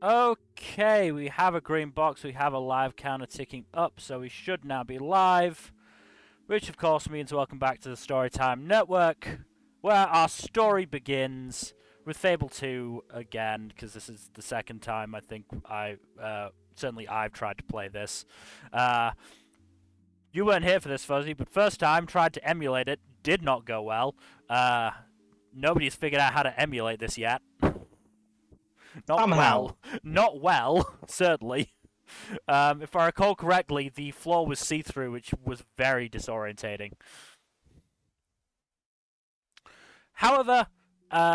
Okay, we have a green box, we have a live counter ticking up, so we should now be live. Which of course means welcome back to the Storytime Network, where our story begins with Fable 2 again, because this is the second time I think certainly I've tried to play this. You weren't here for this, Fuzzy, but first time, tried to emulate it, did not go well. Nobody's figured out how to emulate this yet. Not Somehow. well. Not well, certainly. If I recall correctly, the floor was see-through, which was very disorientating. However,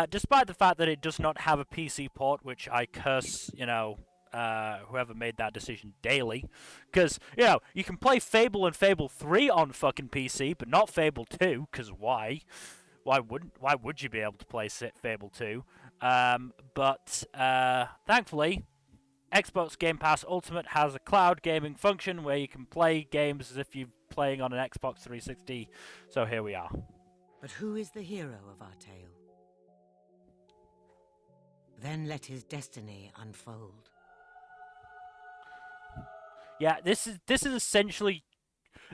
despite the fact that it does not have a PC port, which I curse, whoever made that decision daily, because, you can play Fable and Fable 3 on fucking PC, but not Fable 2, because why? Why would you be able to play Fable 2? But thankfully, Xbox Game Pass Ultimate has a cloud gaming function where you can play games as if you're playing on an Xbox 360. So here we are. But who is the hero of our tale? Then let his destiny unfold. Yeah, this is essentially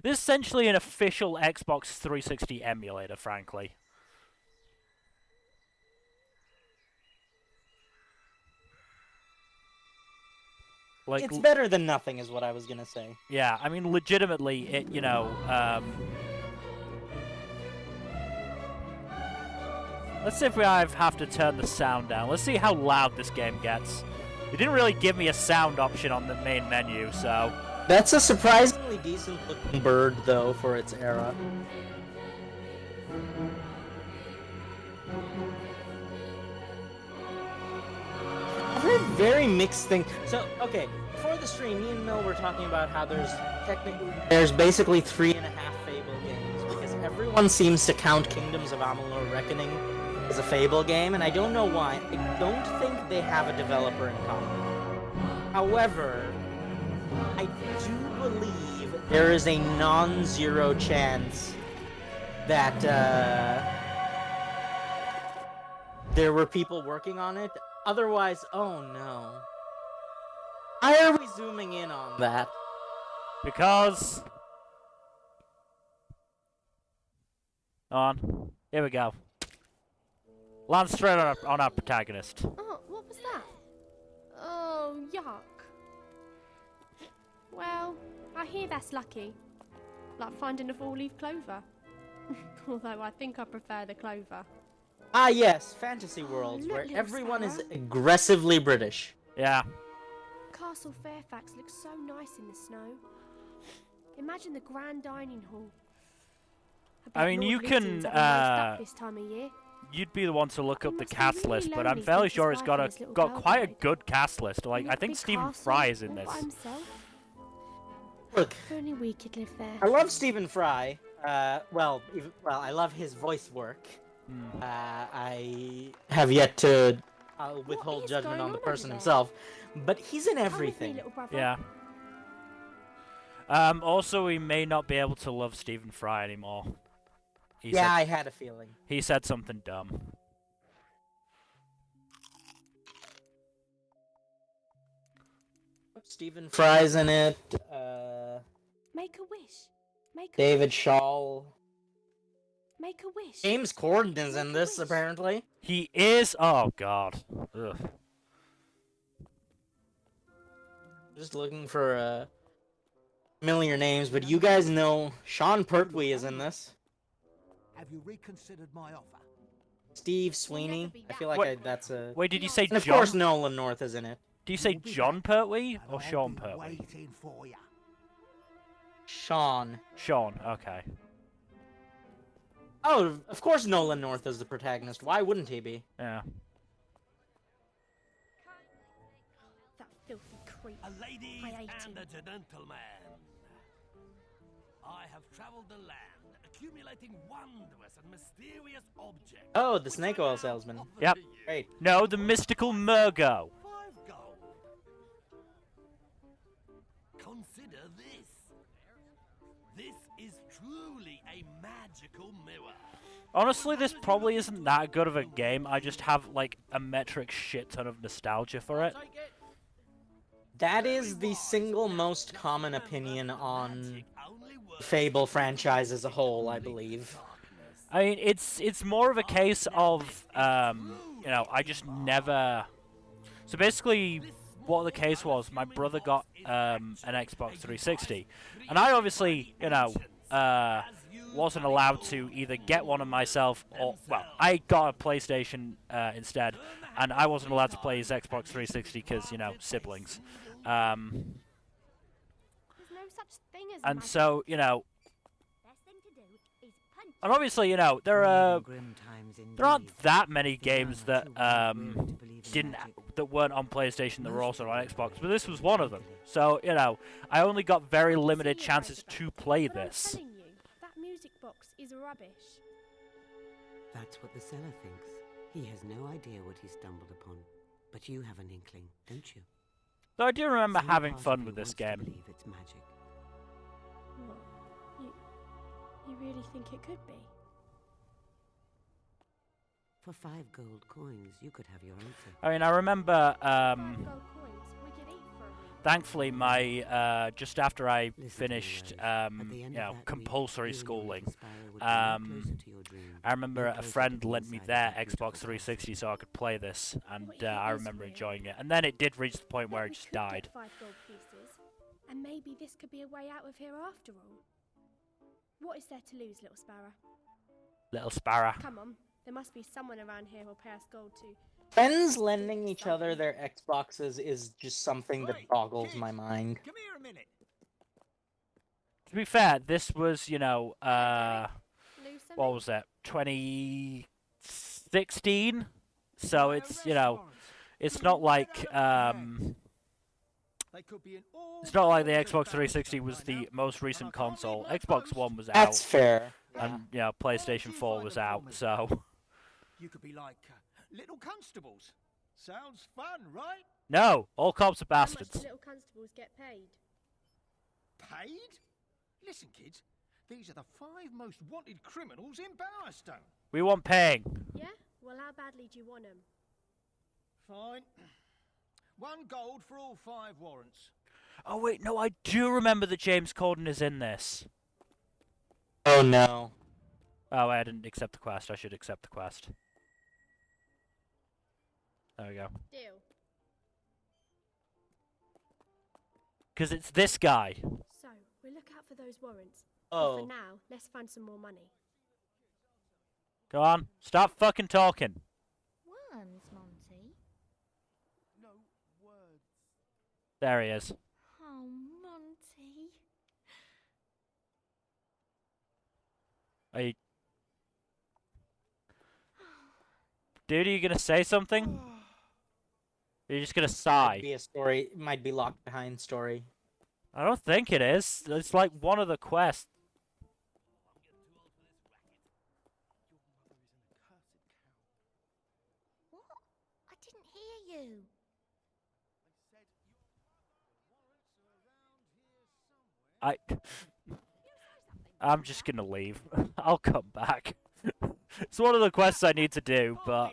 an official Xbox 360 emulator, frankly. Like, it's better than nothing, is what I was gonna say. Yeah, I mean, legitimately, it, let's see if we have to turn the sound down. Let's see how loud this game gets. It didn't really give me a sound option on the main menu, so... That's a surprisingly decent-looking bird, though, for its era. I've heard very mixed things. So, okay, before the stream, me and Mel were talking about how there's basically 3.5 Fable games, because everyone seems to count Kingdoms of Amalur Reckoning as a Fable game, and I don't know why. I don't think they have a developer in common. However, I do believe there is a non-zero chance that there were people working on it. Otherwise, oh no. Why are we zooming in on that? Because... On. Here we go. Land straight on our protagonist. Oh, what was that? Oh, yuck. Well, I hear that's lucky. Like finding a four-leaf clover. Although I think I prefer the clover. Ah yes, fantasy worlds, where everyone is aggressively British. Yeah. Castle Fairfax looks so nice in the snow. Imagine the grand dining hall. I mean, you can, this time of year. You'd be the one to look up the cast list, but I'm fairly sure it's got quite a good cast list. Like, I think Stephen Fry is in this. Look, if only we could live there. I love Stephen Fry. Well, I love his voice work. I have yet to withhold judgment on the person himself, but he's in everything. Yeah. Also, we may not be able to love Stephen Fry anymore. I had a feeling. He said something dumb. Stephen Fry's in it. Make a wish. David Shaw. Make a wish. James Corden is in this, apparently. He is? Oh, God. Ugh. Just looking for familiar names, but you guys know Sean Pertwee is in this. Have you reconsidered my offer? Steve Sweeney. I feel like that's a... Wait, did you say and of course Nolan North is in it. Do you say John Pertwee or Sean Pertwee? Waiting for you. Sean. Sean, okay. Oh, of course Nolan North is the protagonist. Why wouldn't he be? Yeah. That filthy creep. A lady and a gentleman. I have traveled the land, accumulating wondrous and mysterious objects. Oh, the snake oil salesman. Yep. Great. No, the mystical Murgo. 5 gold. Consider this. This is truly a magical mirror. Honestly, this probably isn't that good of a game. I just have, like, a metric shit ton of nostalgia for it. That is the single most common opinion on Fable franchise as a whole, I believe. I mean, it's more of a case of you know, I just never. So basically, what the case was, my brother got an Xbox 360, and I obviously, you know, wasn't allowed to either get one of myself or, well, I got a PlayStation instead, and I wasn't allowed to play his Xbox 360 because, you know, siblings. There's no such thing as And magic. so, you know, Best thing to do is punch. and obviously, you know, there Grim times there aren't indeed. that many If the young games are that too weary to believe in didn't magic, that weren't on PlayStation that were most also on people Xbox, but this was one of them. So, you know, I only got very limited See you're right chances about to it, play but I'm this. telling you, that music box is rubbish. That's what the seller thinks. He has no idea what he stumbled upon. But you have an inkling, don't you? So I do remember Some having part of fun you with this wants to game. believe it's magic. What? You really think it could be? For 5 gold coins, you could have your answer. I mean, I remember, 5 gold coins. We could eat for a week. thankfully, my just after I Listen to me, finished, Rose. At the you end know, of that compulsory week, you and schooling, Little Sparrow would be no um, closer to your dream, I remember no a closer friend to the lent me inside of their that beautiful Xbox castle. 360 so I could play this, and What if it I is remember real? enjoying it. And then it did reach the point where Bet it we just could died. get 5 gold pieces, and maybe this could be a way out of here after all. What is there to lose, little sparrow? Little Sparrow. Come on, there must be someone around here who'll pay us gold too. Friends lending each other their Xboxes is just something that boggles my mind. Come here a minute. To be fair, this was, you know, Lose some? what was that, 2016? So it's, you know, it's not like, They could be in all it's not like the sorts of Xbox 360 was barrels by the now, most and recent I can't console. leave my Xbox post. One was That's out, fair. and, you know, PlayStation 4 was out, so... You could be like little constables. Sounds fun, right? No! All cops are How much do bastards. little constables get paid? Paid? Listen, kids. These are the 5 most wanted criminals in Bowerstone. We want paying. Yeah? Well, how badly do you want them? Fine. 1 gold for all 5 warrants. Oh wait, no, I do remember that James Corden is in this. Oh no. Oh, I didn't accept the quest. I should accept the quest. There we go. Deal. Because it's this guy. So, we'll look out for those warrants. But Oh. for now, let's find some more money. Go on, stop fucking talking. Worms, Monty. No words. There he is. Oh, Monty. Are you... Dude, are you gonna say something? You're just gonna sigh. Might be a story. Might be locked behind story. I don't think it is. It's like one of the quests. What? I didn't hear you. I... I'm just gonna leave. I'll come back. It's one of the quests I need to do, but...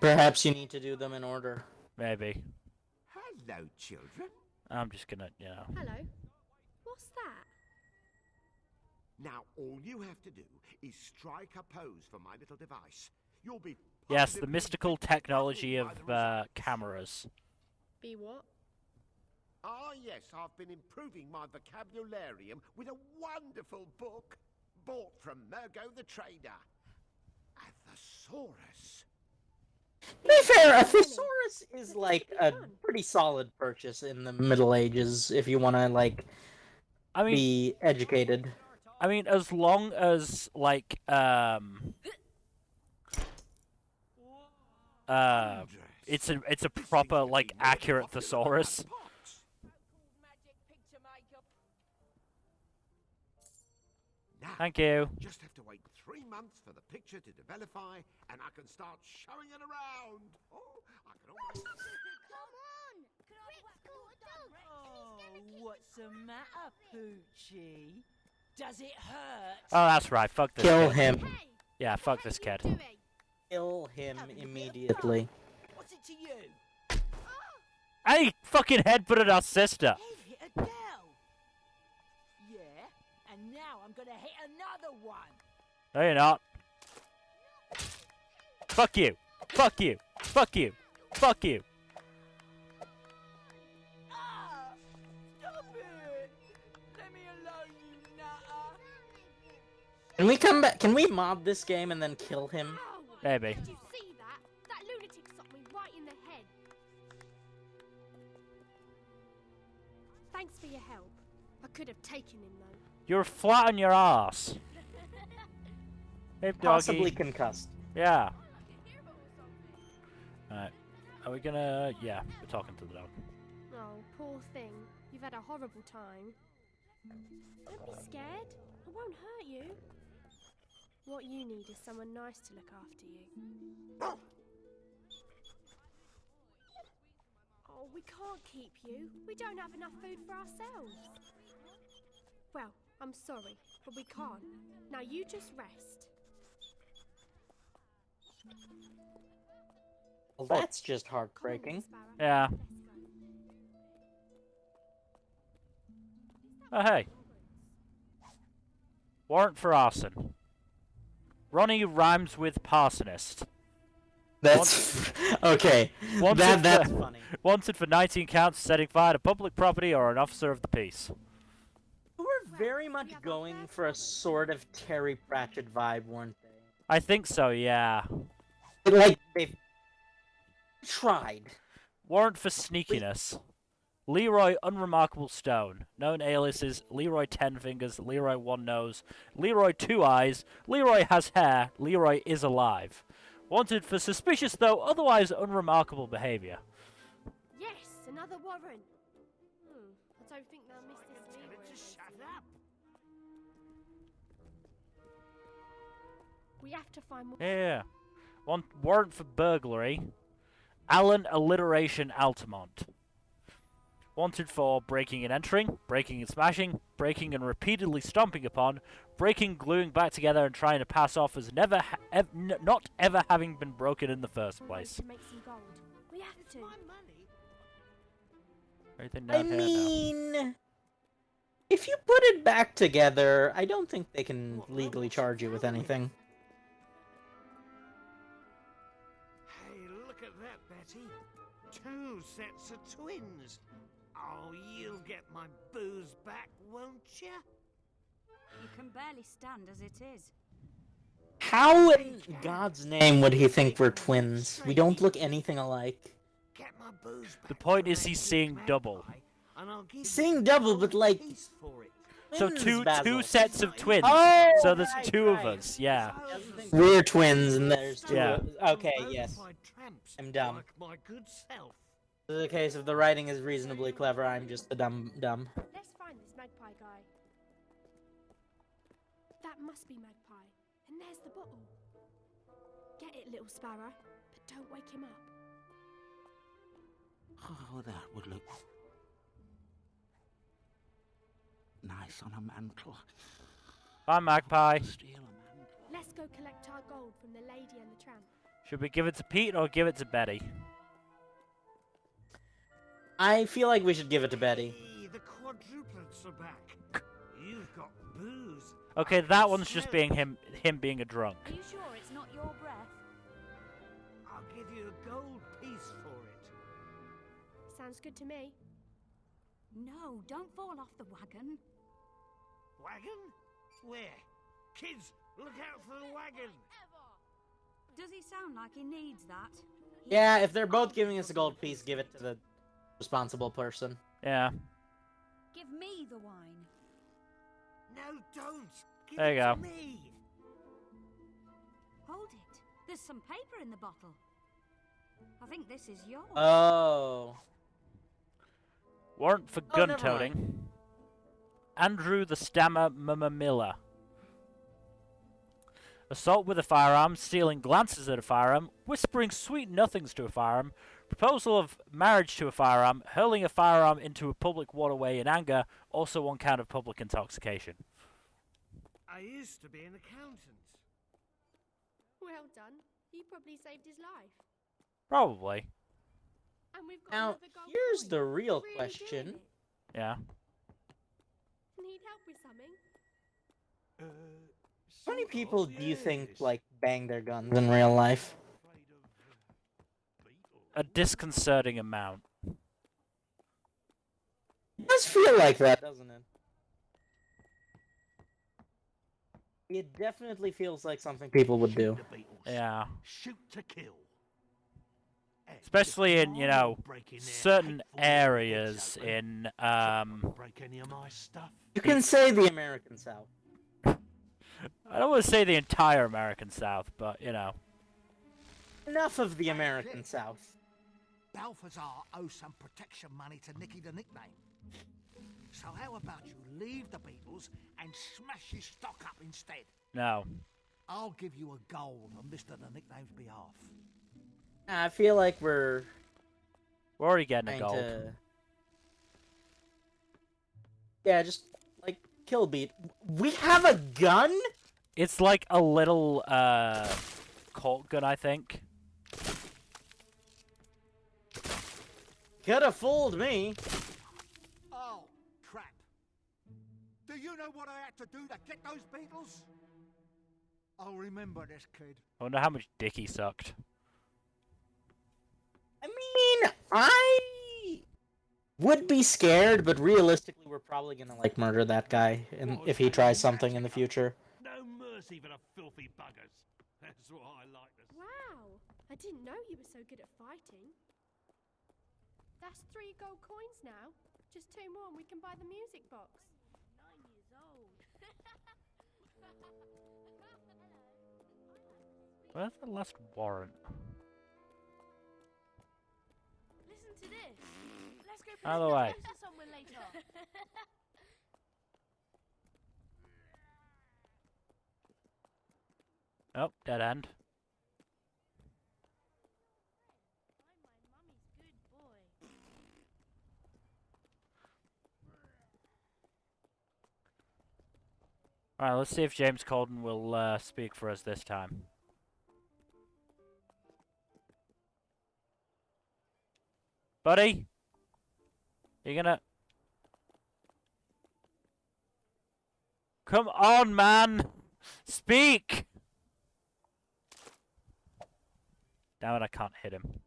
Perhaps you need to do them in order. Maybe. Hello, children. I'm just gonna, you know... Hello? What's that? Now, all you have to do is strike a pose for my little device. You'll be Yes, the positively mystical baffled technology by of the results. cameras. Be what? Ah, yes, I've been improving my vocabularium with a wonderful book bought from Mergo the Trader. A thesaurus. To be fair, a thesaurus is like a pretty solid purchase in the Middle Ages if you want to like I mean, be educated. as long as like it's a proper like accurate thesaurus. Now, Thank you. just have to wait 3 months for the picture to developify, and I can start showing it around. Oh, I can almost... Oh, what's the matter, Poochie? Does it hurt? Oh, that's right. Fuck this Kill kid. him. Hey! Yeah, fuck What this are you kid. doing? Kill him immediately. What's it to you? And he fucking headbutted our sister. He hit a girl. Yeah, and now I'm gonna hit another one. No, you're not. Fuck you. Fuck you. Fuck you. Fuck you. Ah! Stop it! Let me alone, you nutter! Can we come back? Can we mob this game and then kill him? Ow! Maybe. Did you see that? That lunatic socked me right in the head. Thanks for your help. I could have taken him though. You're flat on your ass. Hey, doggy. Possibly concussed. Yeah. Alright. Are we gonna... Yeah, we're talking to the dog. Oh, poor thing. You've had a horrible time. Don't be scared. I won't hurt you. What you need is someone nice to look after you. Oh, we can't keep you. We don't have enough food for ourselves. Well, I'm sorry, but we can't. Now you just rest. Well, that's just Come on, heartbreaking. Sparrow. Yeah. Let's go. Oh, hey. Warrant for arson. Ronnie rhymes with parsonist. That's okay. Wanted That's for, funny. Wanted for 19 counts setting fire to public property or an officer of the peace. We're very much going for a sort of Terry Pratchett vibe, weren't they? I think so, yeah. Like they've tried. Warrant for sneakiness. Leroy Unremarkable Stone. Known aliases Leroy Ten Fingers, Leroy One Nose, Leroy Two Eyes, Leroy Has Hair, Leroy Is Alive. Wanted for suspicious though otherwise unremarkable behaviour. Yes, another warrant. I don't think they'll miss this Leroy. Just shut up. We have to find more. Yeah. Warrant for burglary. Alan Alliteration Altamont. Wanted for breaking and entering, breaking and smashing, breaking and repeatedly stomping upon, breaking, gluing back together and trying to pass off as not ever having been broken in the first We're place. to make some gold. We have to. Anything I down here? No. mean, if you put it back together, I don't think they can legally charge you with anything. Hey, look at that, Betty. 2 sets of twins. Oh, you'll get my booze back, won't you? You can barely stand as it is. How in God's name would he think we're twins? We don't look anything alike. Get my booze back. The point for is that he's big seeing magpie, double. And I'll give Seeing you double, a but like piece for it. So twins, two Basil. sets of twins. Oh, So there's right, 2 of right. us. Yeah. We're twins, and there's two. Yeah. Okay, yes. Bonafide tramps I'm dumb. Like my good self. This is a case of the writing is reasonably clever. I'm just the dumb. Let's find this magpie guy. That must be Magpie. And there's the bottle. Get it, little sparrow, but don't wake him up. Oh, that would look nice on a mantle. Bye, Magpie. Steal a mantle. Let's go collect our gold from the lady and the tramp. Should we give it to Pete or give it to Betty? I feel like we should give it to Betty. Hey, the quadruplets are back. You've got booze. Okay, that one's just being him being a drunk. Are you sure it's not your breath? I'll give you a gold piece for it. Sounds good to me. No, don't fall off the wagon. Wagon? Where? Kids, look out for the wagon. Does he sound like he needs that? Yeah, if they're both giving us a gold piece, give it to the responsible person. Yeah. Give me the wine. No, don't. Give There you it go. to me. Hold it. There's some paper in the bottle. I think this is yours. Oh. Warrant for Oh, gun never toting. Andrew the Stammer Miller. Assault with a firearm, stealing glances at a firearm, whispering sweet nothings to a firearm, proposal of marriage to a firearm, hurling a firearm into a public waterway in anger, also 1 count of public intoxication. I used to be an accountant. Well done. You probably saved his life. Probably. And we've Now, Another gold here's coin. the real Really question. doing it. Yeah. Need help with something? How many Sort people of, do you think, yes. like, bang their guns in real life? Afraid of, beetles. A disconcerting amount. It does feel like that, doesn't it? It definitely feels like something people would do. Shoot the beetles. Yeah. Shoot to kill. And Especially if in, I don't break in their certain hateful little heads areas open, in, so I can break any of my stuff. You can say the American South. I don't want to say the entire American South, but, Enough of the American South. Balthazar owes some protection money to Nicky the Nickname. So how about you leave the Beatles and smash his stock up instead? no. I'll give you a gold on Mr. the Nickname's behalf. I feel like we're We're already getting a trying gold. to... Yeah, just, like, kill beat. We have a gun? It's like a little, Colt gun, I think. Could have fooled me. Oh, crap. Do you know what I had to do to get those Beatles? I'll remember this, kid. I wonder how much dick he sucked. I mean, I would be scared, but realistically, we're probably gonna, like, murder that guy if he tries something in the future. No mercy for the filthy buggers. That's what I like to see. Wow, I didn't know you were so good at fighting. That's 3 gold coins now. Just 2 more and we can buy the music box. 9 years old. Where's the last warrant? Listen to this. Let's go Out of the way. somewhere later. Oh, dead end. Alright, let's see if James Colden will speak for us this time. Buddy? You gonna... Come on, man! Speak! Damn it, I can't hit him.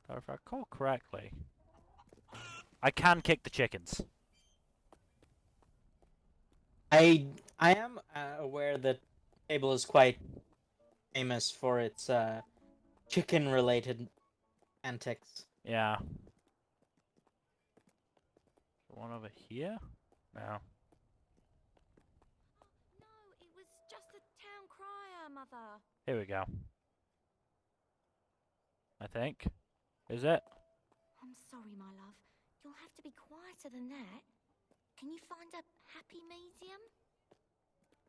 But if I recall correctly, I can kick the chickens. I am aware that Fable is quite famous for its chicken-related antics. Yeah. One over here? No. No, it was just a town crier, Mother. Here we go. I think. Is it? I'm sorry, my love. You'll have to be quieter than that. Can you find a happy medium?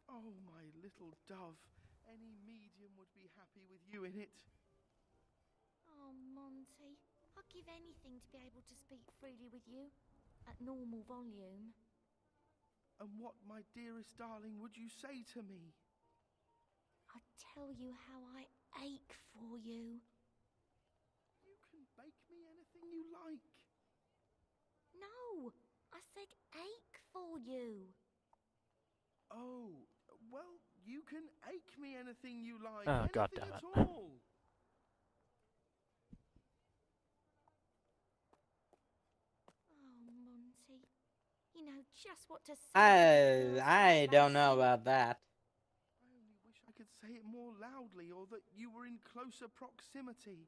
Oh, my little dove. Any medium would be happy with you in it. Oh, Monty. I'd give anything to be able to speak freely with you. At normal volume. And what, my dearest darling, would you say to me? I'd tell you how I ache for you. You can bake me anything you like. No, I said ache for you. Oh, well, you can ache me anything you like. Oh, anything God damn at it. all. Oh, Monty. You know just what to say. I don't know about that. I only wish I could say it more loudly, or that you were in closer proximity.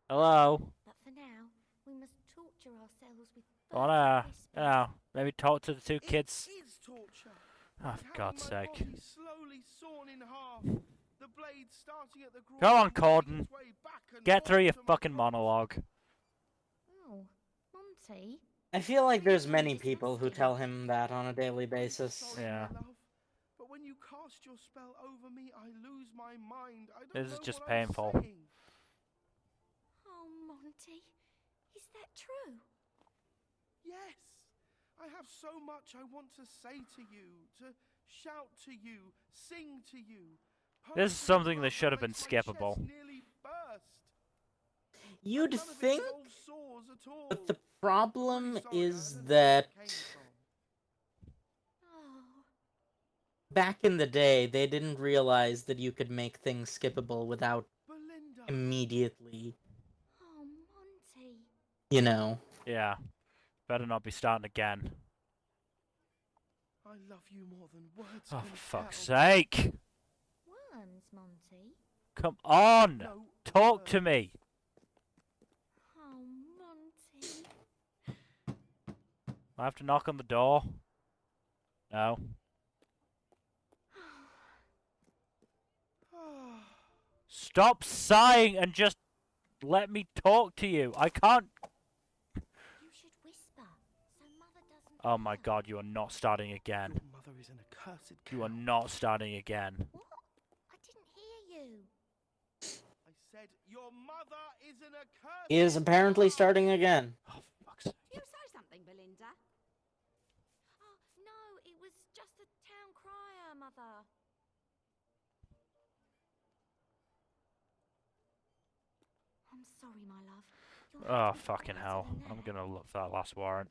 Hello? But for now, we must torture ourselves with Wanna, whispers. maybe talk to the 2 kids? It is torture. Oh, for Having God's my sake. body slowly sawn in half. The blade starting at the groin Go on, and Corden. working its way back and Get through forth your to my fucking throat. monologue. Oh, Monty. I feel like there's many people who tell him that on a daily basis. Sorry, Yeah. my love, but when you cast your spell over me, I lose my mind. I don't This know is just what I'm painful. saying. Oh, Monty. Is that true? Yes, I have so much I want to say to you, to shout to you, sing to you. This is something that should have been skippable. Nearly burst. You'd None of it think, involves sores at all. but the problem Really sorry, I is don't know that where it came from. Oh, back in the day, they didn't realize that you could make things skippable without Belinda. immediately, oh, Monty. you know. Yeah. Better not be starting again. I love you more than words Oh, can for fuck's tell. sake! Worms, Monty. Come on! No Talk words. to me! Oh, Monty. I have to knock on the door? No. Stop sighing and just let me talk to you. I can't. You should whisper, so Mother doesn't Oh my hear. god, you are not starting again. Your mother is an accursed cow. You are not starting again. What? I didn't hear you. I said your mother is an accursed He is apparently starting again. Oh, for fuck's sake. You say something, Belinda? Oh, no, it was just the town crier, Mother. I'm sorry, my love. You'll have Oh, to be fucking quieter hell. than I'm that. gonna look for that last warrant.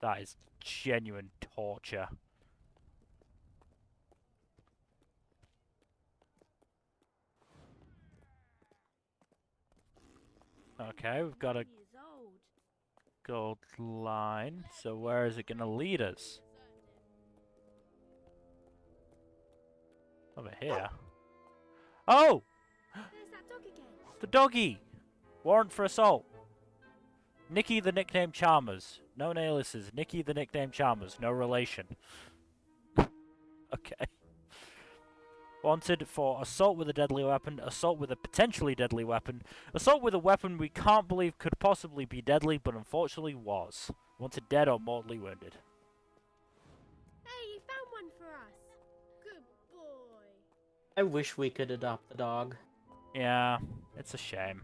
That is genuine torture. Okay, we've got a gold line. So where is it gonna lead us? Over here. Oh! There's that dog again. The doggy! Warrant for assault. Nicky the nickname Chalmers. Known aliases. Nicky the nickname Chalmers. No relation. Okay. Wanted for assault with a deadly weapon, assault with a potentially deadly weapon, assault with a weapon we can't believe could possibly be deadly, but unfortunately was. Wanted dead or mortally wounded. Hey, you found one for us. Good boy. I wish we could adopt the dog. Yeah, it's a shame.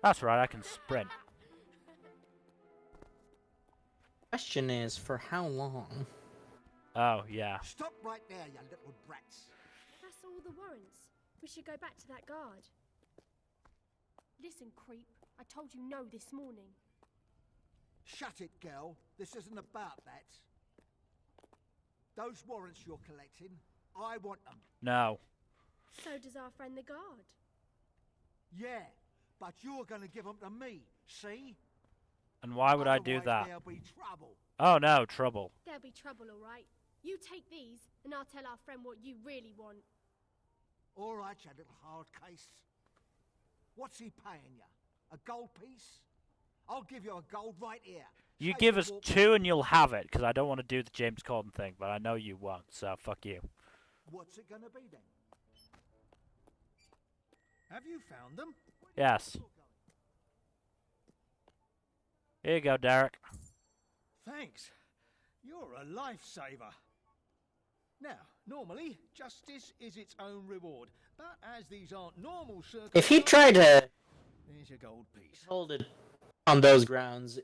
That's right, I can sprint. Question is, for how long? Oh, yeah. Stop right there, you little brats. That's all the warrants. We should go back to that guard. Listen, creep. I told you no this morning. Shut it, girl. This isn't about that. Those warrants you're collecting, I want them. No. So does our friend the guard. Yeah, but you're gonna give them to me, see? And why would I do Otherwise that? There'll be trouble. Oh no, trouble. There'll be trouble, all right. You take these, and I'll tell our friend what you really want. All right, you little hard case. What's he paying you? A gold piece? I'll give you a gold right here. You Take give it, us walk 2 and you'll have it, because I don't want to do the James Corden thing, but I know you won't, so fuck you. What's it gonna be then? Have you found them? Yes. Here you go, Derek. Thanks. You're a lifesaver. Now, normally, justice is its own reward. But as these aren't normal circumstances... If he tried to There's your gold piece. hold it on those grounds,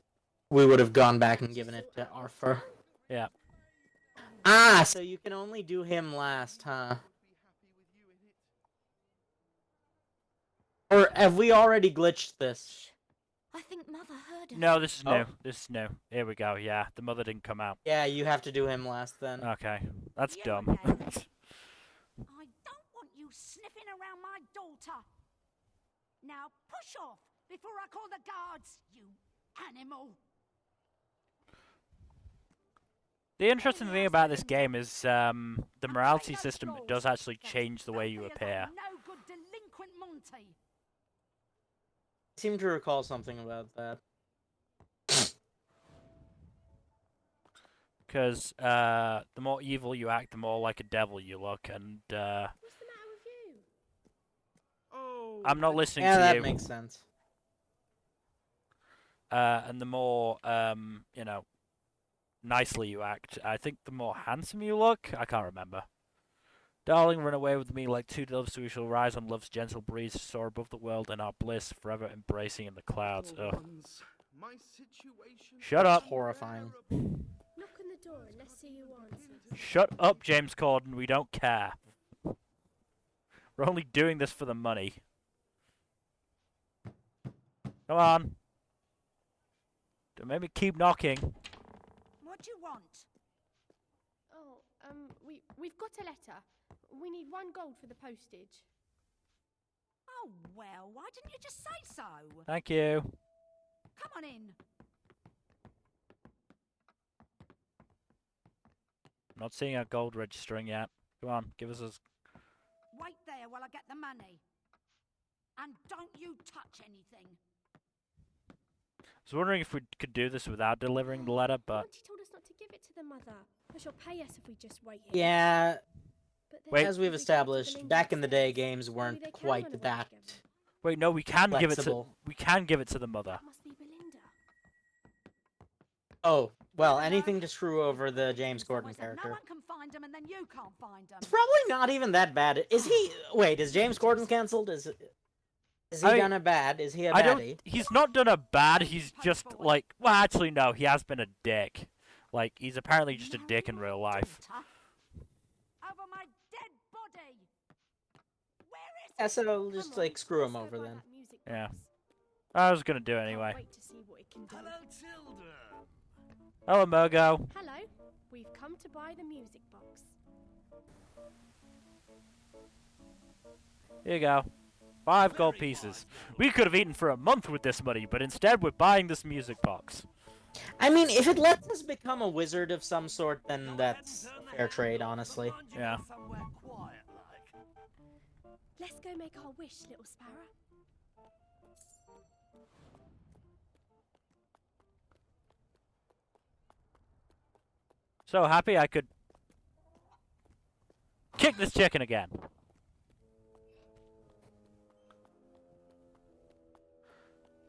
we would have gone back and given it to Arthur. Yeah. Ah, so you can only do him last, huh? Or have we already glitched this? I think Mother heard us. No, this is Oh. new. This is new. Here we go, yeah. The mother didn't come out. Yeah, you have to do him last then. Okay. That's You dumb. again. I don't want you sniffing around my daughter. Now push off before I call the guards, you animal. The interesting thing about this game is the morality system does actually change the way you appear. No good delinquent Monty. I seem to recall something about that. Because the more evil you act, the more like a devil you look, and What's the matter with you? Oh, I'm not listening Yeah, to that you. makes sense. And the more, you know, nicely you act, I think the more handsome you look. I can't remember. Darling, run away with me like two doves, so we shall rise on love's gentle breeze, soar above the world in our bliss, forever embracing in the clouds. little Ugh. ones, My situation. Shut up. Horrifying. Knock on the door and let's see who answers. Shut up, James Corden. We don't care. We're only doing this for the money. Come on. Don't make me keep knocking. What do you want? Oh, we've got a letter. We need 1 gold for the postage. Oh, well, why didn't you just say so? Thank you. Come on in. Not seeing our gold registering yet. Come on, give us a... Wait there while I get the money. And don't you touch anything. I was wondering if we could do this without delivering the letter, but... Auntie told us not to give it to the mother. But she'll pay us if we just wait here. Yeah, But then Wait. as we've if we go to established, Belinda back in the day, upstairs, games maybe weren't they can quite run away that. together. Wait, no, we can give it to... Flexible. We can give it to the mother. That must be Belinda. Oh, well, anything to screw over the James So I Corden said no character. one can find them and then you can't find them. It's probably not even that bad. Is he... Wait, is James Corden cancelled? Is he I- done a bad? Is he a I baddie? don't... He's not done a bad, he's just, like... Well, actually, no, he has been a dick. Like, he's apparently just a dick in real life. Over my dead body. Where is Yeah, so just, Come on, like, screw him let's go over buy then. that music Yeah. box. I was gonna do it Can't anyway. wait to see what it can do. Tilda. Hello, Mogo. Hello, we've come to buy the music box. Here you go. 5 gold pieces. We could have eaten for a month with this money, but instead we're buying this music box. I mean, if it lets us become a wizard of some sort, then that's fair trade, honestly. Yeah. Somewhere quiet like. Let's go make our wish, little sparrow. So happy I could kick this chicken again.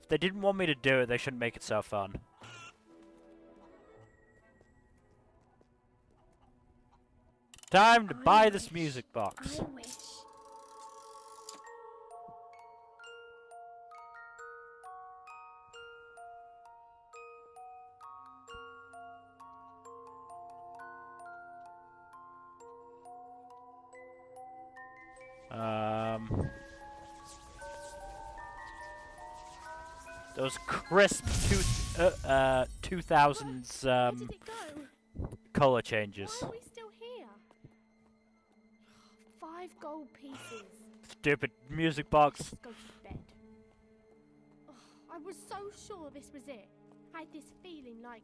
If they didn't want me to do it, they shouldn't make it so fun. Time to I buy this wish. music box. I wish. Those crisp 2000s Where did it go? color changes. Why are we still here? 5 gold pieces. Stupid music box. Let's go to bed. Oh, I was so sure this was it. I had this feeling like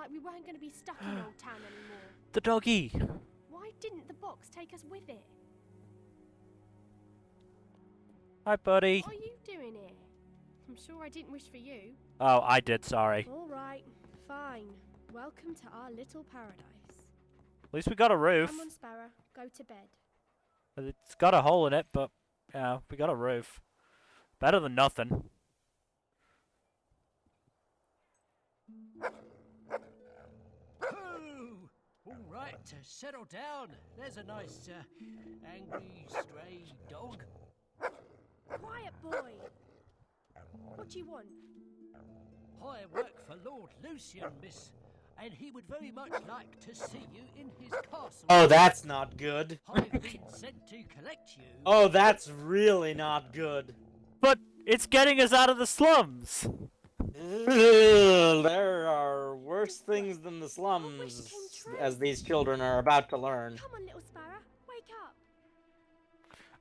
we weren't going to be stuck in Old Town anymore. The doggy. Why didn't the box take us with it? Hi, buddy. What are you doing here? I'm sure I didn't wish for you. Oh, I did, sorry. All right, fine. Welcome to our little paradise. At least we got a roof. Come on, Sparrow. Go to bed. It's got a hole in it, but, yeah, we got a roof. Better than nothing. Oh, all right, settle down. There's a nice, angry, stray dog. Quiet, boy. What do you want? I work for Lord Lucian, miss, and he would very much like to see you in his castle. Oh, that's not good. I've been sent to collect you. Oh, that's really not good. But it's getting us out of the slums. Ugh, there are worse things than the slums, as these children are about to learn. Come on, little Sparrow. Wake up.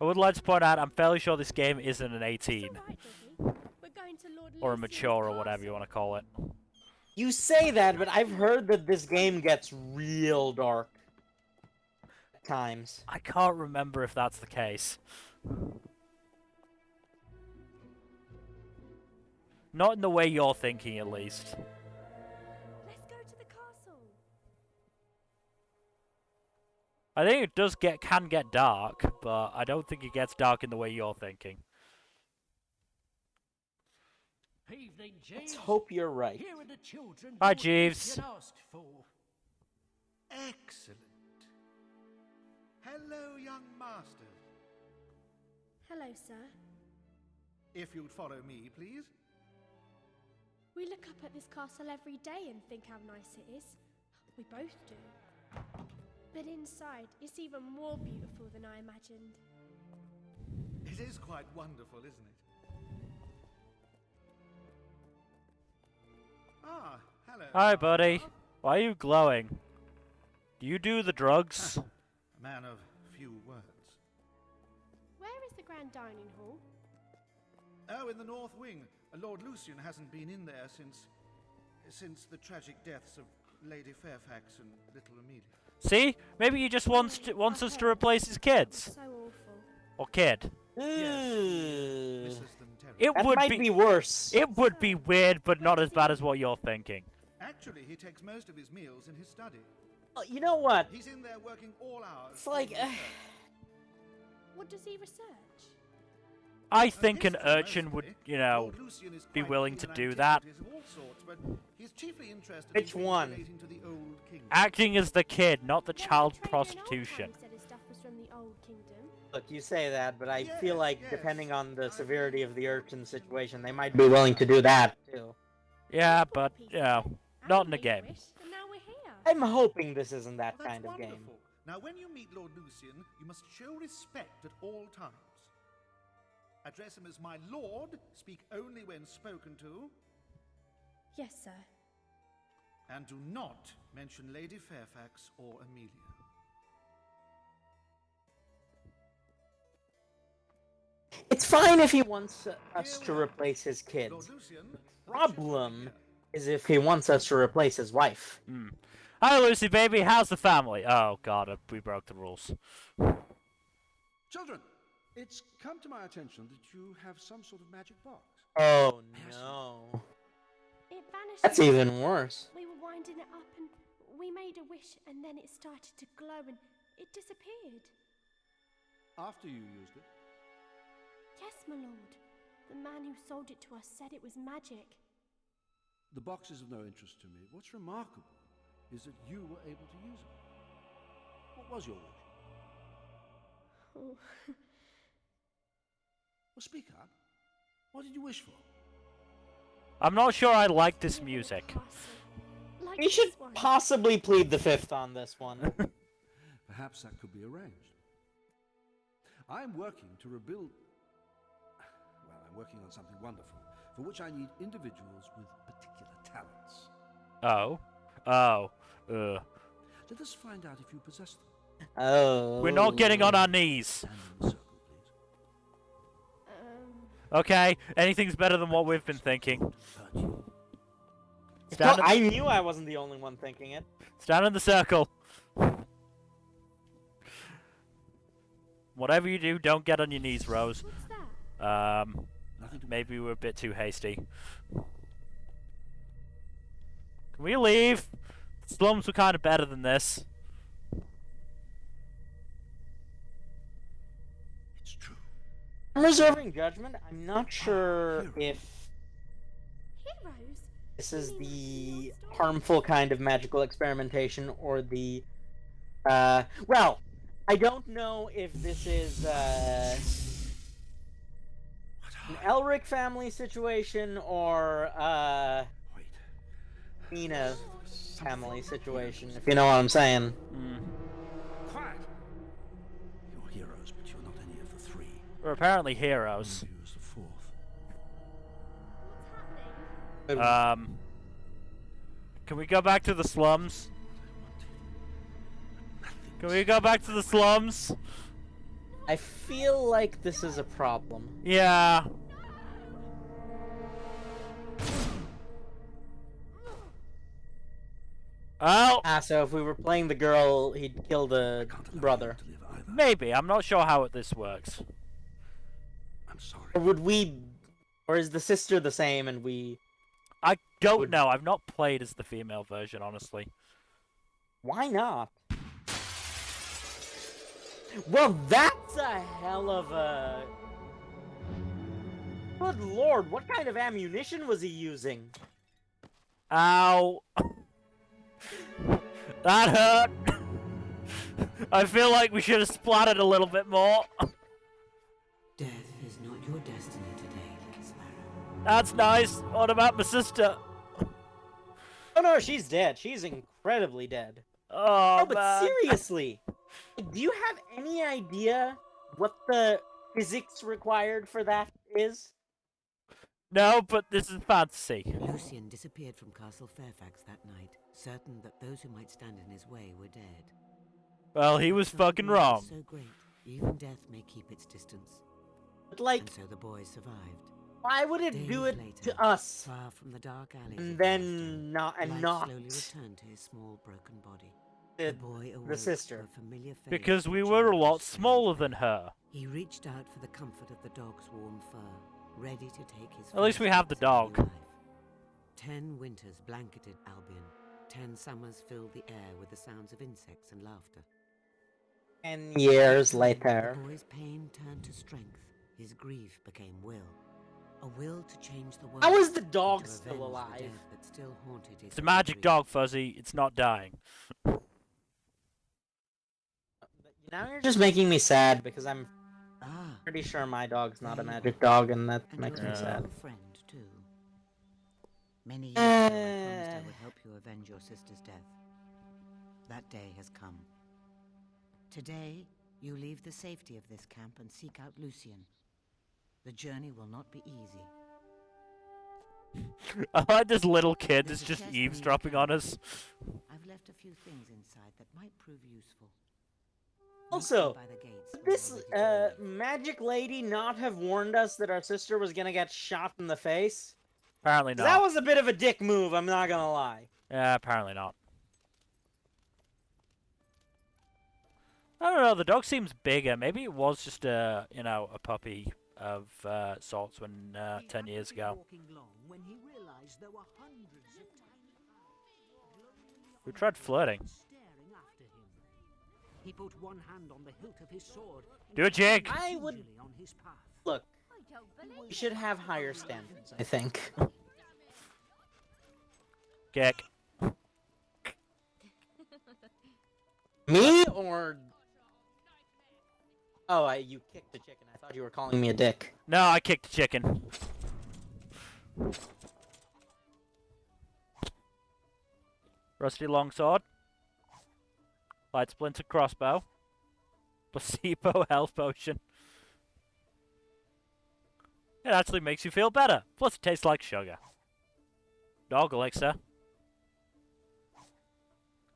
I would like to point out, I'm fairly sure this game isn't an 18. It's all right, Doggy. We're going to Lord Or a Lucian's mature, or whatever you castle. want to call it. You say that, but I've heard that this game gets real dark at times. I can't remember if that's the case. Not in the way you're thinking, at least. Let's go to the castle. I think it can get dark, but I don't think it gets dark in the way you're thinking. Evening, Jeeves. Let's hope you're right. Here are the children Hi, Lord Jeeves. Lucian asked for. Excellent. Hello, young masters. Hello, sir. If you'd follow me, please. We look up at this castle every day and think how nice it is. We both do. But inside, it's even more beautiful than I imagined. It is quite wonderful, isn't it? Ah, hello. Hi, buddy. Why are you glowing? Do you do the drugs? A man of few words. Where is the grand dining hall? Oh, in the North Wing. Lord Lucian hasn't been in there since the tragic deaths of Lady Fairfax and little Amelia. See? Maybe he just wants us to replace his kids. So awful. Or kid. Misses them terribly. It That would might be worse. It would be weird, but not as bad as what you're thinking. Actually, he takes most of his meals in his study. You know what? He's in there working all hours. It's like... What does he research? I think an urchin would, you know, Lord Lucian is be quite willing keen to on do that. antiquities of all sorts, but he's chiefly interested Which in things one? relating to the old kingdom. Acting as the kid, not the Well, child the trader in prostitution. Old Town said his stuff was from the Old Kingdom. Look, you say that, but I Yes, feel like yes. depending on the severity of the urchin situation, they might be willing to do that too. Yeah, but, you know, not in the And game. English, and now we're here. I'm hoping this isn't that Well, that's kind of game. wonderful. Now, when you meet Lord Lucian, you must show respect at all times. Address him as my lord, speak only when spoken to, Yes, sir. and do not mention Lady Fairfax or Amelia. It's fine if he wants us Here to we are. replace his Lord kids. Lucian, Problem is if he wants us to replace his wife. Hi, Lucy, baby. How's the family? Oh, God, we broke the rules. Children, it's come to my attention that you have some sort of magic box. Oh no. It vanished. That's even worse. We were winding it up and we made a wish and then it started to glow and it disappeared. After you used it, Yes, my lord. The man who sold it to us said it was magic. the box is of no interest to me. What's remarkable is that you were able to use it. What was your wish? Oh. Well, speak up. What did you wish for? I'm not sure I like this music. Like We should this one. possibly plead the fifth on this one. Perhaps that could be arranged. I'm working to rebuild... Well, I'm working on something wonderful, for which I need individuals with particular talents. Let us find out if you possess them. Oh. We're not getting on our knees. Stand in the circle, please. Okay, anything's better than what we've been thinking. Hurt you. Stand, I knew I wasn't the only one thinking it. stand in the circle. Whatever you do, don't get on your knees, Rose. What's that? Nothing to... Maybe we were a bit too hasty. Can we leave? The slums were kind of better than this. It's true. I'm reserving judgment. I'm not sure if Heroes? this is the harmful kind of magical experimentation or the well, I don't know if this is an Elric family situation or Wait. Mina family situation, if you know what I'm saying. Quiet! You're heroes, but you're not any of the three. We're apparently heroes. One of you is the fourth. What's happening? Can we go back to the slums? Can we go back to the slums? I feel like this is a problem. Yeah. Oh, So if we were playing the girl, he'd kill the brother. To live either. maybe. I'm not sure how this works. I'm sorry. Or would we... Or is the sister the same and we... I don't Would- know. I've not played as the female version, honestly. Why not? Well, that's a hell of a... Good lord, what kind of ammunition was he using? Ow. That hurt. I feel like we should have splattered a little bit more. Death is not your destiny today, little sparrow. That's nice. What about my sister? Oh no, she's dead. She's incredibly dead. Oh, Oh, but man. seriously, do you have any idea what the physics required for that is? No, but this is fantasy. Lucian disappeared from Castle Fairfax that night, certain that those who might stand in his way were dead. Well, he was Some fucking grief is wrong. So great, even death may keep its distance. But like, And so the boys survived. why would it Days do it later, to us far from the dark alleys and of then Yellowstone, not life slowly returned to his small broken body. The boy awoke the sister? to a familiar face Because we and were a changed lot his strange smaller way. than her. He reached out for the comfort of the dog's warm fur, ready to take his At least first we have the steps in a new dog. life. 10 winters blanketed Albion. 10 summers filled the air with the sounds of insects and laughter. 10 years later. The boy's pain turned to strength. His grief became will. A will to change the world. How is the and dog to still avenge the alive? death that still haunted his It's a magic dreams. dog, Fuzzy. It's not dying. Now you're just making me sad because I'm Ah, pretty sure my dog's not a there you magic are. dog, and that and makes you're me a sad. real friend too. Many years ago, I promised I Uh. would help you avenge your sister's death. That day has come. Today, you leave the safety of this camp and seek out Lucian. The journey will not be easy. I like this little kid There's that's a just chest in your eavesdropping on cabin. us. I've left a few things inside that might prove useful. Meet Also, me by the gates when this you're ready to leave. magic lady not have warned us that our sister was gonna get shot in the face? Apparently 'Cause not. that was a bit of a dick move, I'm not gonna lie. Yeah, apparently not. I don't know, the dog seems bigger. Maybe it was just a, you know, a puppy of sorts when 10 years ago. We tried flirting. He put one hand on the hilt of his sword. Do a jig! I would gingerly on his path. look. We should have higher standards, I think. Kick. Me or? Oh, you kicked the chicken. I thought you were calling me a dick. No, I kicked the chicken. Rusty longsword. Light splinter crossbow. Placebo health potion. It actually makes you feel better. Plus it tastes like sugar. Dog elixir.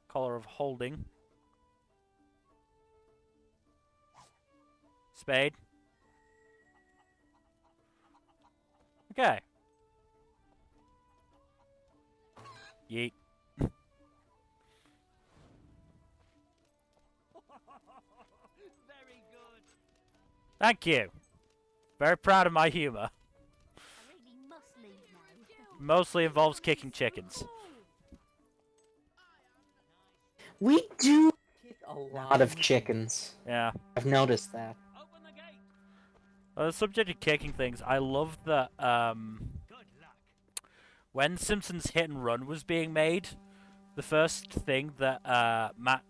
Collar of holding. Spade. Okay. Yeet. Very good. Thank you. Very proud of my humor. I really must leave now. Mostly involves kicking chickens. We do kick a lot of chickens. Yeah. I've noticed that. Open the gate. On the subject of kicking things, I love that Good luck. when Simpsons Hit and Run was being made, the first thing that Matt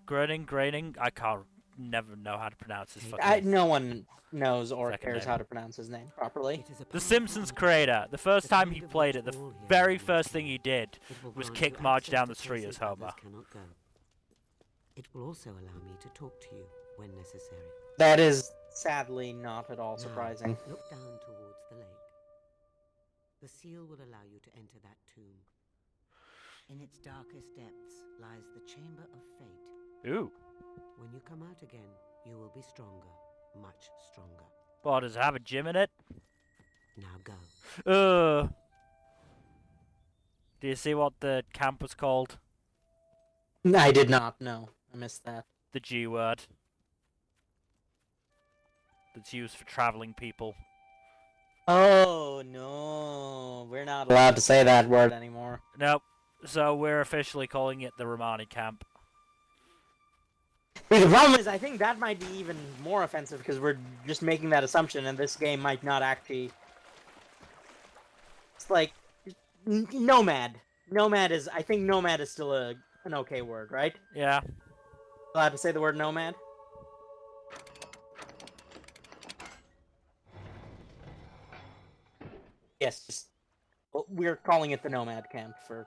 Groening, I can't never know how to pronounce his fucking name. No one knows or Second cares name. how to pronounce his name properly. It is a The powerful Simpsons artifact. creator, the first The time he kind of played which it, the all heroes very must first go. thing he did It will was grant kick you Marge access down to the street places as Homer. others cannot go. It will also allow me to talk to you when necessary. That is sadly not at all Now, surprising. look down towards the lake. The seal will allow you to enter that tomb. In its darkest depths lies the Chamber of Fate. Ooh. When you come out again, you will be stronger, much stronger. Well, does it have a gym in it? Now go. Do you see what the camp was called? I did not know. I missed that. The G word. That's used for traveling people. Oh no, we're not allowed to say that word anymore. Nope. So we're officially calling it the Romani camp. See, the problem is, I think that might be even more offensive because we're just making that assumption, and this game might not actually. It's like nomad. Nomad is. I think nomad is still an okay word, right? Yeah. Allowed to say the word nomad. Yes, well, we're calling it the Nomad Camp for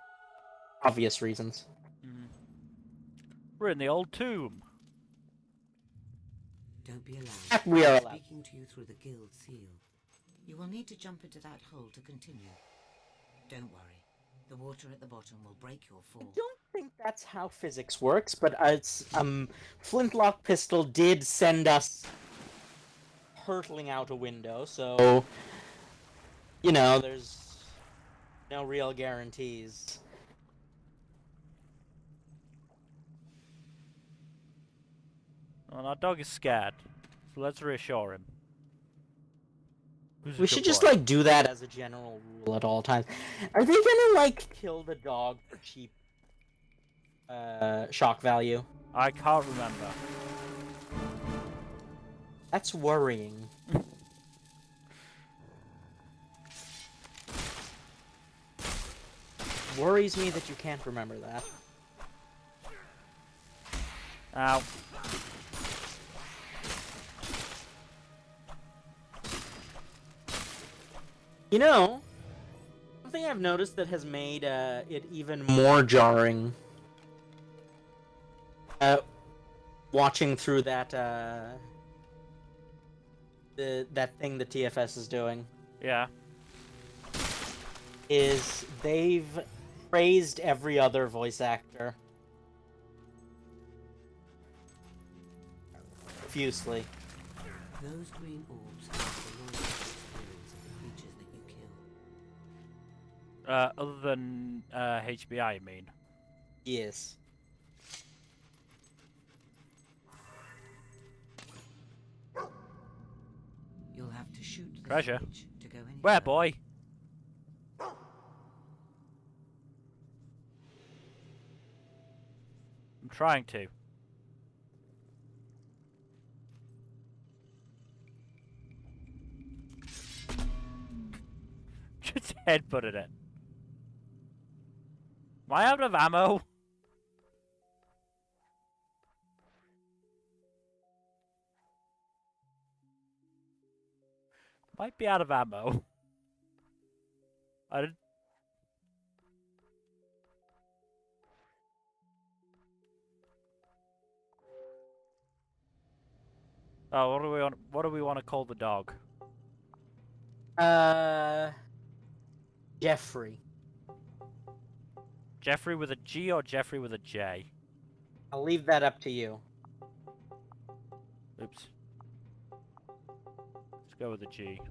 obvious reasons. We're in the old tomb. Don't be alarmed. We are I'm allowed. speaking to you through the guild seal. You will need to jump into that hole to continue. Don't worry. The water at the bottom will break your fall. I don't think that's how physics works, but it's flintlock pistol did send us hurtling out a window, so you know, there's no real guarantees. Well, our dog is scared, so let's reassure him. We should just like do that as a general rule at all times. Are they gonna like kill the dog for cheap shock value? I can't remember. That's worrying. Worries me that you can't remember that. Ow. You know, something I've noticed that has made it even more jarring. Watching through that that thing the TFS is doing. Yeah. Is they've praised every other voice actor profusely. Those green orbs have the loyalty spirits of the creatures that you kill. Other than HBI, you mean? Yes. You'll have to shoot the Treasure. switch to go any Where, further. boy? I'm trying to. Just headbutted it. Am I out of ammo? Might be out of ammo. I didn't. Oh, what do we want to call the dog? Jeffrey. Jeffrey with a G or Jeffrey with a J? I'll leave that up to you. Oops. Let's go with a G.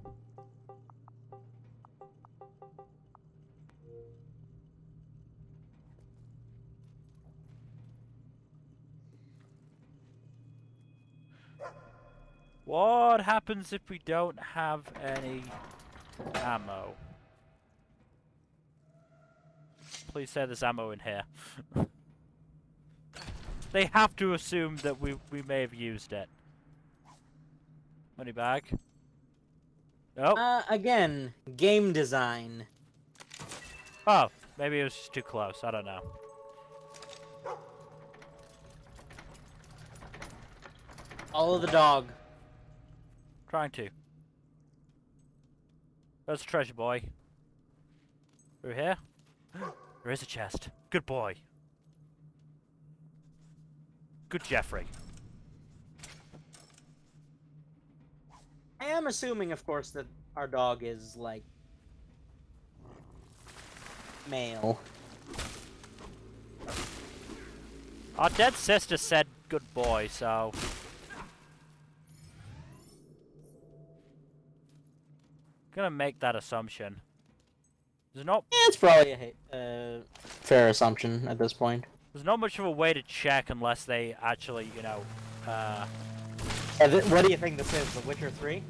What happens if we don't have any ammo? Please say there's ammo in here. They have to assume that we may have used it. Money bag. Nope. Again, game design. Oh, maybe it was just too close. I don't know. Follow the dog. Trying to. There's a treasure, boy. Through here? There is a chest. Good boy. Good Jeffrey. I am assuming, of course, that our dog is, like, male. Our dead sister said good boy, so... Gonna make that assumption. There's not... Yeah, it's probably a fair assumption at this point. There's not much of a way to check unless they actually, you know, what do you think this is, The Witcher 3?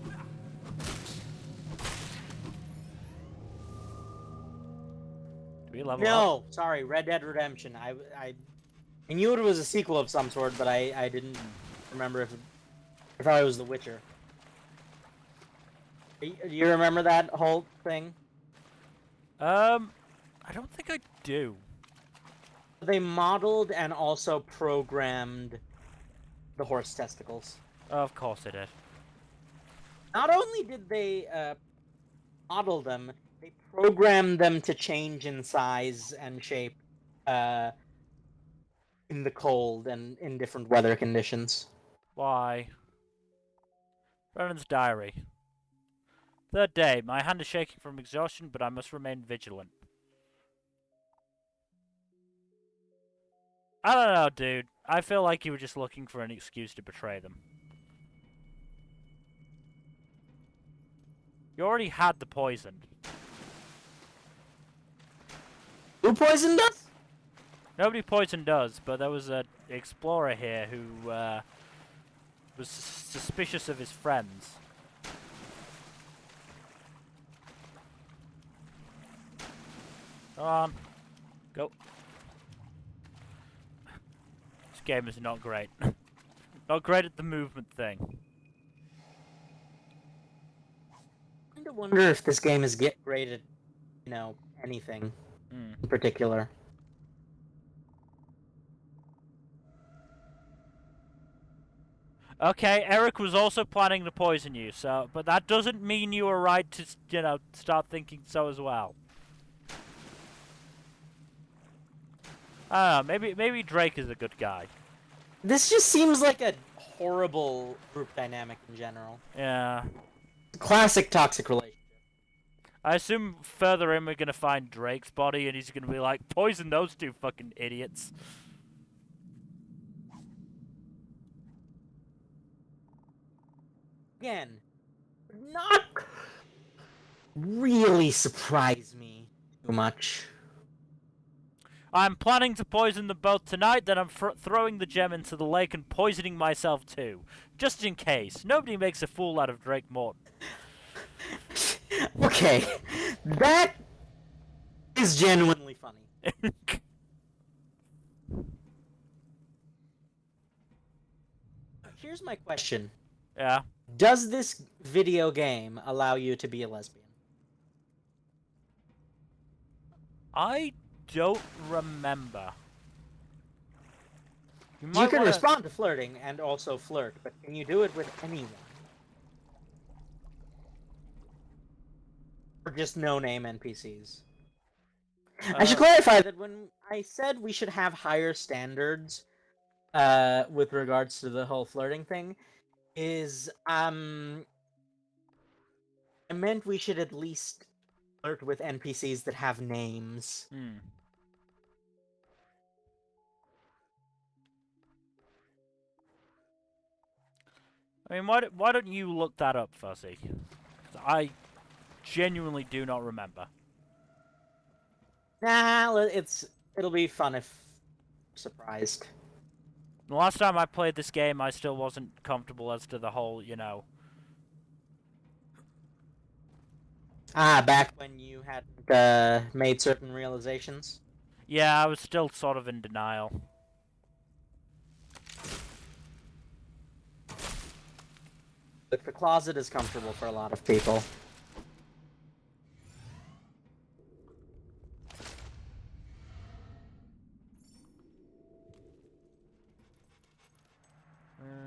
Do we level up? No, sorry, Red Dead Redemption. I knew it was a sequel of some sort, but I didn't remember if I thought it was The Witcher. Do you remember that whole thing? I don't think I do. They modeled and also programmed the horse testicles. Of course they did. Not only did they model them, they programmed them to change in size and shape in the cold and in different weather conditions. Why? Brennan's diary. Third day. My hand is shaking from exhaustion, but I must remain vigilant. I don't know, dude. I feel like you were just looking for an excuse to betray them. You already had the poison. Who poisoned us? Nobody poisoned us, but there was an explorer here who was suspicious of his friends. Come on. Go. This game is not great. Not great at the movement thing. I kind of wonder if this game is great at, you know, anything in particular. Okay, Eric was also planning to poison you, so, but that doesn't mean you were right to, you know, start thinking so as well. I don't know, maybe Drake is a good guy. This just seems like a horrible group dynamic in general. Yeah. Classic toxic relationship. I assume further in we're gonna find Drake's body and he's gonna be like, poison those two fucking idiots. Again, not really surprise me too much. I'm planning to poison them both tonight, then I'm throwing the gem into the lake and poisoning myself too. Just in case. Nobody makes a fool out of Drake Morton. Okay, that is genuinely funny. Here's my question. Yeah. Does this video game allow you to be a lesbian? I don't remember. You can respond to flirting and also flirt, but can you do it with anyone? Or just no-name NPCs? I should clarify that when I said we should have higher standards with regards to the whole flirting thing, is I meant we should at least flirt with NPCs that have names. I mean, why don't you look that up, Fuzzy? 'Cause I genuinely do not remember. Nah, it'll be fun if surprised. The last time I played this game, I still wasn't comfortable as to the whole, you know... Back when you hadn't made certain realizations? Yeah, I was still sort of in denial. But the closet is comfortable for a lot of people.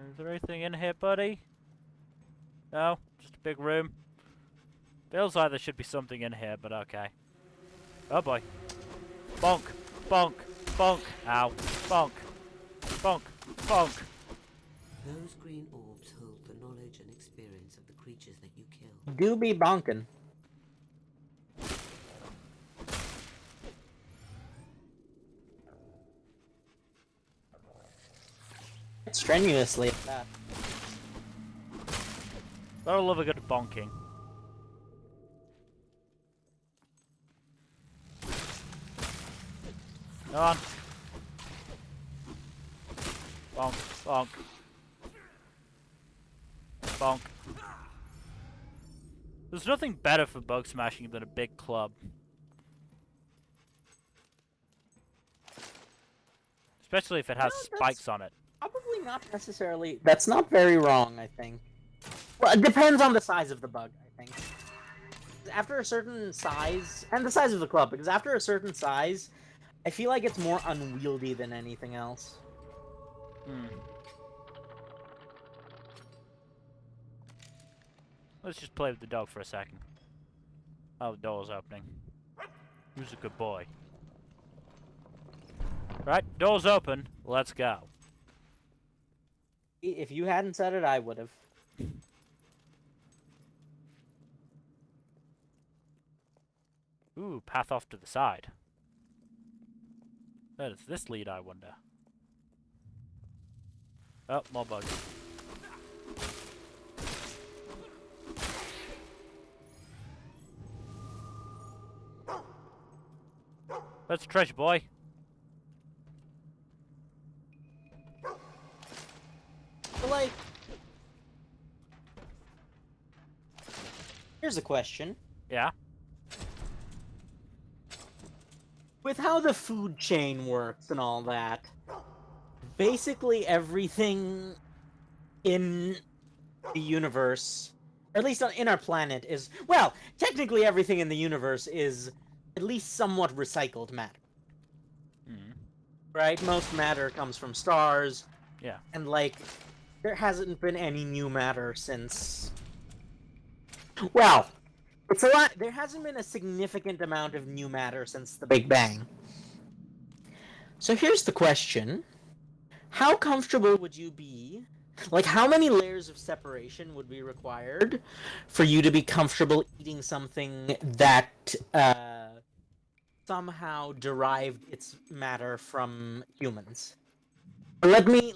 Is there anything in here, buddy? No? Just a big room? Feels like there should be something in here, but okay. Oh boy. Bonk! Bonk! Bonk! Ow! Bonk! Bonk! Bonk! Those green orbs hold the knowledge and experience of the creatures that you kill. Do be bonkin'. Strenuously at that. Gotta love a good bonking. Come on. Bonk, bonk. Bonk. There's nothing better for bug smashing than a big club. Especially if it has spikes on it. Probably not necessarily. That's not very wrong, I think. Well, it depends on the size of the bug, I think. After a certain size, and the size of the club, because after a certain size, I feel like it's more unwieldy than anything else. Let's just play with the dog for a second. Oh, the door's opening. Who's a good boy? Right, door's open. Let's go. If you hadn't said it, I would have. Ooh, path off to the side. Where does this lead, I wonder? Oh, more bugs. That's a treasure, boy. But, like, here's a question. Yeah? With how the food chain works and all that, basically everything in the universe, or at least in our planet, is, well, technically everything in the universe is at least somewhat recycled matter. Mm. Right? Most matter comes from stars. Yeah. And, like, there hasn't been any new matter since... Well, it's a lot... There hasn't been a significant amount of new matter since the Big Bang. So here's the question. How comfortable would you be... Like, how many layers of separation would be required for you to be comfortable eating something that somehow derived its matter from humans? Let me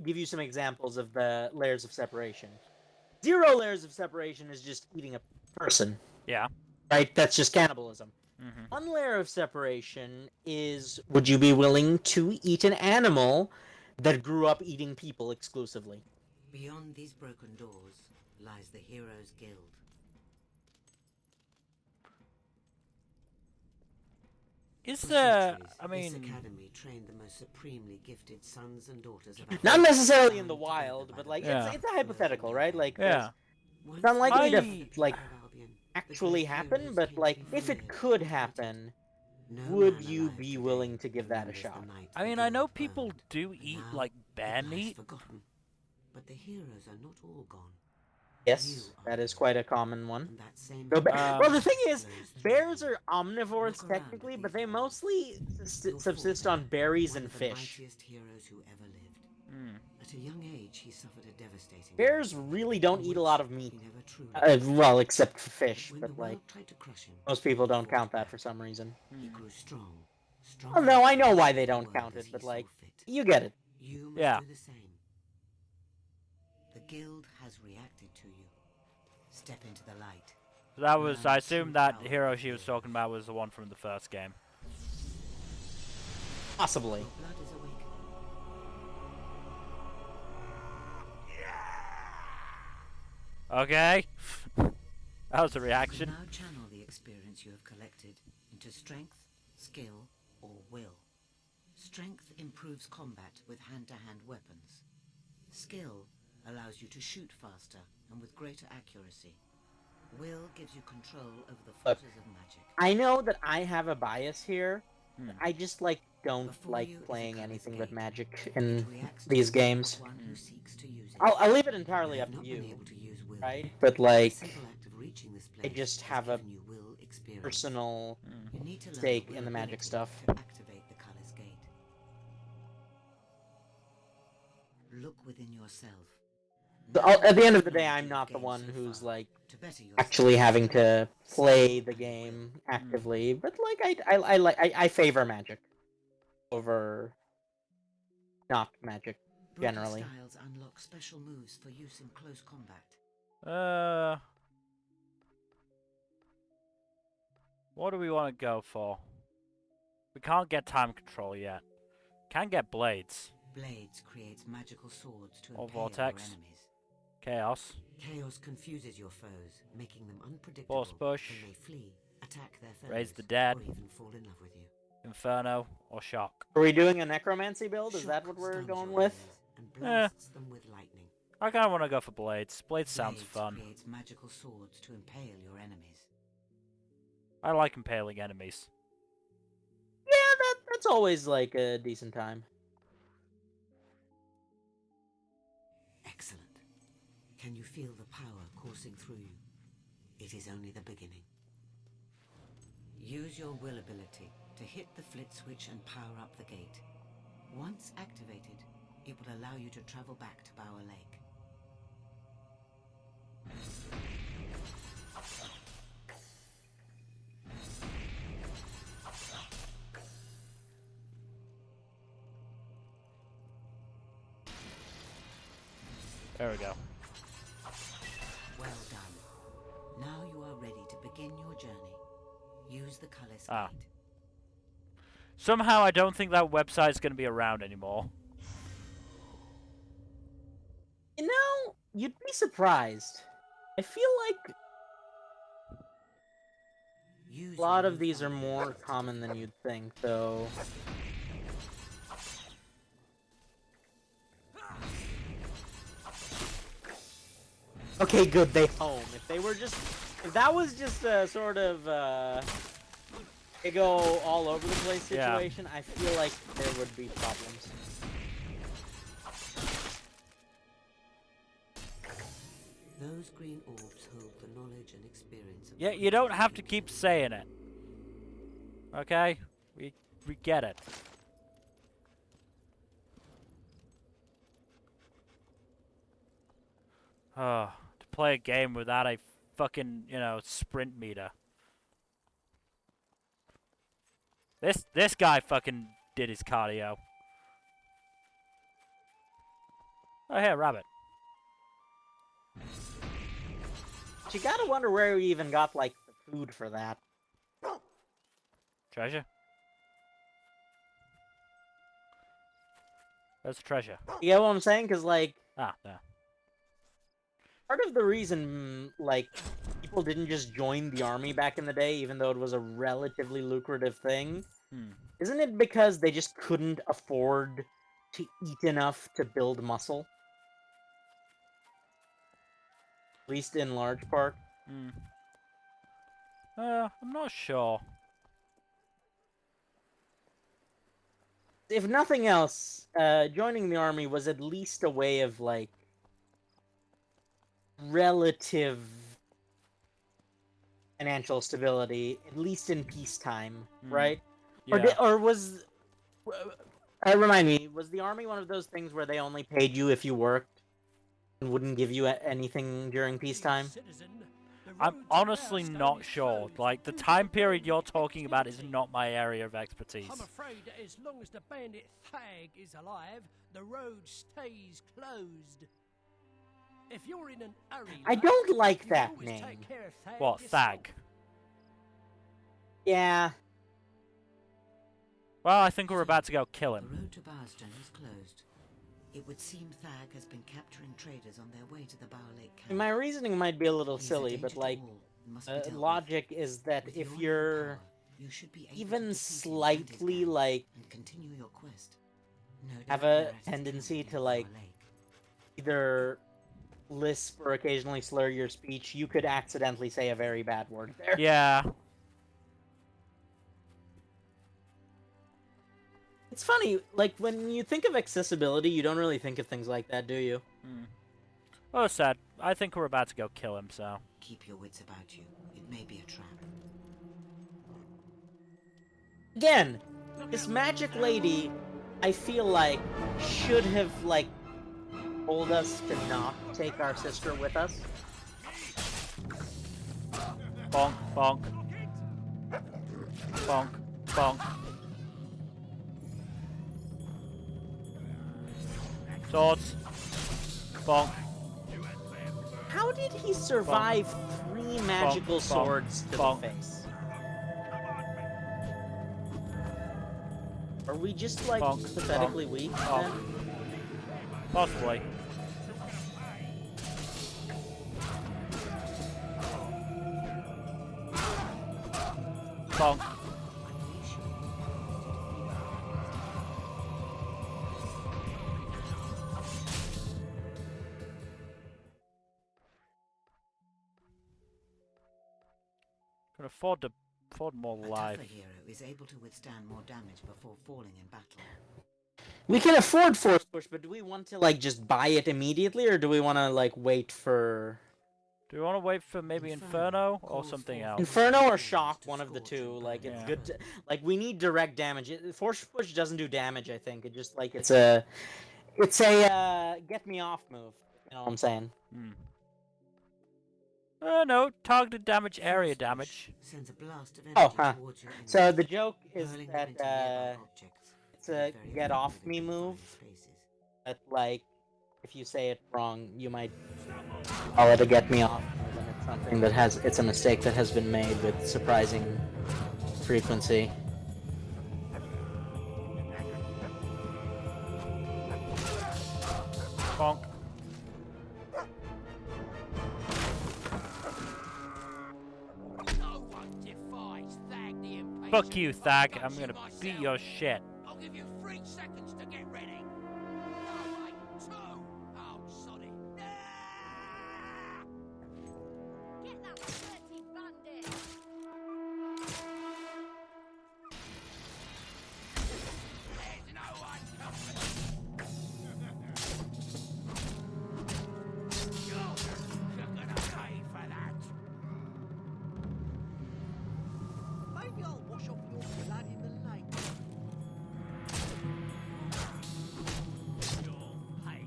give you some examples of the layers of separation. 0 layers of separation is just eating a person. Yeah. Right? That's just cannibalism. Mm-hmm. 1 layer of separation is, would you be willing to eat an animal that grew up eating people exclusively? Beyond these broken doors lies the Heroes Guild. Is For there... centuries, I mean... this academy trained the most supremely gifted sons and daughters of Not necessarily in the wild, but, like, Yeah. it's a hypothetical, right? Like, Yeah. it's unlikely to, I- like, actually happen, but, like, if it could happen, would you be willing to give that a shot? I mean, I know people do eat, like, bear meat. Forgotten. But the heroes are not all gone. Yes, that is quite a common one. And that same Well, the thing is, bears are omnivores technically, but they mostly subsist on berries and fish. mightiest heroes who ever lived. Mm. At a young age, he suffered a devastating. Bears really don't eat a lot of meat. He never truly. Well, except for fish, When but, the like, world tried to crush him, most people don't count that for some reason. he grew strong. Oh, no, I know why they don't count it, but, like, you get it. You must Yeah. do the same. The guild has reacted to you. Step into the light. That was... I assume that hero she was talking about was the one from the first game. Possibly. Your blood is awakening. Okay. That was a reaction. Now channel the experience you have collected into strength, skill, or will. Strength improves combat with hand-to-hand weapons. Skill allows you to shoot faster and with greater accuracy. Will gives you control over the forces of magic. I know that I have a bias here. I just, like, don't like playing anything but magic in these games. I'll leave it entirely up to you, right? But, like, I just have a personal stake in the magic stuff. Activate the color's gate. Look within yourself. At the end of the day, I'm not the one who's, like, actually having to play the game actively, but, like, I favor magic over not magic generally. Styles unlock special moves for use in close combat. What do we want to go for? We can't get time control yet. Can get blades. Blades creates magical swords to Or impale vortex. your enemies. Chaos. Chaos confuses your foes, making them unpredictable. Force push. When they flee, attack their foes, Raise the dead. or even fall in love with you. Inferno. Or shock. Are we doing a necromancy build? Is that what we're Stuns going your with? enemies and blasts them with lightning. I kind of want to go for blades. Blades sounds Blades fun. creates magical swords to impale your enemies. I like impaling enemies. Yeah, that's always, like, a decent time. Excellent. Can you feel the power coursing through you? It is only the beginning. Use your will ability to hit the flit switch and power up the gate. Once activated, it will allow you to travel back to Bower Lake. There we go. Well done. Now you are ready to begin your journey. Use the Cullis Ah. Gate. Somehow I don't think that website's going to be around anymore. You know, you'd be surprised. I feel like Use a lot your of these are newfound more abilities to common defend. than you'd think, though. Okay, good, they home. If they were just... If that was just a sort of, they go all over the place situation, I feel like there would be problems. Those green orbs hold the knowledge and experience of Yeah, you don't have to keep saying it. Okay? We get it. Oh, to play a game without a fucking, sprint meter. This guy fucking did his cardio. Oh, hey, rabbit. But you gotta wonder where we even got, like, the food for that. Treasure? Where's the treasure? You get what I'm saying? Because, like, Ah, there. part of the reason, like, people didn't just join the army back in the day, even though it was a relatively lucrative thing, isn't it because they just couldn't afford to eat enough to build muscle? At least in large part. I'm not sure. If nothing else, joining the army was at least a way of, like, relative financial stability, at least in peacetime, right? Yeah. Or was... remind me, was the army one of those things where they only paid you if you worked and wouldn't give you anything during peacetime? I'm honestly not sure. Like, the time period you're talking about is not my area of expertise. I'm afraid that as long as the bandit Thag is alive, the road stays closed. If you're in an hurry, I don't like that always name. take care of Thag What, yourself. Thag? Yeah. Well, I think we're about to go kill The him. road to Barston is closed. It would seem Thag has been capturing traders on their way to the Bower Lake camp. My reasoning might be a little He's a silly, danger but, to like, all and must be dealt with. logic is that With if your you're power, you should be able to even defeat him and slightly, his gang like, and continue your quest. No have doubt a they're at his tendency camp to, near like, Bower Lake. either lisp or occasionally slur your speech, you could accidentally say a very bad word there. Yeah. It's funny, like, when you think of accessibility, you don't really think of things like that, do you? Oh, sad. I think we're about to go kill him, so. Keep your wits about you. It may be a trap. Again, this magic lady, I feel like, should have, like, told us to not take our sister with us. Bonk, bonk. Bonk, bonk. Swords. Bonk. How did he survive 3 magical bonk, swords to bonk. the face? Are we just, like, Bonk, pathetically bonk, weak, bonk. then? Possibly. Bonk. Can afford more A life. tougher hero is able to withstand more damage before falling in battle. We can afford Force Push, but do we want to, like, just buy it immediately, or do we want to, like, wait for... Do we want to wait for maybe Inferno or something else? Inferno or Shock, one of the two. Like, it's Yeah. good to... Like, we need direct damage. Force Push doesn't do damage, I think. It just, like, it's a... It's a, get me off move. You know what I'm saying? Hmm. No, targeted damage, area damage. Sends a blast of Oh, energy huh. towards your So enemies, the joke is hurling them that, into nearby objects. it's a Very get off effective me in move. confined spaces. But, like, if you say it wrong, you might call it a get me off move, and it's something that has... It's a mistake that has been made with surprising frequency. Bonk. No one defies Thag the Impatient. Fuck you, Thag. I'm gonna beat your shit. I'll give you 3 seconds to get ready. No, wait, 2. Oh, soddy. Get that dirty bandit! There's no one coming. You're gonna pay for that. Maybe I'll wash off your blood in the lake. You'll pay.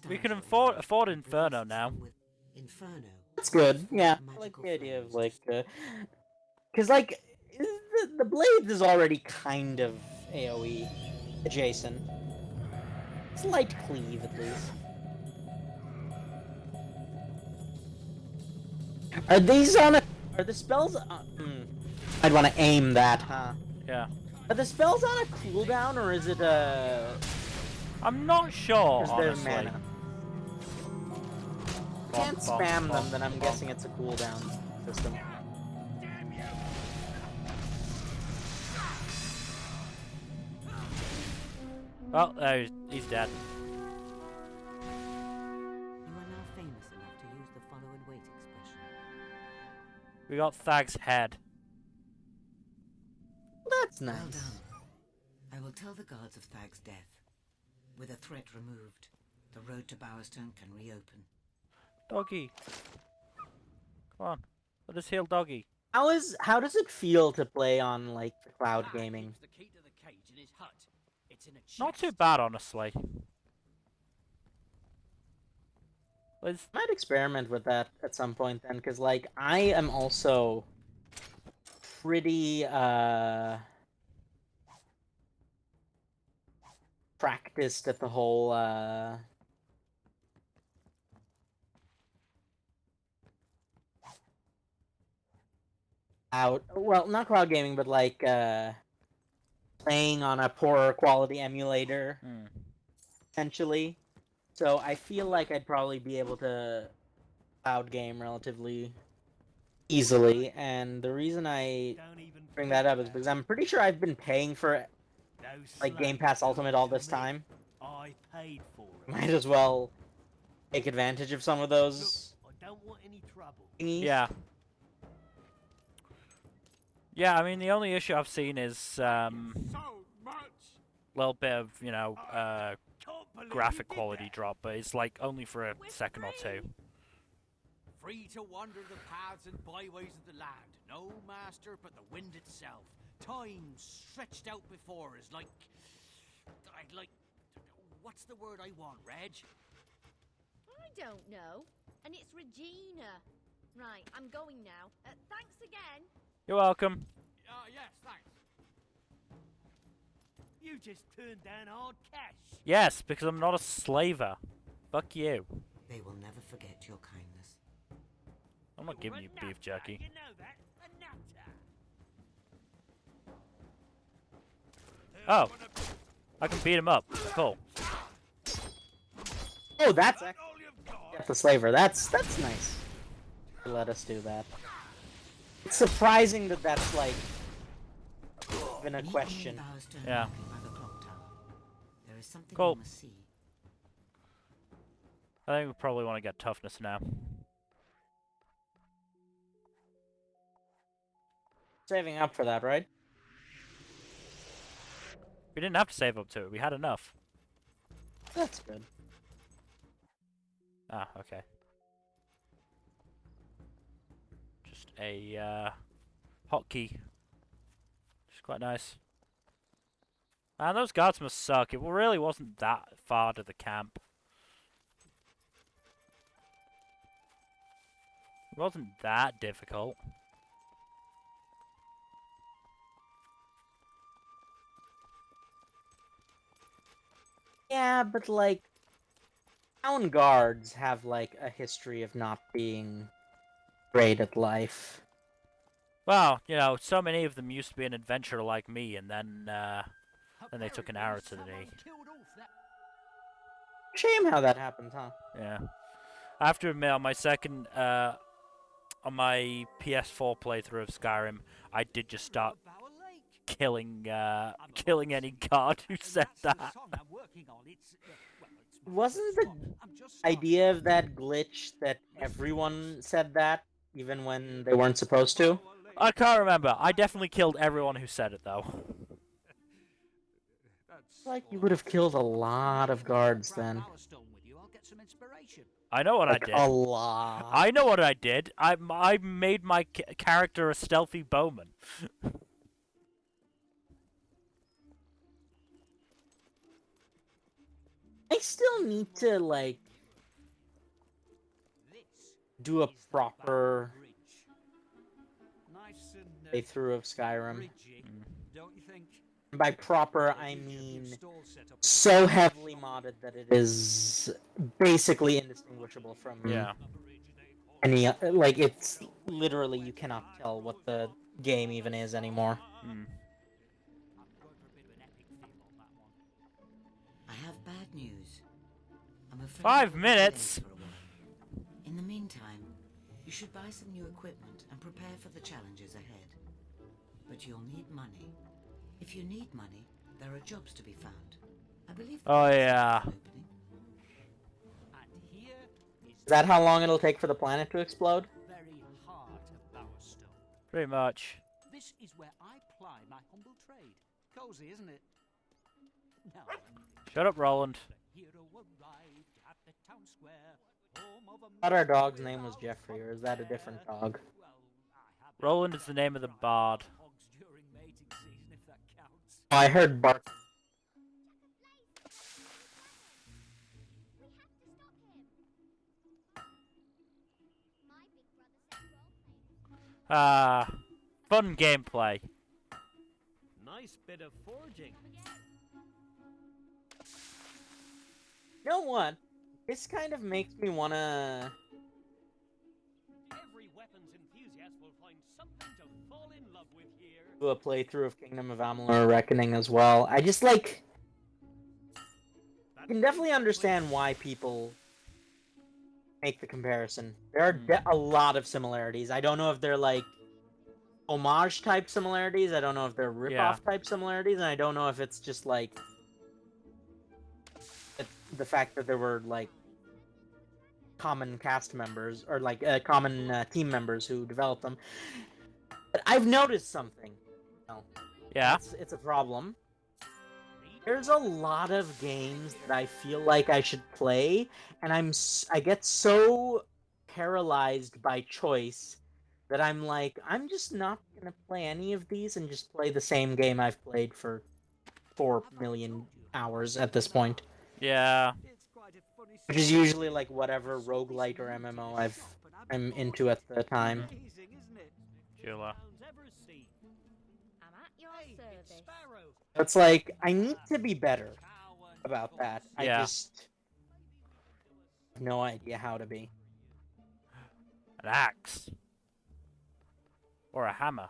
We can afford Inferno now. Inferno. That's good. Yeah, I like the idea of like, because like the blades is already kind of AOE adjacent. It's light cleave at least. Are these on a? Are the spells? I'd want to aim that, huh? Yeah. Are the spells on a cooldown or is it a? I'm not sure, Is there honestly. mana? Can't spam them, then I'm guessing it's a cooldown system. Well, he's dead. You are now famous enough to use the follow and wait expression. We got Thag's head. That's nice. Well done. I will tell the guards of Thag's death. With a threat removed, the road to Bowerstone can reopen. Doggy. Come on. Let us heal Doggy. How does it feel to play on like the cloud gaming? Keeps the key to the cage in his hut. It's in a chest. Not too bad, honestly. Let's... I might experiment with that at some point then, because like I am also pretty practiced at the whole not cloud gaming, but like playing on a poorer quality emulator essentially. So I feel like I'd probably be able to cloud game relatively easily, and the reason I bring that up is because I'm pretty sure I've been paying for like Game Pass Ultimate all this time. I paid for it. Might as well take advantage of some of those. I don't want any trouble. Thingies. Yeah. Yeah, I mean, the only issue I've seen is a little bit of, you know, graphic quality drop, but it's like only for a second or two. Free to wander the paths and byways of the land. No master but the wind itself. Time stretched out before us like... What's the word I want, Reg? I don't know. And it's Regina. Right, I'm going now. Thanks again. You're welcome. Yes, thanks. You just turned down hard cash. Yes, because I'm not a slaver. Fuck you. They will never forget your kindness. I'm not giving you beef jerky. You know that? A nutter. Oh. I can beat him up. Cool. Oh, that's actually the slaver. That's nice. Let us do that. It's surprising that that's like even a question. Yeah. There is something Cool. you must see. I think we probably want to get toughness now. Saving up for that, right? We didn't have to save up to it. We had enough. That's good. Ah, okay. Just a hotkey. Which is quite nice. Man, those guards must suck. It really wasn't that far to the camp. It wasn't that difficult. Yeah, but like, town guards have like a history of not being great at life. Well, you know, so many of them used to be an adventurer like me, and then they took an arrow to the knee. Shame how that happened, huh? Yeah. I have to admit, on my second, on my PS4 playthrough of Skyrim, I did just start killing any guard who said that. Wasn't the idea of that glitch that everyone said that, even when they weren't supposed to? I can't remember. I definitely killed everyone who said it, though. Like, you would have killed a lot of guards then. I know what like, I did. A lot. I know what I did. I made my character a stealthy bowman. I still need to, like, do a proper playthrough of Skyrim. By proper, I mean so heavily modded that it is basically indistinguishable from any... Like, it's literally, you cannot tell what the game even is anymore. I have bad news. I'm afraid 5 we'll be minutes? delayed for a while. In the meantime, you should buy some new equipment and prepare for the challenges ahead. But you'll need money. If you need money, there are jobs to be found. I believe. Oh yeah. Is that how long it'll take for the planet to explode? Pretty much. This is where I ply my humble trade. Cozy, isn't it? Now, Shut up, Roland. I thought our dog's name was Jeffrey, or is that a different dog? Roland is the name of the bard. Oh, I heard bark. Fun gameplay. Nice bit of forging. You know what? This kind of makes me wanna... Every weapons enthusiast will find something to fall in love with here. do a playthrough of Kingdom of Amalur Reckoning as well. I just, like... I can definitely understand why people make the comparison. There are a lot of similarities. I don't know if they're, like, homage-type similarities. I don't know if they're rip-off-type similarities. And I don't know if it's just, like... the fact that there were, like, common cast members, or, like, common team members who developed them. But I've noticed something. Yeah? It's a problem. There's a lot of games that I feel like I should play, and I get so paralyzed by choice that I'm like, I'm just not gonna play any of these and just play the same game I've played for 4 million hours at this point. Yeah. Which is usually like whatever roguelite or MMO I'm into at the time. Jula. It's like, I need to be better about that. Yeah. I just have no idea how to be. An axe. Or a hammer.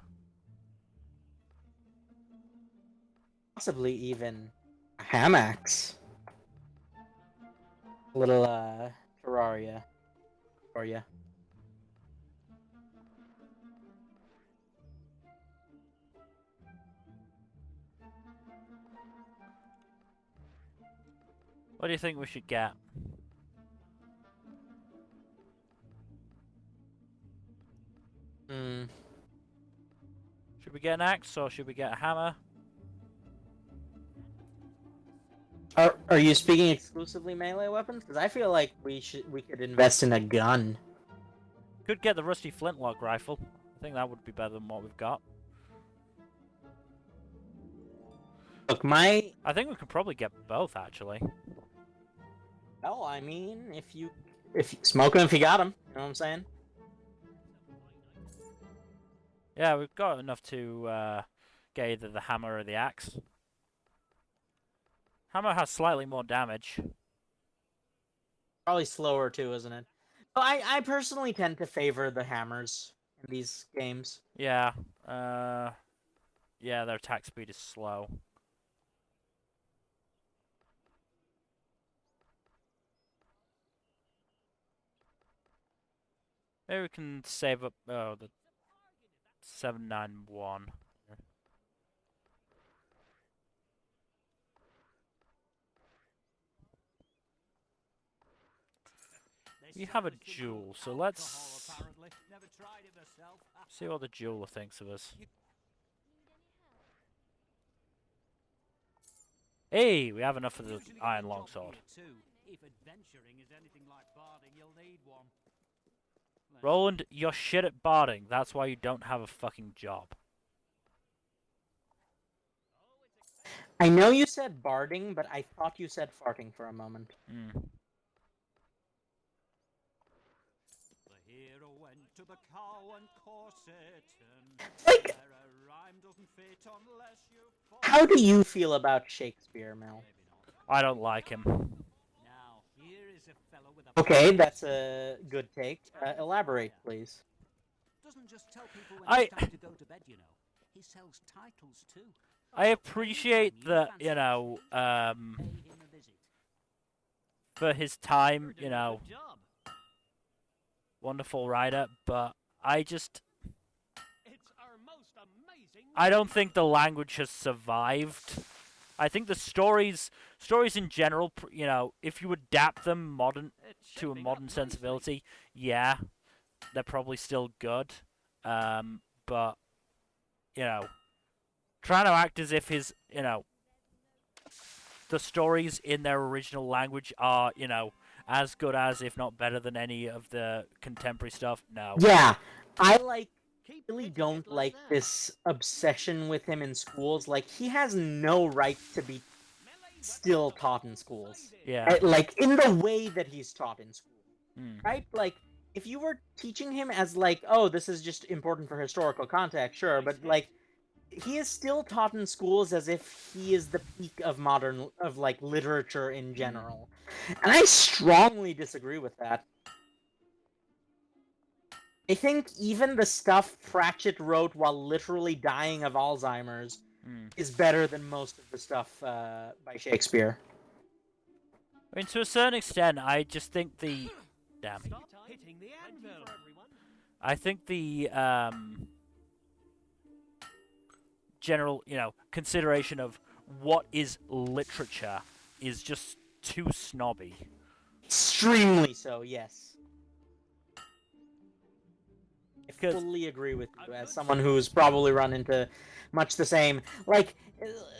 Possibly even a hamax. A little, Terraria for you. What do you think we should get? Should we get an axe or should we get a hammer? Are you speaking exclusively melee weapons? Because I feel like we could invest in a gun. Could get the rusty flintlock rifle. I think that would be better than what we've got. Look, I think we could probably get both, actually. Well, I mean, if you smoke them, if you got them, you know what I'm saying? Yeah, we've got enough to get either the hammer or the axe. Hammer has slightly more damage. Probably slower too, isn't it? But I personally tend to favor the hammers in these games. Yeah. Yeah, their attack speed is slow. Maybe we can save up. Oh, the 791. We have a jewel, so let's see what the jeweler thinks of us. Hey, we have enough for the iron longsword. If adventuring is anything like barding, you'll need one. Roland, you're shit at barding. That's why you don't have a fucking job. I know you said barding, but I thought you said farting for a moment. Mm. The hero went to the cow and corset, like, where a rhyme doesn't fit unless you how do you feel about Shakespeare, Mel? I don't like him. Now, here is a fellow with a Okay, that's a good take. Elaborate, please. Doesn't just tell people when it's time to go to bed, you know. He sells titles too. I appreciate that, you know, for his time, you know, wonderful writer, but I just... I don't think the language has survived. I think the stories in general, you know, if you adapt them to a modern sensibility, yeah, they're probably still good. But, you know, trying to act as if his, you know, the stories in their original language are, you know, as good as, if not better than any of the contemporary stuff, no. Yeah, I really don't like this obsession with him in schools. Like, he has no right to be still taught in schools. Yeah. Like, in the way that he's taught in school. Mm. Right? Like, if you were teaching him as, like, oh, this is just important for historical context, sure, but, like, he is still taught in schools as if he is the peak of like, literature in general. And I strongly disagree with that. I think even the stuff Pratchett wrote while literally dying of Alzheimer's is better than most of the stuff by Shakespeare. I mean, to a certain extent, I just think the... Damn. I think the, general, you know, consideration of what is literature is just too snobby. Extremely so, yes. I fully agree with you, as someone who's probably run into much the same. Like,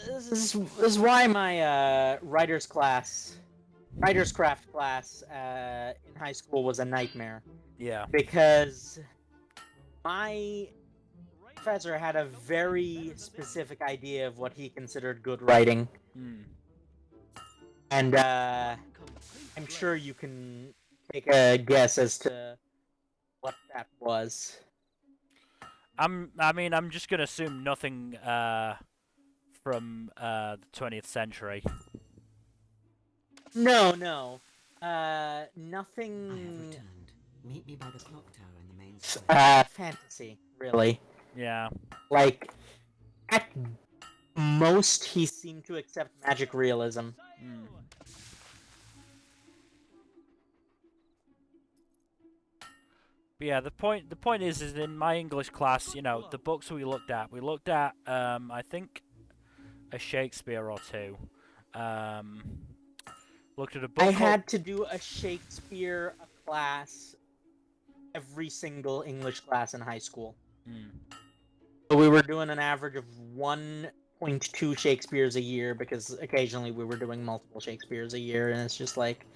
this is why my writer's craft class in high school was a nightmare. Yeah. Because my professor had a very specific idea of what he considered good writing. And I'm sure you can take a guess as to what that was. I mean, I'm just gonna assume nothing from the 20th century. No. Nothing. I have returned. Meet me by the clock tower in the main square. Fantasy, really. Yeah. Like, at most, he seemed to accept magic realism. But yeah, the point is in my English class, you know, the books we looked at, I think a Shakespeare or two. Looked at a book. I had to do a Shakespeare class every single English class in high school. So we were doing an average of one 0.2 Shakespeares a year because occasionally we were doing multiple Shakespeares a year, and it's just like,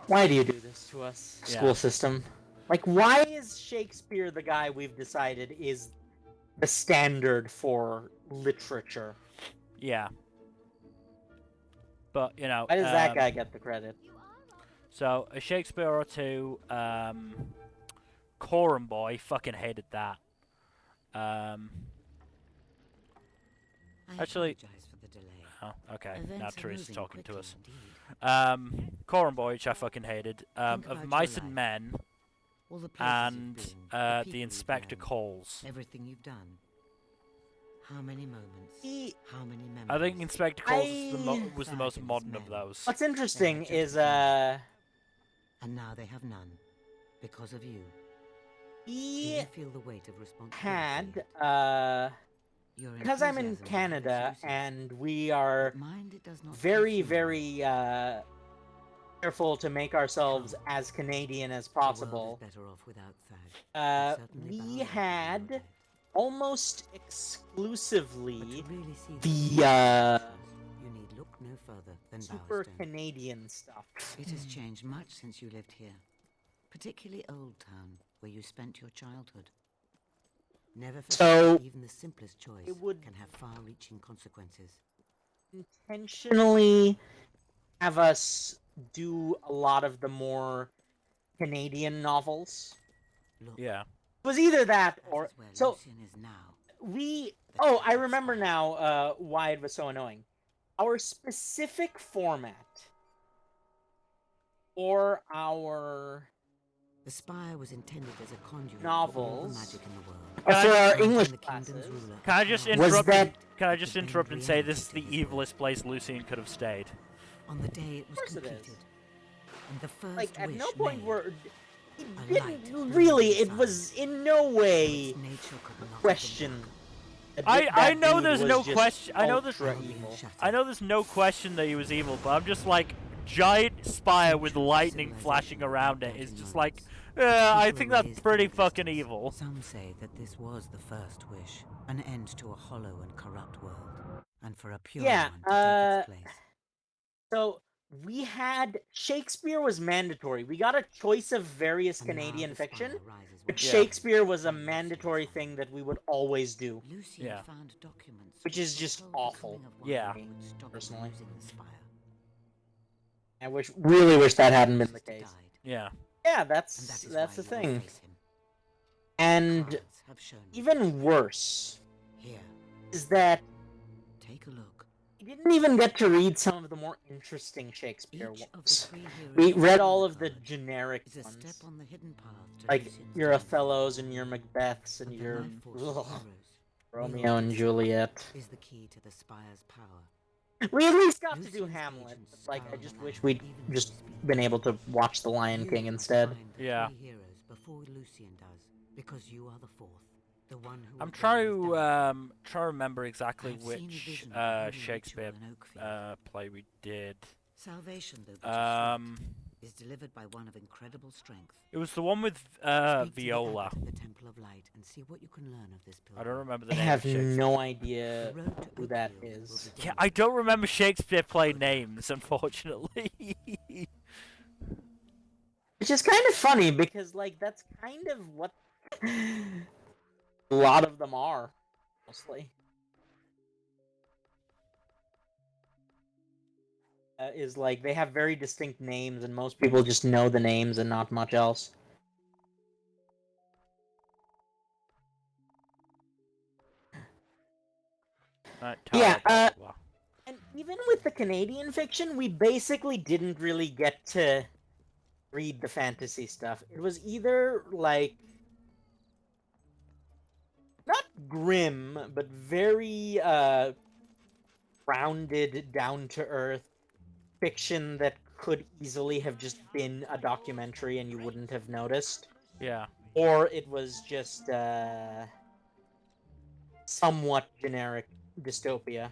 why do you do this to us, school system? Like, why is Shakespeare the guy we've decided is the standard for literature? Yeah. But, you know... Why does that guy get the credit? So, a Shakespeare or two, Coram Boy, fucking hated that. Actually... For the delay. Oh, okay. Events Now are Teresa's moving talking to quickly us. indeed. Coram Boy, which I fucking hated. Think Of about Mice your and life. Men, All the places and you've been, the people the you've Inspector known, Calls. everything you've done. How many moments? How many memories? I think Inspector Calls was the most Fabulous modern of men. those. What's interesting They had is, just begun. And now they have none. Because of you. Do he you feel the weight of responsibility? had, Your because I'm in enthusiasm is Canada, elusive. and we are But mind it does not very, take you very, careful to make ourselves as Canadian as The world possible. is better off without Thad. He'd certainly We bow down to had your almost But exclusively to really see the, you need look no further than super Bowerstone. Canadian stuff. It has changed much since you lived here. Particularly Old Town, where you spent your childhood. Never forget So, that even the simplest choice it would can have far-reaching consequences. intentionally have us do a lot of the more Canadian novels. Look, Yeah. It was either that that or... is where So, Lucian is now. we... The Oh, I Captain remember Spire. now why it was so annoying. Our specific format for our The Spire was intended as a conduit for all the novels, magic in the world. for our Granting English the kingdom's classes, ruler Can I just power Was interrupt? that- Can I that just could bend interrupt and say reality this is to the his will. evilest place Lucian could have stayed? On the day it was course it is. completed, and the first like, at wish no point made, were... It A light didn't burned really... It inside. was in no way its nature could not have been question... darker. I know there's no question. I know there's evil. I know there's no question that he was evil, but I'm just like giant spire with lightning flashing around it is just like, I think that's pretty fucking evil. Some say that this was the first wish, an end to a hollow and corrupt world, and for a pure Yeah, one to take its place. So, we had... Shakespeare was mandatory. We got a choice of various And now Canadian the fiction, spire rises but once Shakespeare again was a on Lucian's mandatory honor. thing that we would always do. Lucian Yeah. found documents Which is just foretold the awful. coming of one Yeah. who would stop him Personally. losing the spire. I really wish that hadn't been the Sister case. died, Yeah. Yeah, and that's that is the why you will thing. face him. And Cards have shown you. even worse Here, is that take a look. we didn't even get to read some of the more interesting Shakespeare Each of the ones. three heroes We read in all the of the card generic is a ones. step on the hidden path to Like Lucian's your downfall. Othellos and your Macbeths and But the your life force of ugh, heroes, Romeo and Juliet. is the key to the spire's power. We at least got to do Lucian's Hamlet. agents But, like, I scour just the wish land, we'd even as just we speak. been able to watch The Lion You King must instead. find the Yeah. three heroes before Lucian does, because you are the fourth, the one who. I'm will trying bring his to downfall. try to remember exactly I've seen a which vision of a holy Shakespeare ritual in Oakfield. play we did. Salvation, though but a sweat, Um, is delivered by one of incredible strength. it was the one with Speak to the Viola. abbot at the Temple of Light and see what you can learn of this I pilgrim. don't remember the I name have of Shakespeare. no The idea road to who that Oakfield will is. be Yeah, dangerous. I don't remember Shakespeare play names, unfortunately. Which is kind of funny because, like, that's kind of what a lot of them are, mostly. Is like they have very distinct names, and most people just know the names and not much else. Yeah, Blah, blah, blah. and even with the Canadian fiction, we basically didn't really get to read the fantasy stuff. It was either, like, not grim, but very, grounded, down-to-earth fiction that could easily have just been a documentary and you wouldn't have noticed. Yeah. Or it was just, somewhat generic dystopia.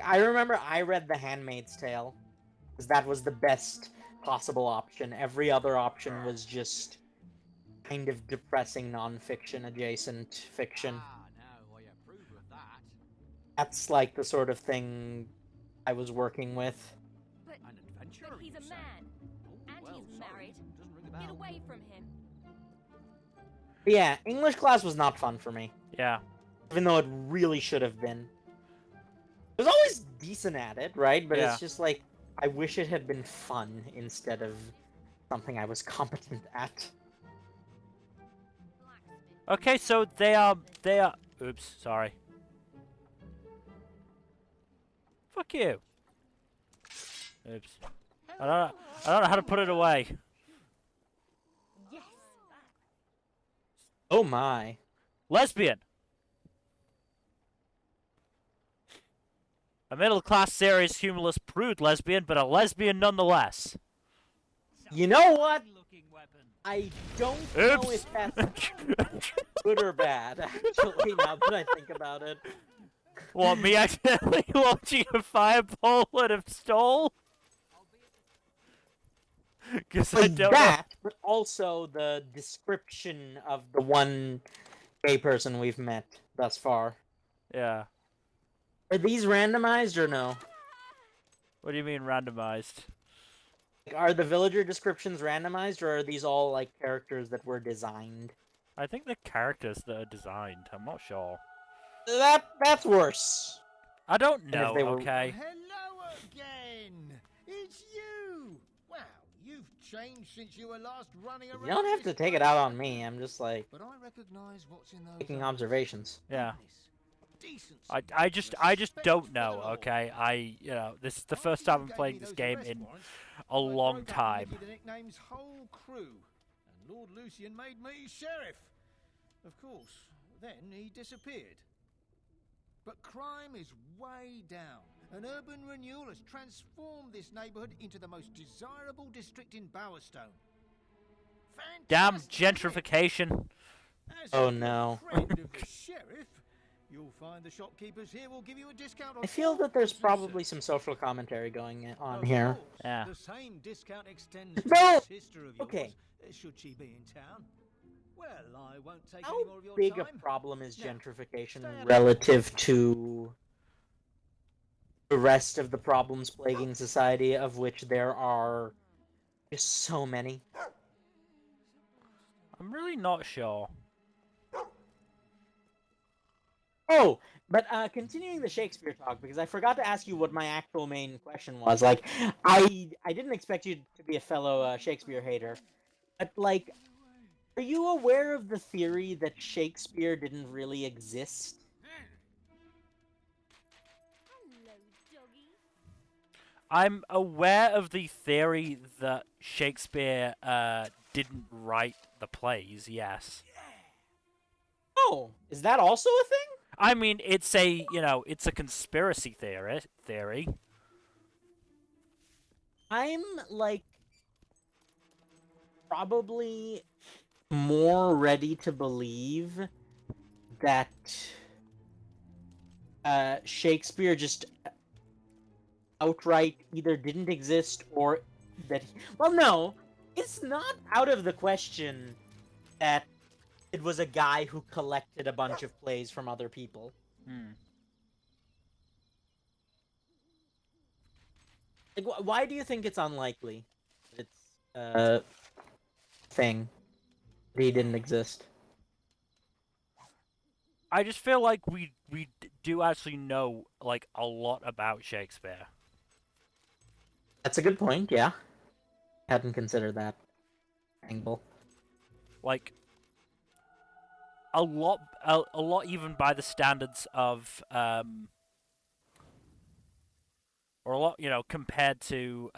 I remember I read The Handmaid's Tale, because that was the best possible option. Every other option was just kind of depressing non-fiction adjacent fiction. Ah, no. That's like the sort of thing I was working with. But adventurer, he's a you say? man, Oh, and well, he's sorry, married. doesn't ring a Get bell. away from him. But yeah, English class was not fun for me. Yeah. Even though it really should have been. I was always decent at it, right? But Yeah. it's just like, I wish it had been fun instead of something I was competent at. Okay, so they are. Oops, sorry. Fuck you. Oops. I don't know how to put it away. Yes. Oh my. Lesbian. A middle-class, serious, humorless, prude lesbian, but a lesbian nonetheless. You know what? Looking weapon. I don't Oops. know if that's good or bad, actually, now that I think about it. What, me accidentally launching a fireball at a stall? Because I Like don't that, but also the description of the one gay person we've met thus far. know. Yeah. Are these randomized or no? What do you mean randomized? Like, are the villager descriptions randomized, or are these all like characters that were designed? I think the characters that are designed. I'm not sure. That's worse. I don't if know, they were- okay? Hello again! It's you! Wow, you've changed since you were last running around. You don't have to this take it place. out on me. I'm just like But I recognise what's in those making eyes. observations. Yeah. Goodness, decency, I just respect don't for know, the law. okay? This is the After first you time I'm gave playing me this those game arrest in warrants, a I long broke up time. Nicky the Nickname's whole crew, and Lord Lucian made me sheriff. Of course, then he disappeared. But crime is way down, and urban renewal has transformed this neighbourhood into the most desirable district in Bowerstone. Damn Fantastic, isn't it? gentrification. As Oh, a good no. friend of the sheriff, you'll find the shopkeepers here will give you a discount on I feel all that there's goods and probably services. some social commentary going on Of here. course, Yeah. the same discount extends to No! this sister of yours, Okay. should she be in town. Well, I won't take How any more of your big time. a problem is Now, gentrification stay out of relative to the rest of the problems plaguing society, of which there are just so many? I'm really not sure. Oh, but continuing the Shakespeare talk, because I forgot to ask you what my actual main question was. Like, I didn't expect you to be a fellow Shakespeare hater, but like, are you aware of the theory that Shakespeare didn't really exist? Hello, doggy. I'm aware of the theory that Shakespeare didn't write the plays, yes. Oh, is that also a thing? I mean, it's a conspiracy theory. I'm like probably more ready to believe that Shakespeare just outright either didn't exist or that well, no, it's not out of the question that it was a guy who collected a bunch of plays from other people. Hmm. Like, why do you think it's unlikely that it's a thing that he didn't exist? I just feel like we do actually know like a lot about Shakespeare. That's a good point, yeah. Hadn't considered that angle. Like a lot even by the standards of or a lot, compared to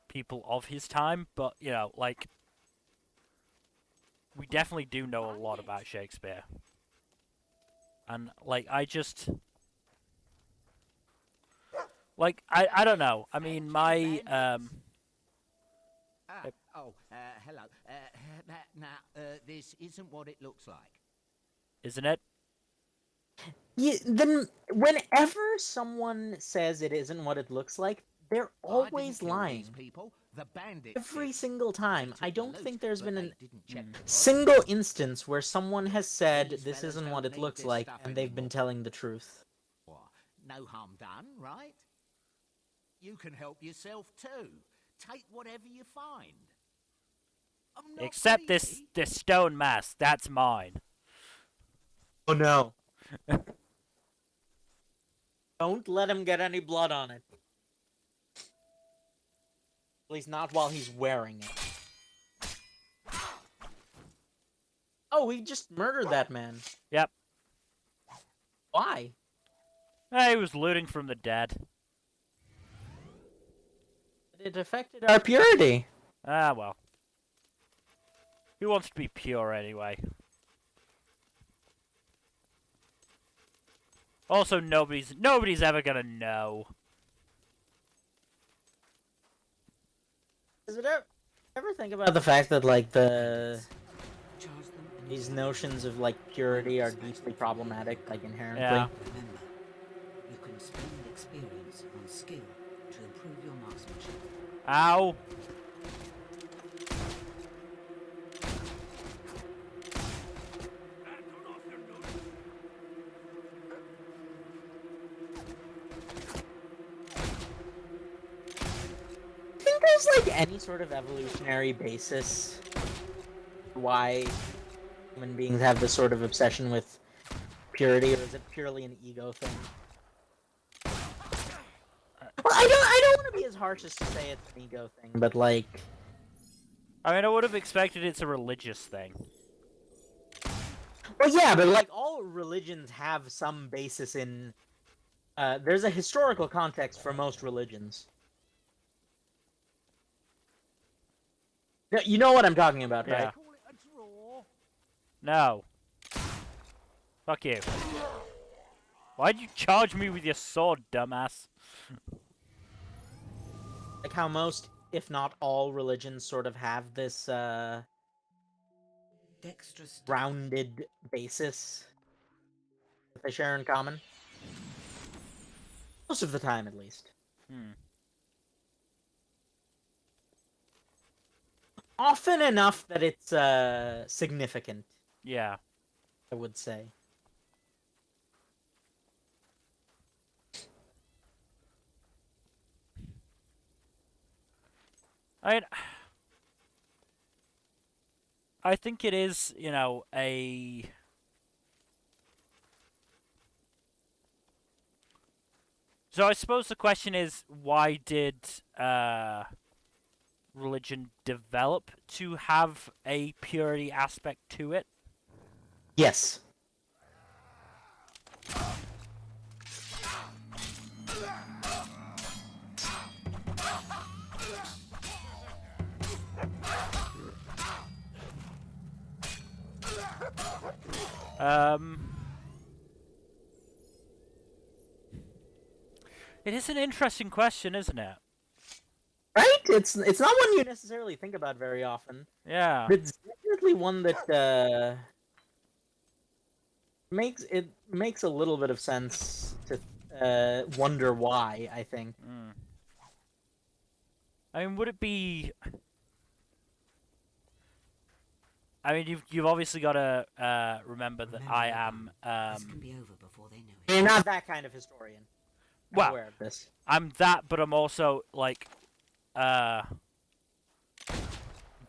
people of his time, but like we definitely do know a lot about Shakespeare. And like I don't know. I mean, my Hello. This isn't what it looks like. isn't it? Yeah, then whenever someone says it isn't what it looks like, They're I always didn't kill lying. these people. The bandit Every did. single time. They I took the don't loot, think there's but been they a didn't check the body. single instance where someone has said These this fellas isn't don't what it need looks this like, stuff and they've been anymore. telling the truth. No harm done, right? You can help yourself too. Take whatever you find. I'm not Except greedy. this stone mask. That's mine. Oh no. Don't let him get any blood on it. At least not while he's wearing it. Oh, he just murdered that man. Yep. Why? He was looting from the dead. It affected our purity. Ah, well. Who wants to be pure anyway? Also, nobody's ever gonna know. Does it ever think about the fact that, like, these notions of, like, purity are deeply problematic, like, inherently? Yeah. Remember, you can spend experience on skill to improve your marksmanship. Ow. I think there's, like, any sort of evolutionary basis why human beings have this sort of obsession with purity, or is it purely an ego thing? Well, I don't want to be as harsh as to say it's an ego thing, but, like... I mean, I would have expected it's a religious thing. Well, yeah, but, like, all religions have some basis in... there's a historical context for most religions. You know what I'm talking about, Yeah. right? No. Fuck you. Why'd you charge me with your sword, dumbass? Like how most, if not all, religions sort of have this, Dexterous rounded basis that they share in common. Most of the time, at least. Hmm. Often enough that it's, significant, Yeah. I would say. I think it is, you know, a... So I suppose the question is, why did religion develop to have a purity aspect to it? Yes. It is an interesting question, isn't it? Right? It's not one you necessarily think about very often. Yeah. But it's definitely one that, makes a little bit of sense to, wonder why, I think. Mm. I mean, would it be... I mean, you've obviously got to remember that I am... This can be over before they know You're not that kind of historian. I'm Well, aware of this. I'm that, but I'm also, like,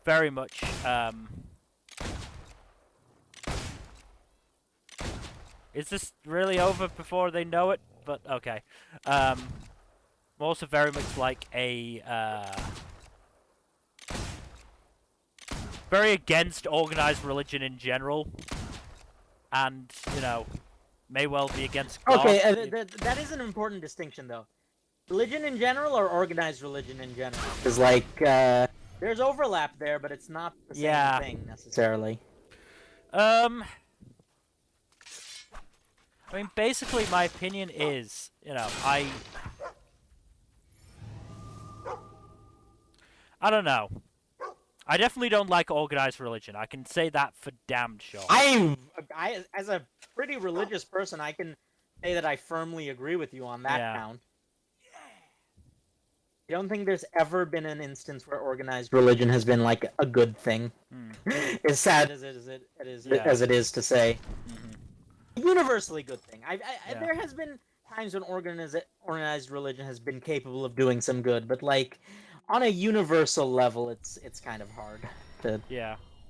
very much, Is this really over before they know it? But, okay. I'm also very much like a, very against organized religion in general. And, you know, may well be against God. Okay, that is an important distinction, though. Religion in general or organized religion in general? Because, like, there's overlap there, but it's not the same thing, necessarily. I mean, basically, my opinion is, you know, I don't know. I definitely don't like organized religion. I can say that for damn sure. I, as a pretty religious person, I can say that I firmly agree with you on that count. I don't think there's ever been an instance where organized religion has been like a good thing. As sad as as it is to say, universally good thing. There has been times when organized religion has been capable of doing some good, but like on a universal level, it's kind of hard to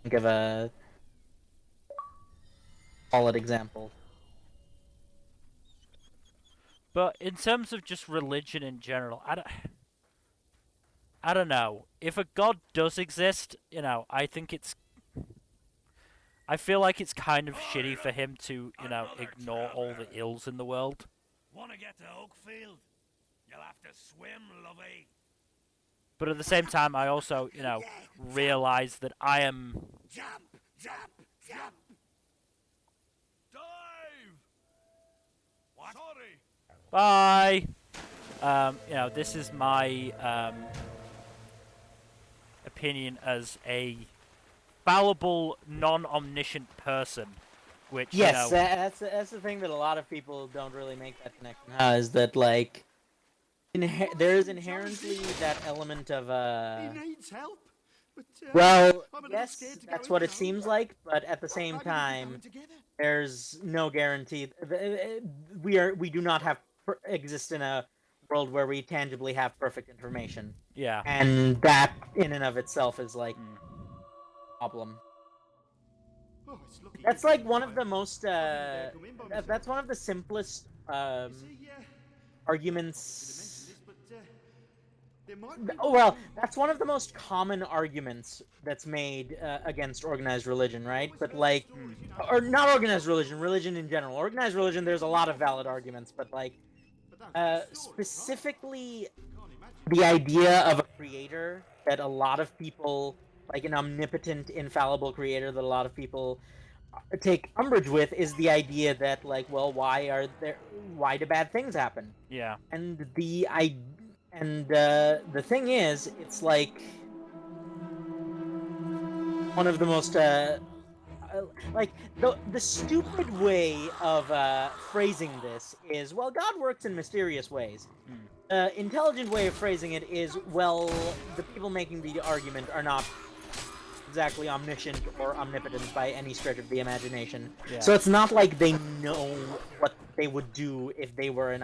think of a solid example. But in terms of just religion in general, I don't know. If a god does exist, I think I feel like it's kind of shitty for him to, ignore all the ills in the world. Want to get to Oakfield? You'll have to swim, lovey. But at the same time, I also, realize that I am... Jump! Dive! What? Sorry. Bye! This is my, opinion as a fallible, non-omniscient person, which, yes, that's the thing that a lot of people don't really make that connection. Is that like there is inherently that element of He needs help. But, well, yes, that's what it seems like, but at the same time, there's no guarantee. We do not exist in a world where we tangibly have perfect information. Yeah. And that, in and of itself, is like a problem. That's like one of the most. That's one of the simplest arguments. Well, that's one of the most common arguments that's made against organized religion, right? But like, or not organized religion, religion in general. Organized religion, there's a lot of valid arguments, but like, specifically, the idea of a creator that a lot of people, like an omnipotent, infallible creator that a lot of people take umbrage with, is the idea that like, well, why do bad things happen? Yeah. And the thing is, it's like one of the most like the stupid way of phrasing this is, well, God works in mysterious ways. Intelligent way of phrasing it is, well, the people making the argument are not exactly omniscient or omnipotent by any stretch of the imagination. Yeah. So it's not like they know what they would do if they were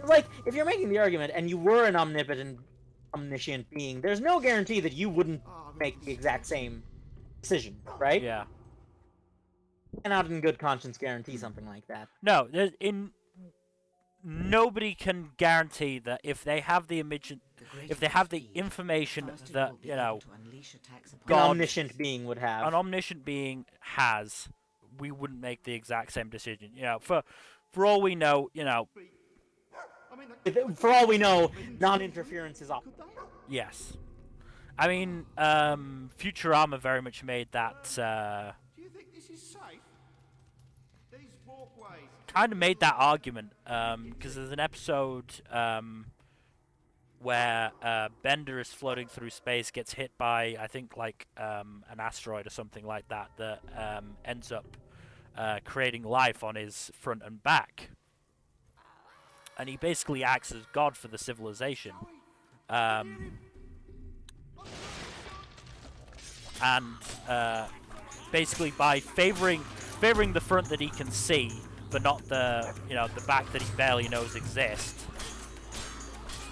like, if you're making the argument and you were an omniscient being, there's no guarantee that you wouldn't make the exact same decision, right? Yeah. You cannot in good conscience guarantee something like that. No, nobody can guarantee that if they have the information that, an omniscient being would have. An omniscient being has, we wouldn't make the exact same decision. For all we know, For all we know, non-interference is optional. Yes. I mean, Futurama very much made that, Do you think this is safe? These walkways. kind of made that argument, because there's an episode, where Bender is floating through space, gets hit by, I think, like an asteroid or something like that, that ends up creating life on his front and back. And he basically acts as God for the civilization. Basically by favoring the front that he can see, but not the back that he barely knows exists,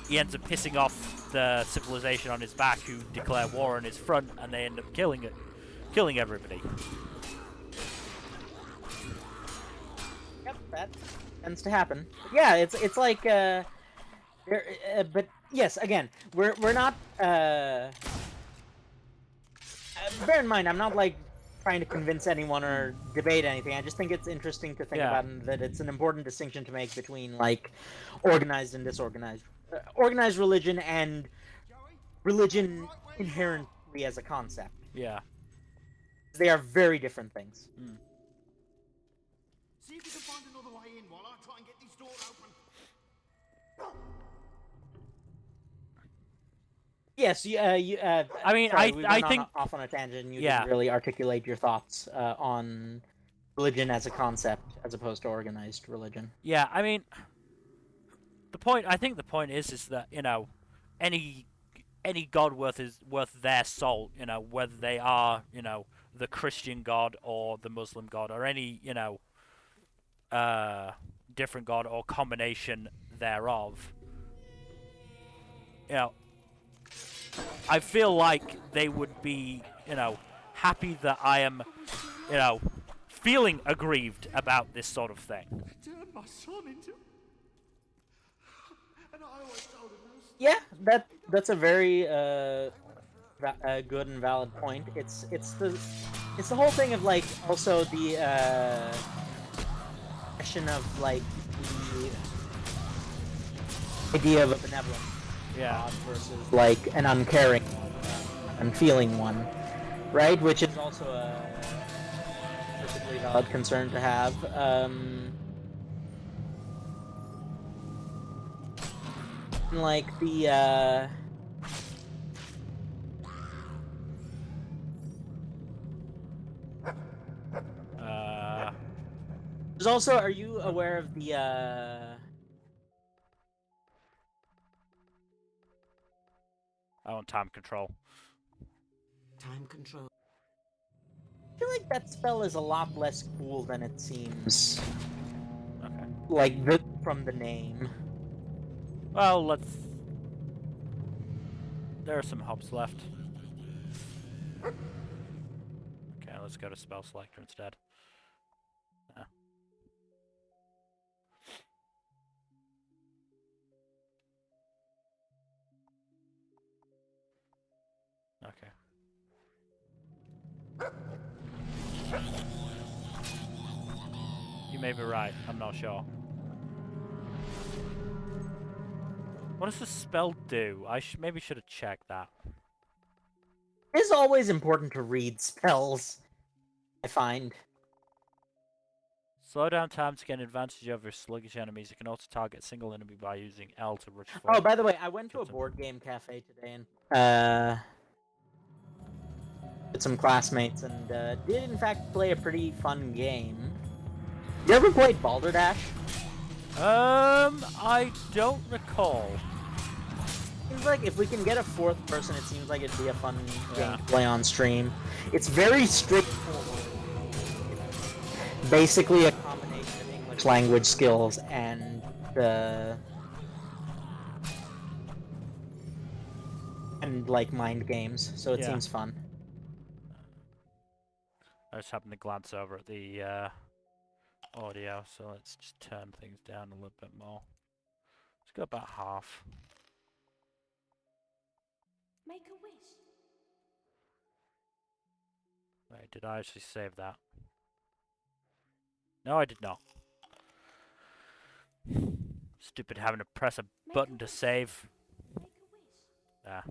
he ends up pissing off the civilization on his back, who declare war on his front, and they end up killing everybody. Yep, that tends to happen. Yeah, it's like but yes, again, we're not bear in mind, I'm not like trying to convince anyone or debate anything. I just think it's interesting to think about, and that it's an important distinction to make between like organized and disorganized. Organized religion and religion inherently as a concept. Yeah. They are very different things. See if you can find another way in while I try and get this door open. Yes, I mean, sorry, I think off on a tangent. And you didn't really articulate your thoughts on religion as a concept as opposed to organized religion. Yeah, I mean, I think the point is that any any god worth their salt, whether they are, the Christian god or the Muslim god or any, different god or combination thereof. I feel like they would be, happy that I am, feeling aggrieved about this sort of thing. Turn my son into... And I always told him those... Yeah, that's a very good and valid point. It's the whole thing of like also the question of like the idea of a benevolent god versus like an uncaring, unfeeling one, right? Which is also a perfectly valid concern to have. Like the there's also, are you aware of the I want time control. Time control. I feel like that spell is a lot less cool than it seems. Okay. Like from the name. Well, there are some hopes left. Okay, let's go to spell selector instead. Okay. You may be right. I'm not sure. What does the spell do? I maybe should have checked that. It's always important to read spells, I find. Slow down time to gain advantage over sluggish enemies. You can also target a single enemy by using L to rush forward. Oh, by the way, I went to a board game cafe today and with some classmates and did in fact play a pretty fun game. You ever played Balderdash? I don't recall. Seems like if we can get a fourth person, it seems like it'd be a fun game to play on stream. It's very straightforward. Basically a combination of English language skills and like mind games, so it seems fun. I just happened to glance over at the audio, so let's just turn things down a little bit more. Let's go about half. Make a wish. Wait, did I actually save that? No, I did not. Stupid having to press a button to save. Ah.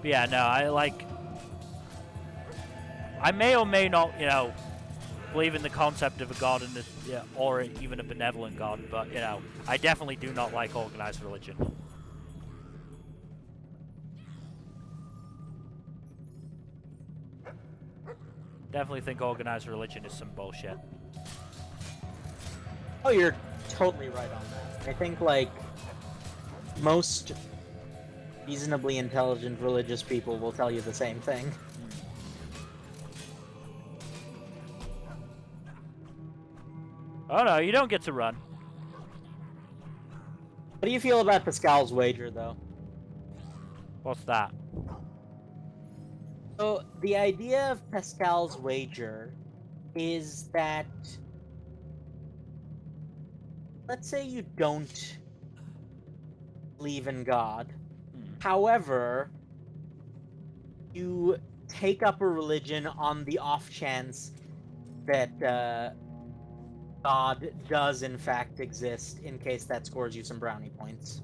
But yeah, no, I may or may not, believe in the concept of a god and or even a benevolent god, but, I definitely do not like organized religion. Definitely think organized religion is some bullshit. Oh, you're totally right on that. I think, like, most reasonably intelligent religious people will tell you the same thing. Oh no, you don't get to run. What do you feel about Pascal's wager, though? What's that? So, the idea of Pascal's wager is that, let's say you don't believe in God. However, you take up a religion on the off chance that God does in fact exist, in case that scores you some brownie points.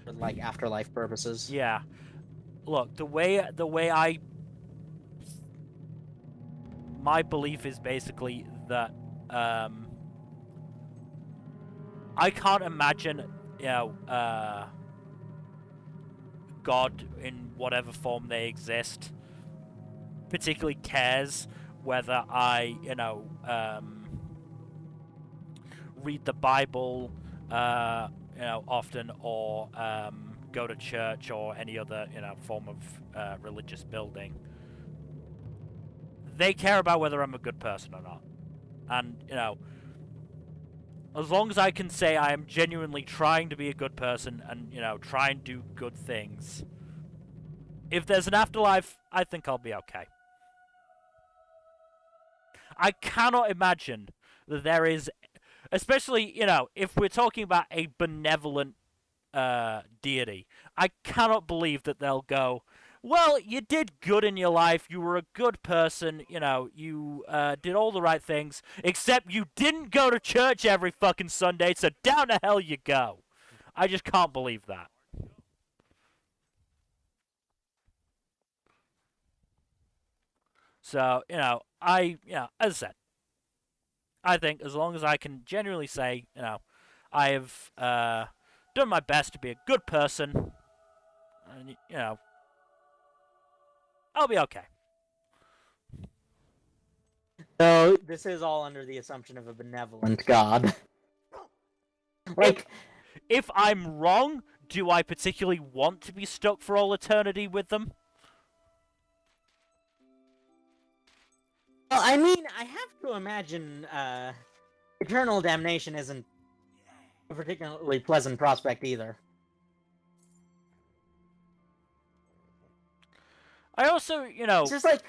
For, like, afterlife purposes. Yeah. Look, the way my belief is basically that I can't imagine, God in whatever form they exist particularly cares whether I, read the Bible, often, or go to church or any other, form of religious building. They care about whether I'm a good person or not. And, as long as I can say I am genuinely trying to be a good person and, try and do good things, if there's an afterlife, I think I'll be okay. I cannot imagine that there is, especially, if we're talking about a benevolent deity, I cannot believe that they'll go, well, you did good in your life, you were a good person, you did all the right things, except you didn't go to church every fucking Sunday, so down the hell you go. I just can't believe that. So, as I said, I think as long as I can genuinely say, I have done my best to be a good person, and, I'll be okay. So this is all under the assumption of a benevolent god. Like, if I'm wrong, do I particularly want to be stuck for all eternity with them? well, I mean, I have to imagine eternal damnation isn't a particularly pleasant prospect either. I also, It's just like,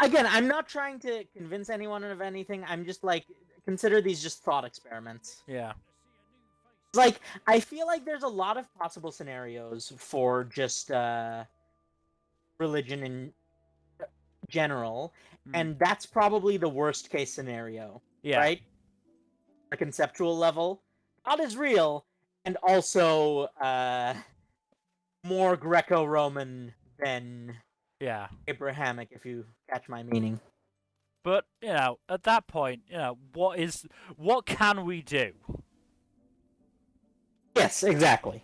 again, I'm not trying to convince anyone of anything. I'm just like, consider these just thought experiments. Yeah. Like, I feel like there's a lot of possible scenarios for just religion in general, and that's probably the worst case scenario, right? On a conceptual level, God is real, and also more Greco-Roman than Abrahamic, if you catch my meaning. But, at that point, what can we do? Yes, exactly.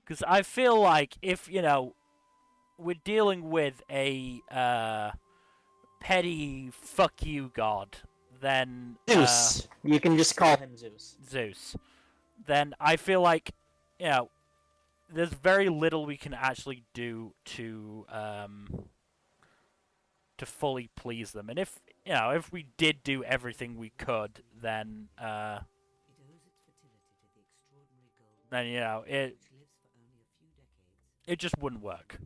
Because I feel like if, we're dealing with a petty fuck you god, then... Zeus. You can just call him Zeus. Zeus. Then I feel like, there's very little we can actually do to fully please them. And if, if we did do everything we could, then, it just wouldn't work.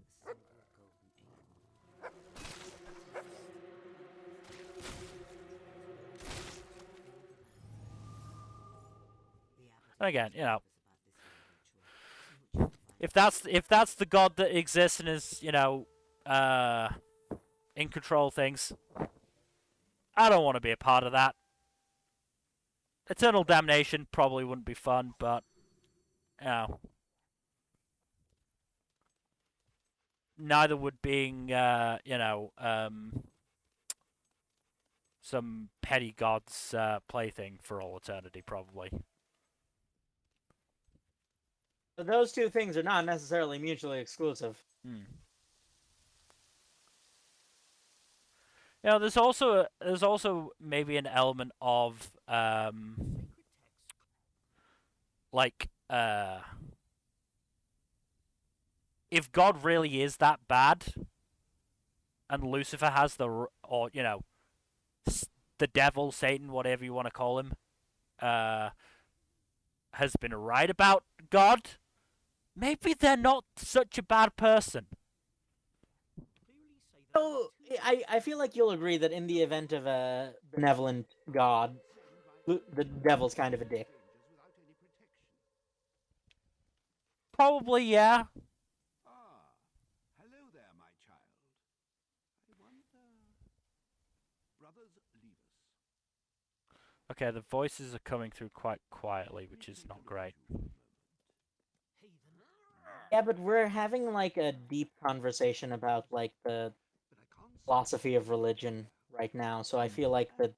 And again, if that's the god that exists and is, in control of things, I don't want to be a part of that. Eternal damnation probably wouldn't be fun, but, neither would being, some petty god's plaything for all eternity, probably. But those two things are not necessarily mutually exclusive. There's also maybe an element of if God really is that bad, and Lucifer has the devil, Satan, whatever you want to call him, has been right about God, maybe they're not such a bad person. So, I feel like you'll agree that in the event of a benevolent god, the devil's kind of a dick. Probably, yeah. Hello there, my child. I wonder... Brothers, leave us. Okay, the voices are coming through quite quietly, which is not great. Yeah, but we're having, like, a deep conversation about, like, the philosophy of religion right now, so I feel like the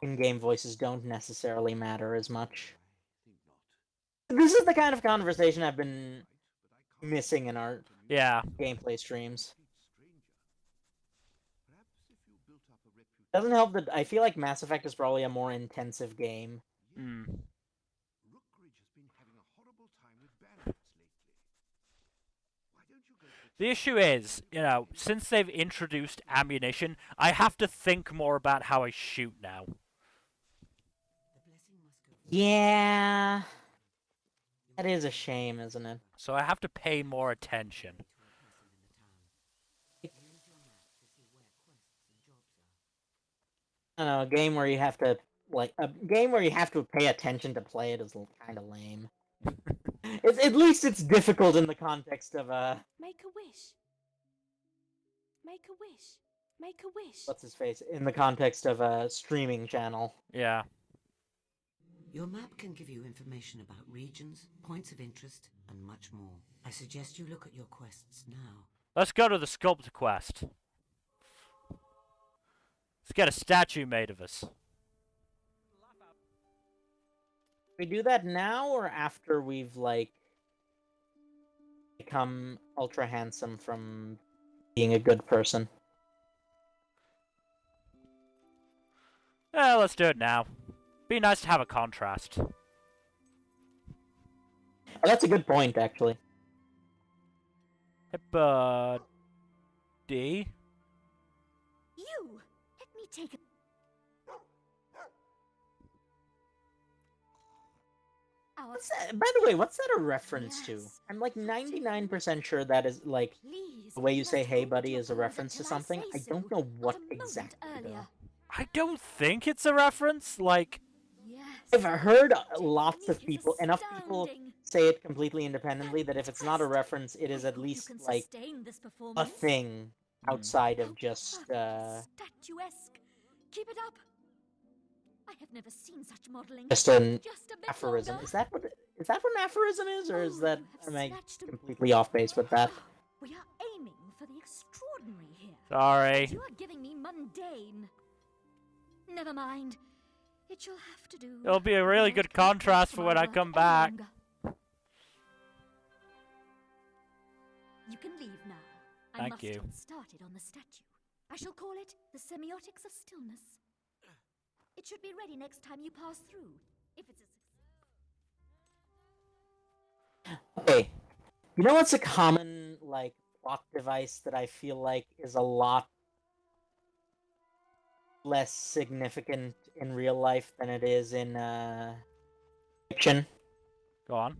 in-game voices don't necessarily matter as much. This is the kind of conversation I've been missing in our gameplay streams. Doesn't help that I feel like Mass Effect is probably a more intensive game Hmm. Rookridge has been having a horrible time with bandits lately. Why don't you go to The issue is, you know, since they've introduced ammunition, I have to think more about how I shoot now. Yeah. That is a shame, isn't it? So I have to pay more attention. I don't know, a game where you have to pay attention to play it is kind of lame. At least it's difficult in the context of Make a wish. Make a wish. Make a wish. what's his face, in the context of a streaming channel. Yeah. Your map can give you information about regions, points of interest, and much more. I suggest you look at your quests now. Let's go to the sculptor quest. Let's get a statue made of us. We do that now or after we've, like, become ultra handsome from being a good person? Let's do it now. Be nice to have a contrast. Oh, that's a good point, actually. Hey, buddy. You! Let me take a... What's that? By the way, what's that a reference to? I'm like 99% sure that is, like, the way you say "hey buddy" is a reference to something. I don't know what exactly, though. I don't think it's a reference, like... I've heard lots of people, enough people say it completely independently, that if it's not a reference, it is at least, like, a thing outside of just, Statuesque. Keep it up. I have never seen such modeling. just an Just a bit aphorism. longer. Is that what an aphorism is, or is that, am I completely off base with that? We are aiming for the extraordinary here. Sorry. You are giving me mundane. Never mind. It shall have to do. It'll be a really good contrast for when I come back. You can leave now. I Thank must you. get started on the statue. I shall call it the Semiotics of Stillness. It should be ready next time you pass through. If it's a Okay. You know what's a common, like, plot device that I feel like is a lot less significant in real life than it is in, fiction? Go on.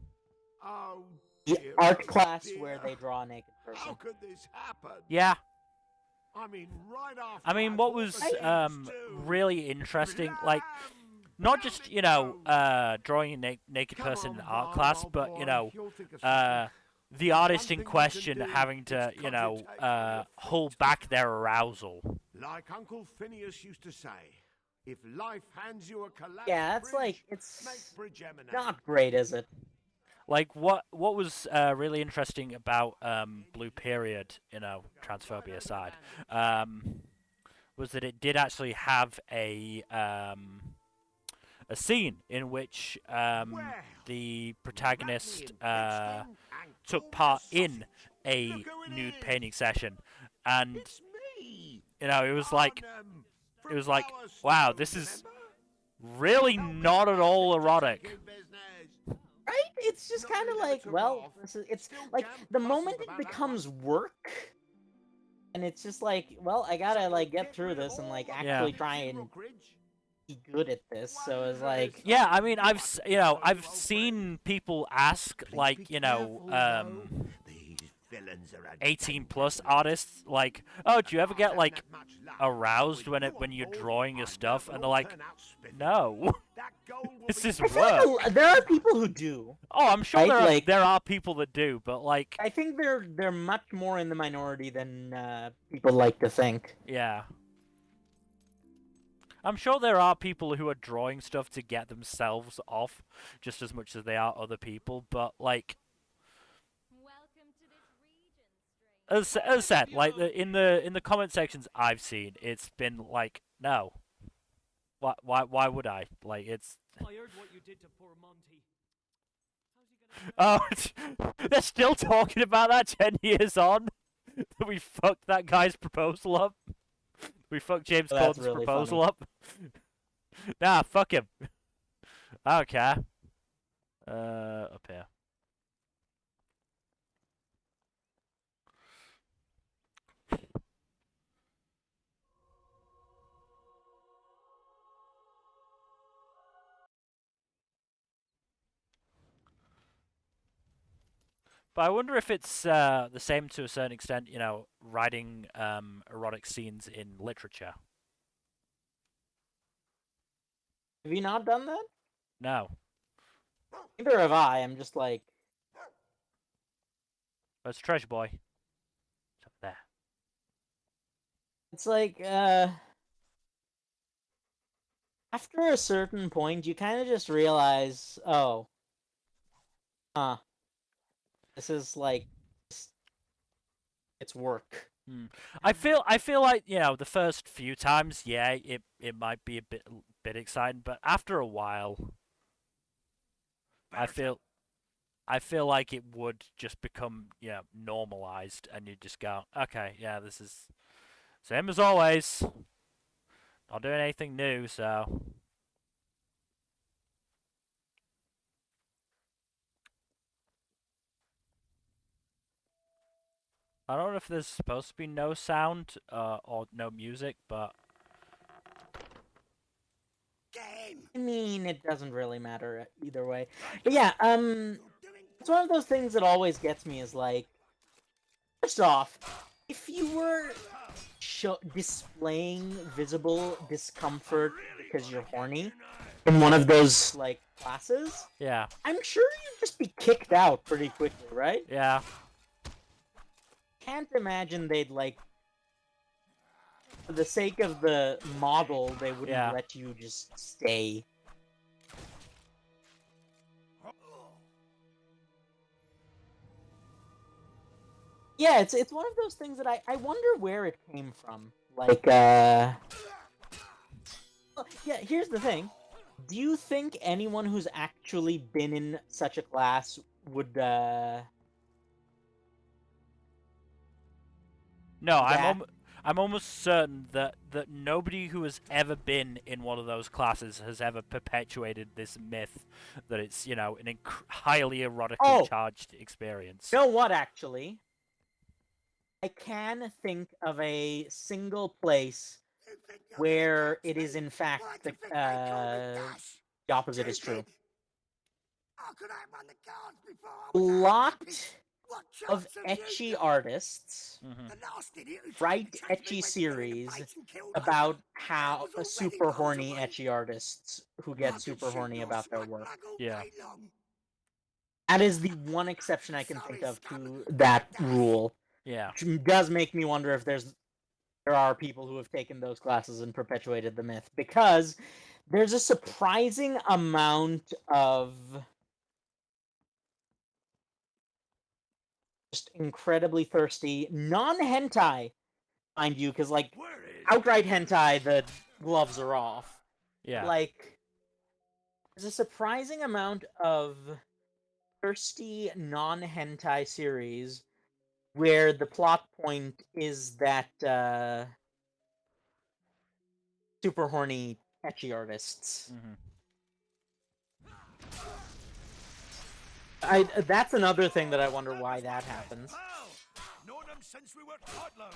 Oh, The dear, art oh, class dear. where they draw a naked person. How could this happen? Yeah. I mean, right after I mean, what was really interesting, like, not just, you know, drawing a naked person in art class, but, you know, the artist in question having to, you know, hold back their arousal. Like Uncle Phineas used to say, if life hands you a collapsed Yeah, that's bridge, like, it's make bridge emanate. not great, is it? Like, what was really interesting about Blue Period, you know, transphobia aside, was that it did actually have a scene in which the protagonist took part in a nude painting session, and you know, it was like, wow, this is really not at all erotic. Right? It's just kind of like, well, it's like the moment it becomes work, and it's just like, well, I gotta like get through this and like actually try and be good at this. So it's like, yeah, I mean, I've seen people ask, like, you know, 18+ artists, like, oh, do you ever get like aroused when you're drawing your stuff? And they're like, no. This is work. There are people who do. Oh, I'm sure right? there are people that do, but like, I think they're much more in the minority than people like to think. Yeah. I'm sure there are people who are drawing stuff to get themselves off just as much as they are other people, but like, as said, like in the comment sections I've seen, it's been like, no. Why would I? Like, it's. I heard what you did to poor Monty. Oh, they're still talking about that 10 years on. We fucked that guy's proposal up. We fucked James Corden's really proposal funny. up. Nah, fuck him. Okay. Up here. But I wonder if it's the same to a certain extent, you know, writing erotic scenes in literature. Have you not done that? No. Neither have I. I'm just like, That's Treasure Boy. It's up there. it's like, after a certain point, you kind of just realize, oh, huh, this is like, it's work. I feel like, you know, the first few times, yeah, it might be a bit exciting, but after a while, I feel like it would just become, you know, normalized, and you just go, okay, yeah, this is same as always. Not doing anything new, so. I don't know if there's supposed to be no sound or no music, but I mean, it doesn't really matter either way. But yeah, it's one of those things that always gets me is like, first off, if you were displaying visible discomfort because you're horny in one of those like classes, yeah, I'm sure you'd just be kicked out pretty quickly, right? yeah. Can't imagine they'd like, for the sake of the model, they wouldn't Yeah. let you just stay. Yeah, it's one of those things that I wonder where it came from. Like, well, yeah, here's the thing. Do you think anyone who's actually been in such a class would, No, that? I'm almost certain that nobody who has ever been in one of those classes has ever perpetuated this myth that it's, you know, an highly erotically Oh! charged experience. You know what, actually? I can think of a single place where it is, in fact, the opposite is true. A lot of ecchi artists write ecchi series about how super horny ecchi artists who get super horny about their work. Yeah. That is the one exception I can think of to that rule. Yeah. Which does make me wonder if there are people who have taken those classes and perpetuated the myth, because there's a surprising amount of just incredibly thirsty non-hentai, mind you, because like outright hentai, the gloves are off. Yeah. Like, there's a surprising amount of thirsty non-hentai series where the plot point is that super horny ecchi artists. That's another thing that I wonder why that happens. Known them since we were toddlers.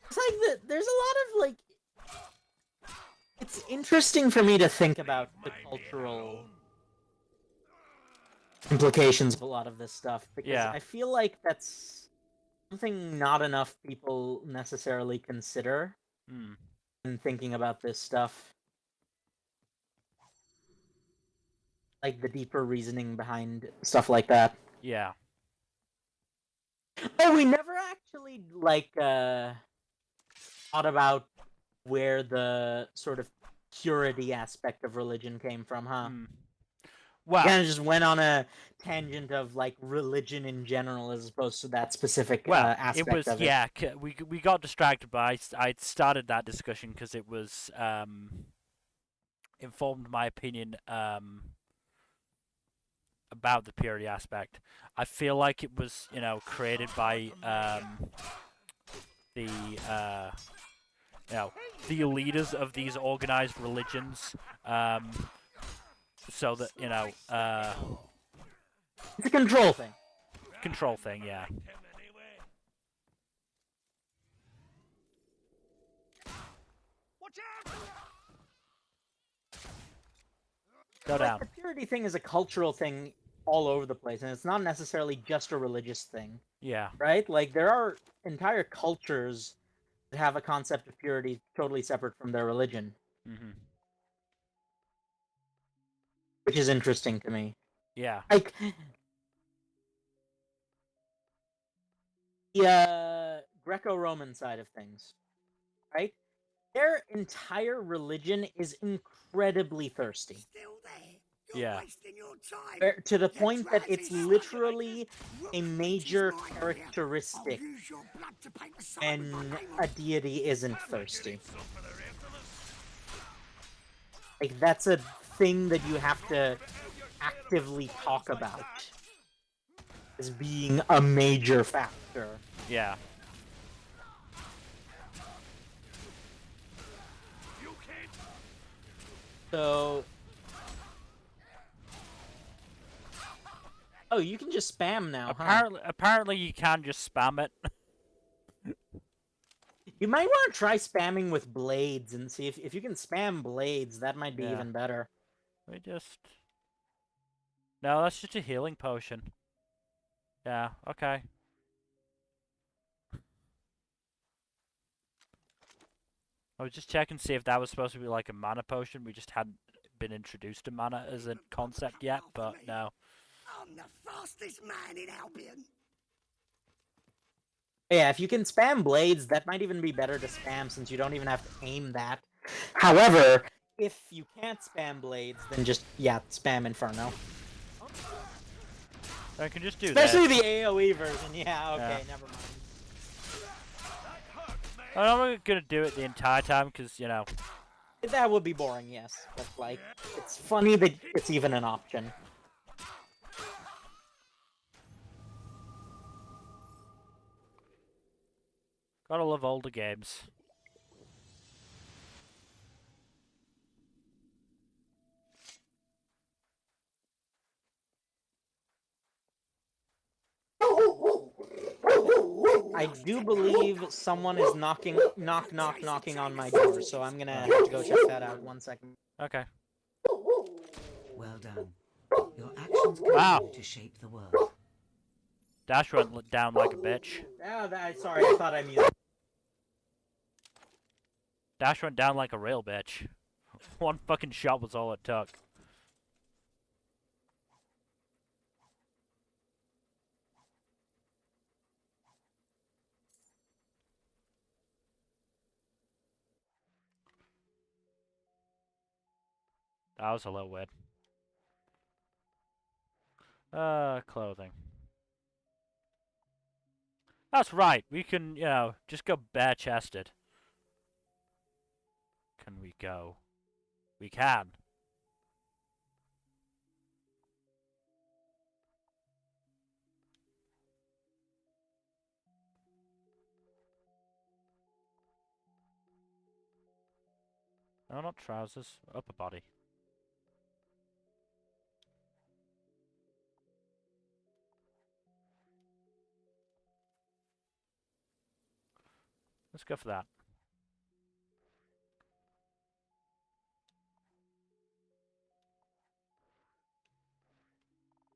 It's like there's a lot of like. It's interesting for me to think about the cultural implications of a lot of this stuff, because Yeah. I feel like that's something not enough people necessarily consider in thinking about this stuff. Like the deeper reasoning behind stuff like that. Yeah. Oh, we never actually like thought about where the sort of purity aspect of religion came from, huh? Well, kind of just went on a tangent of like religion in general as opposed to that specific well, aspect it was of it. yeah. We got distracted, but I started that discussion because it was informed my opinion about the purity aspect. I feel like it was, you know, created by the the leaders of these organized religions, so that it's a control thing. Control thing, yeah. Go down. The purity thing is a cultural thing all over the place, and it's not necessarily just a religious thing. Yeah. Right? Like, there are entire cultures that have a concept of purity totally separate from their religion. Mm-hmm. Which is interesting to me. Yeah. Like, the Greco-Roman side of things, right? Their entire religion is incredibly thirsty. Still there. You're Yeah. wasting your time. To the point that trousers it's are literally a Rook major is mine here. characteristic I'll use your blood to paint the sign when with my name on a it. deity isn't thirsty. Like, that's a thing that you have to actively talk about as being a major factor. Yeah. So... Oh, you can just spam now, Apparently you can just spam it. You might want to try spamming with blades and see if you can spam blades. That might be Yeah. even better. We just... No, that's just a healing potion. Yeah, okay. I was just checking to see if that was supposed to be like a mana potion. We just hadn't been introduced to mana as a concept yet, but no. I'm the fastest man in Albion. Yeah, if you can spam blades, that might even be better to spam since you don't even have to aim that. However, if you can't spam blades, then just, yeah, spam Inferno. I can just do Especially this. the AoE version, yeah, okay, Yeah. never mind. I'm not gonna do it the entire time, because, That would be boring, yes, but, like, it's funny that it's even an option. Gotta love older games. I do believe someone is knocking on my door, so I'm gonna have to go check that out. 1 second. Okay. Well done. Your actions Wow. continue to shape the world. Dash went down like a bitch. Sorry, I thought I muted. Dash went down like a real bitch. One fucking shot was all it took. That was a little weird. Clothing. That's right. We can, just go bare-chested. Can we go? We can. No, not trousers. Upper body. Let's go for that.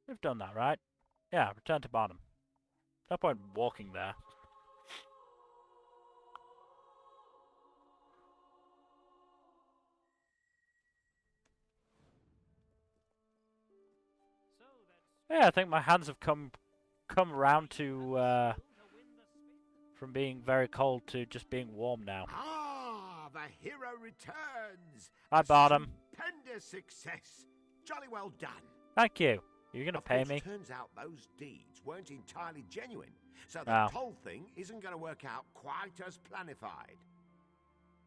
We've done that, right? Yeah, return to bottom. No point walking there. Yeah, I think my hands have come around to from being very cold to just being warm now. Ah, the hero returns. Hi, Bottom. Stupendous success. Jolly well done. Thank you. You're gonna Of pay course, me? Turns out those deeds weren't entirely genuine, so the Wow. toll thing isn't going to work out quite as planified.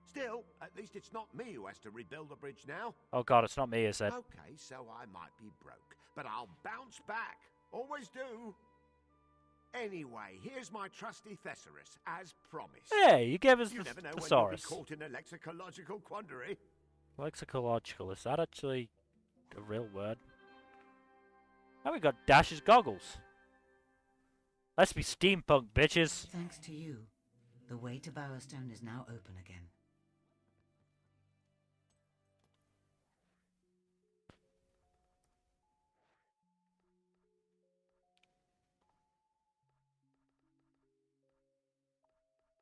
Still, at least it's not me who has to rebuild the bridge now. Oh god, it's not me, is it? Okay, so I might be broke, but I'll bounce back. Always do. Anyway, here's my trusty thesaurus, as promised. Hey, you gave us You the never know when you'll be thesaurus. caught in a lexicological quandary. Lexicological, is that actually a real word? Oh, we got Dash's goggles. Let's be steampunk, bitches. Thanks to you, the way to Bowerstone is now open again.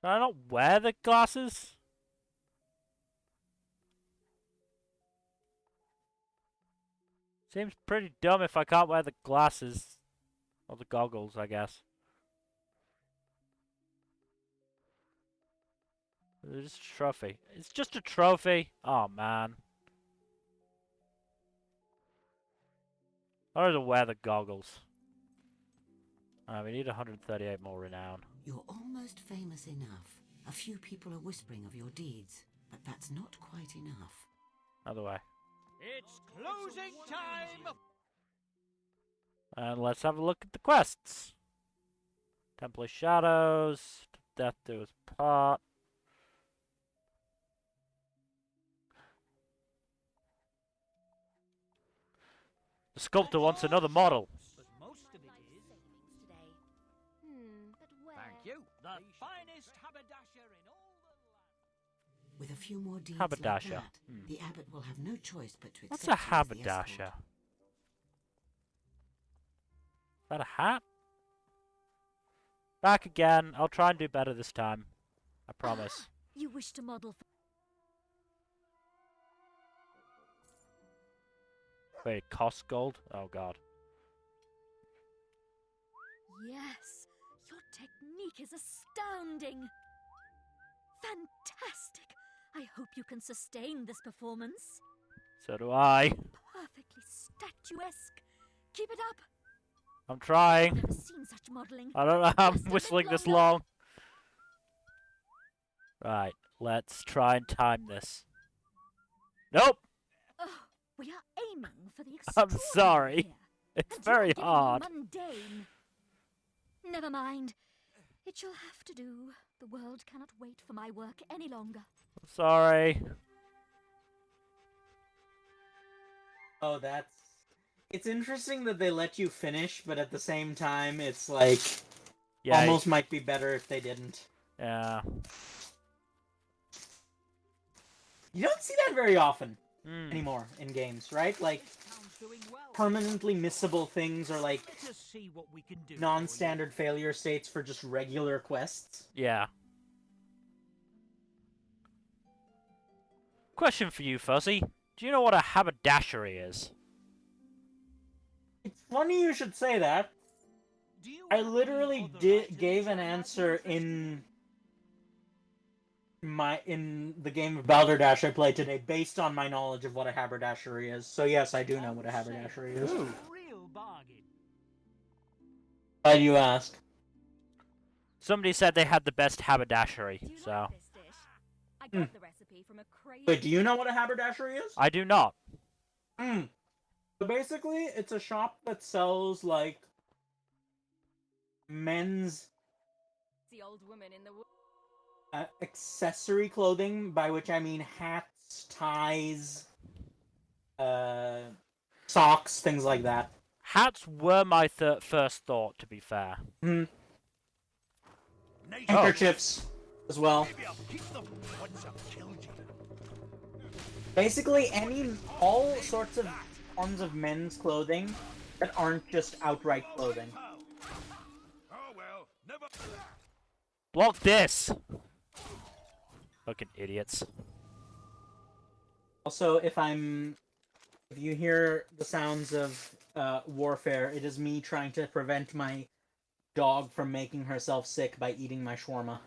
Can I not wear the glasses? Seems pretty dumb if I can't wear the glasses. Or the goggles, I guess. It's just a trophy. It's just a trophy. Oh, man. I don't wear the goggles. We need 138 more renown. You're almost famous enough. A few people are whispering of your deeds, but that's not quite enough. Other way. It's closing time! And let's have a look at the quests. Temple of Shadows. Death Do Us Part. The sculptor wants another model. But most of it is. But where? Thank you. The finest haberdasher in all the land. With a few more deeds Haberdasher. like that, the abbot will have no choice but to What's accept a you as the haberdasher? escort. Is that a hat? Back again. I'll try and do better this time. I promise. You wish to model for... Wait, it costs gold? Oh god. Yes, your technique is astounding. Fantastic. I hope you can sustain this performance. So do I. Perfectly statuesque. Keep it up. I'm trying. I've never seen such modeling. I don't know how I'm Just a bit whistling this longer. long. Right, let's try and time this. Nope! Oh, we are aiming for the I'm extraordinary sorry. here. It's And you're very giving me hard. Mundane. Never mind. It shall have to do. The world cannot wait for my work any longer. I'm sorry. Oh, that's... It's interesting that they let you finish, but at the same time, it's like... Yeah. Almost might be better if they didn't. Yeah. You don't see that very often Mm. anymore in games, right? Like, Town's doing well. permanently missable things or like Let us see what we can do. non-standard failure states for just regular quests. Yeah. Question for you, Fuzzy. Do you know what a haberdashery is? It's funny you should say that. Do you I have any literally other items gave an that might answer interest in the game of Balderdash I played today based on my knowledge of what a haberdashery is. So yes, I do know what a haberdashery is. you? Real bargain. Why do you ask? Somebody said they had the best haberdashery, Do you so... like this dish? I got the recipe from a crazy... Wait, do you know what a haberdashery is? I do not. So basically, it's a shop that sells, like, men's The old woman in the... accessory clothing, by which I mean hats, ties, socks, things like that. Hats were my first thought, to be fair. Hmm. Nation, Handkerchiefs, as well. maybe I'll keep them once I've killed you. Basically, all sorts of forms of men's clothing that aren't just outright clothing. Oh well, never. Block this! Fucking idiots. Also, if you hear the sounds of warfare, it is me trying to prevent my dog from making herself sick by eating my shawarma.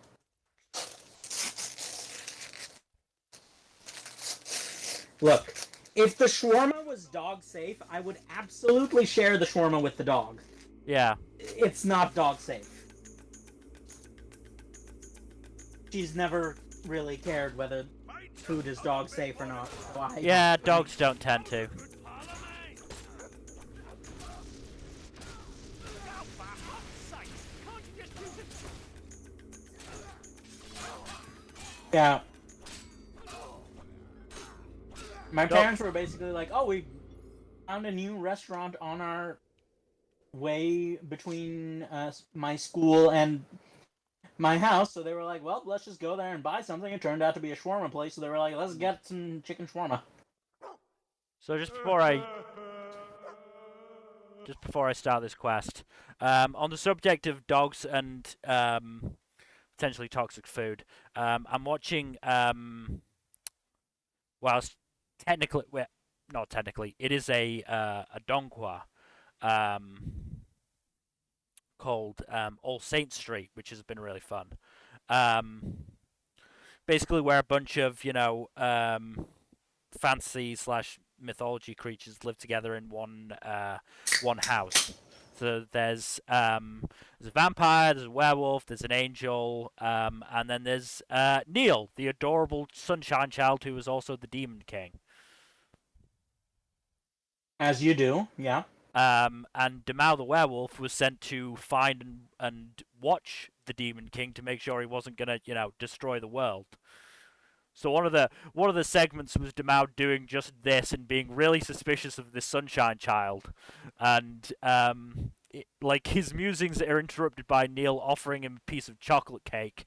Look, if the shawarma was dog safe, I would absolutely share the shawarma with the dog. Yeah. It's not dog safe. She's never really cared whether food is dog safe or not. So Yeah, dogs don't tend to. Yeah. My Nope. parents were basically like, "Oh, we found a new restaurant on our way between my school and my house," so they were like, "Well, let's just go there and buy something." It turned out to be a shawarma place, so they were like, "Let's get some chicken shawarma." So just before I start this quest, on the subject of dogs and potentially toxic food, I'm watching. Whilst technically, well, not technically, it is a donghua called All Saints Street, which has been really fun. Basically, where a bunch of fantasy slash mythology creatures live together in one house. So there's a vampire, there's a werewolf, there's an angel, and then there's Neil, the adorable sunshine child who is also the Demon King. As you do, yeah. And Demau the werewolf was sent to find and watch the Demon King to make sure he wasn't gonna, destroy the world. So one of the segments was Demau doing just this and being really suspicious of this sunshine child, and his musings are interrupted by Neil offering him a piece of chocolate cake,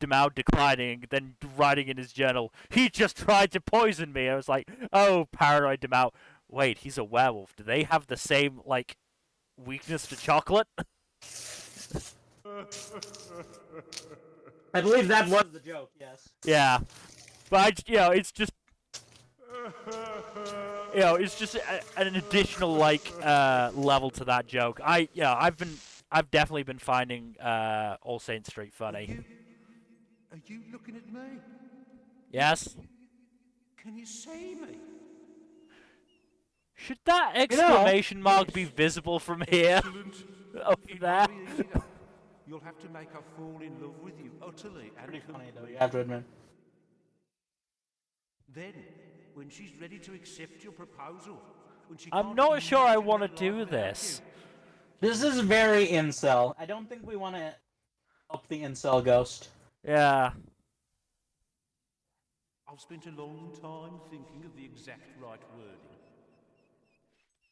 Demau declining, then writing in his journal, "He just tried to poison me." I was like, "Oh, paranoid Demau. Wait, he's a werewolf. Do they have the same weakness to chocolate?" I believe that was the joke. Yes. Yeah. But it's just it's just an additional level to that joke. I've definitely been finding All Saints Street funny. Are you looking at me? Yes. Can you see me? Should that exclamation mark be visible from here? Over there. You'll have to make her fall in love with you utterly and Pretty funny though, you have to admit. Then, when she's ready to accept your proposal, I'm not sure I want to do this. This is very incel. I don't think we want to help the incel ghost. Yeah. I've spent a long time thinking of the exact right wording.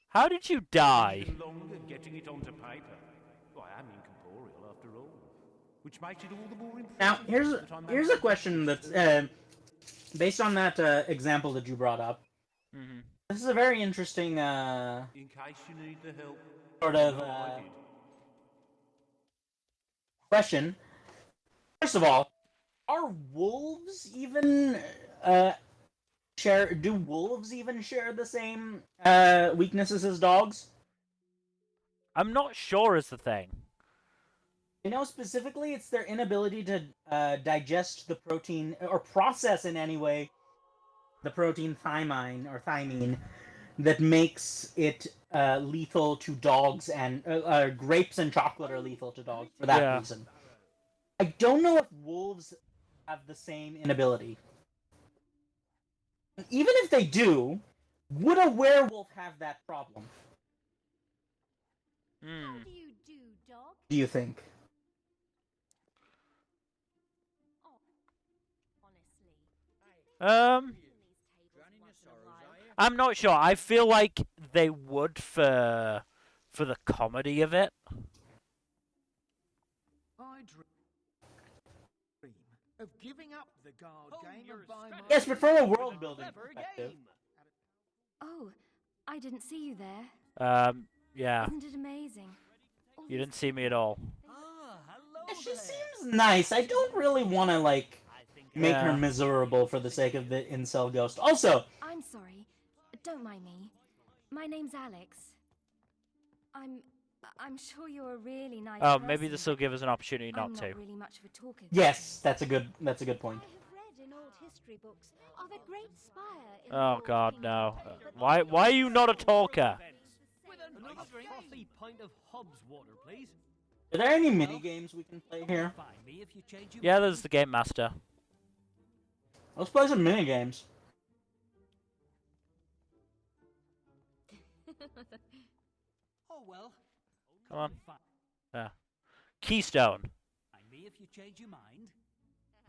How did you die? Even longer getting it onto paper. I am incorporeal after all, which makes it all the more important. Now, here's a question that's based on that example that you brought up. Mm-hmm. This is a very interesting in case you need the help. Sort of question. First of all, are wolves even do wolves even share the same weaknesses as dogs? I'm not sure is the thing. Specifically it's their inability to digest the protein or process in any way the protein thymine that makes it lethal to dogs, and grapes and chocolate are lethal to dogs for that reason. I don't know if wolves have the same inability. Even if they do, would a werewolf have that problem? How do you do, dog? Do you think? I'm not sure. I feel like they would for the comedy of it. I dream of giving up the guard game and buying my... Yes, but from a world building perspective. Oh, I didn't see you there. Yeah. Isn't it amazing? You didn't see me at all. She seems nice. I don't really want to make her miserable for the sake of the incel ghost. Also, I'm sorry. Don't mind me. My name's Alex. I'm sure you're a really nice person. Maybe this will give us an opportunity not to. I'm not really much of a talker. Yes, that's a good point. I have read in old history books of a great spire in Oh God, no! Why are you not a talker? Another frothy pint of Hobbs water, please. Are there any mini games we can play here? Yeah, there's the Game Master. Let's play some mini games. Oh well. Come on. Yeah. Keystone. Me if you change your mind.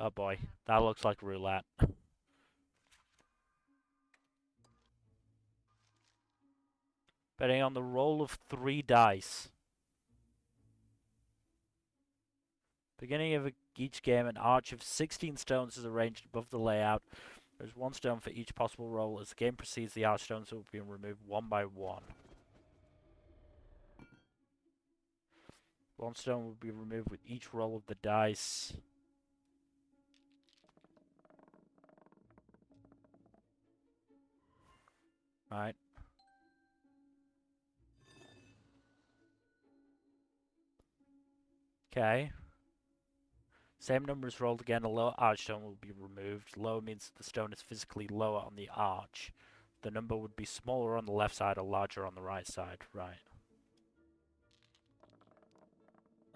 Oh boy, that looks like roulette. Betting on the roll of 3 dice. Beginning of each game, an arch of 16 stones is arranged above the layout. There's 1 stone for each possible roll. As the game proceeds, the arch stones will be removed one by one. 1 stone will be removed with each roll of the dice. Right. Okay. Same number is rolled again, a lower arch stone will be removed. Lower means the stone is physically lower on the arch. The number would be smaller on the left side or larger on the right side. Right.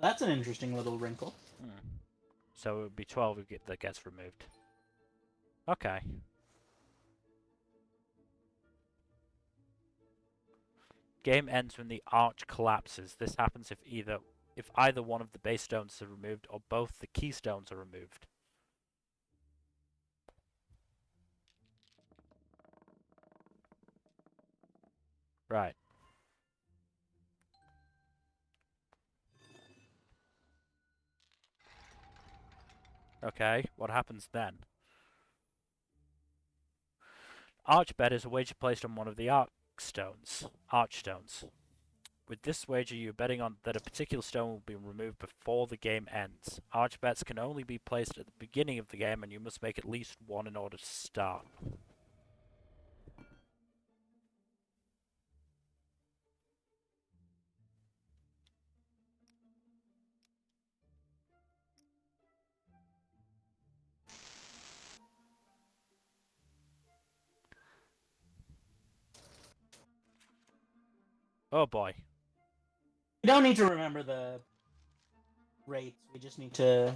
That's an interesting little wrinkle. So it would be 12 that gets removed. Okay. Game ends when the arch collapses. This happens if either one of the base stones are removed or both the keystones are removed. Right. Okay, what happens then? Arch bet is a wager placed on one of the arch stones. With this wager, you're betting on that a particular stone will be removed before the game ends. Arch bets can only be placed at the beginning of the game, and you must make at least one in order to start. Oh boy. We don't need to remember the rates. We just need to...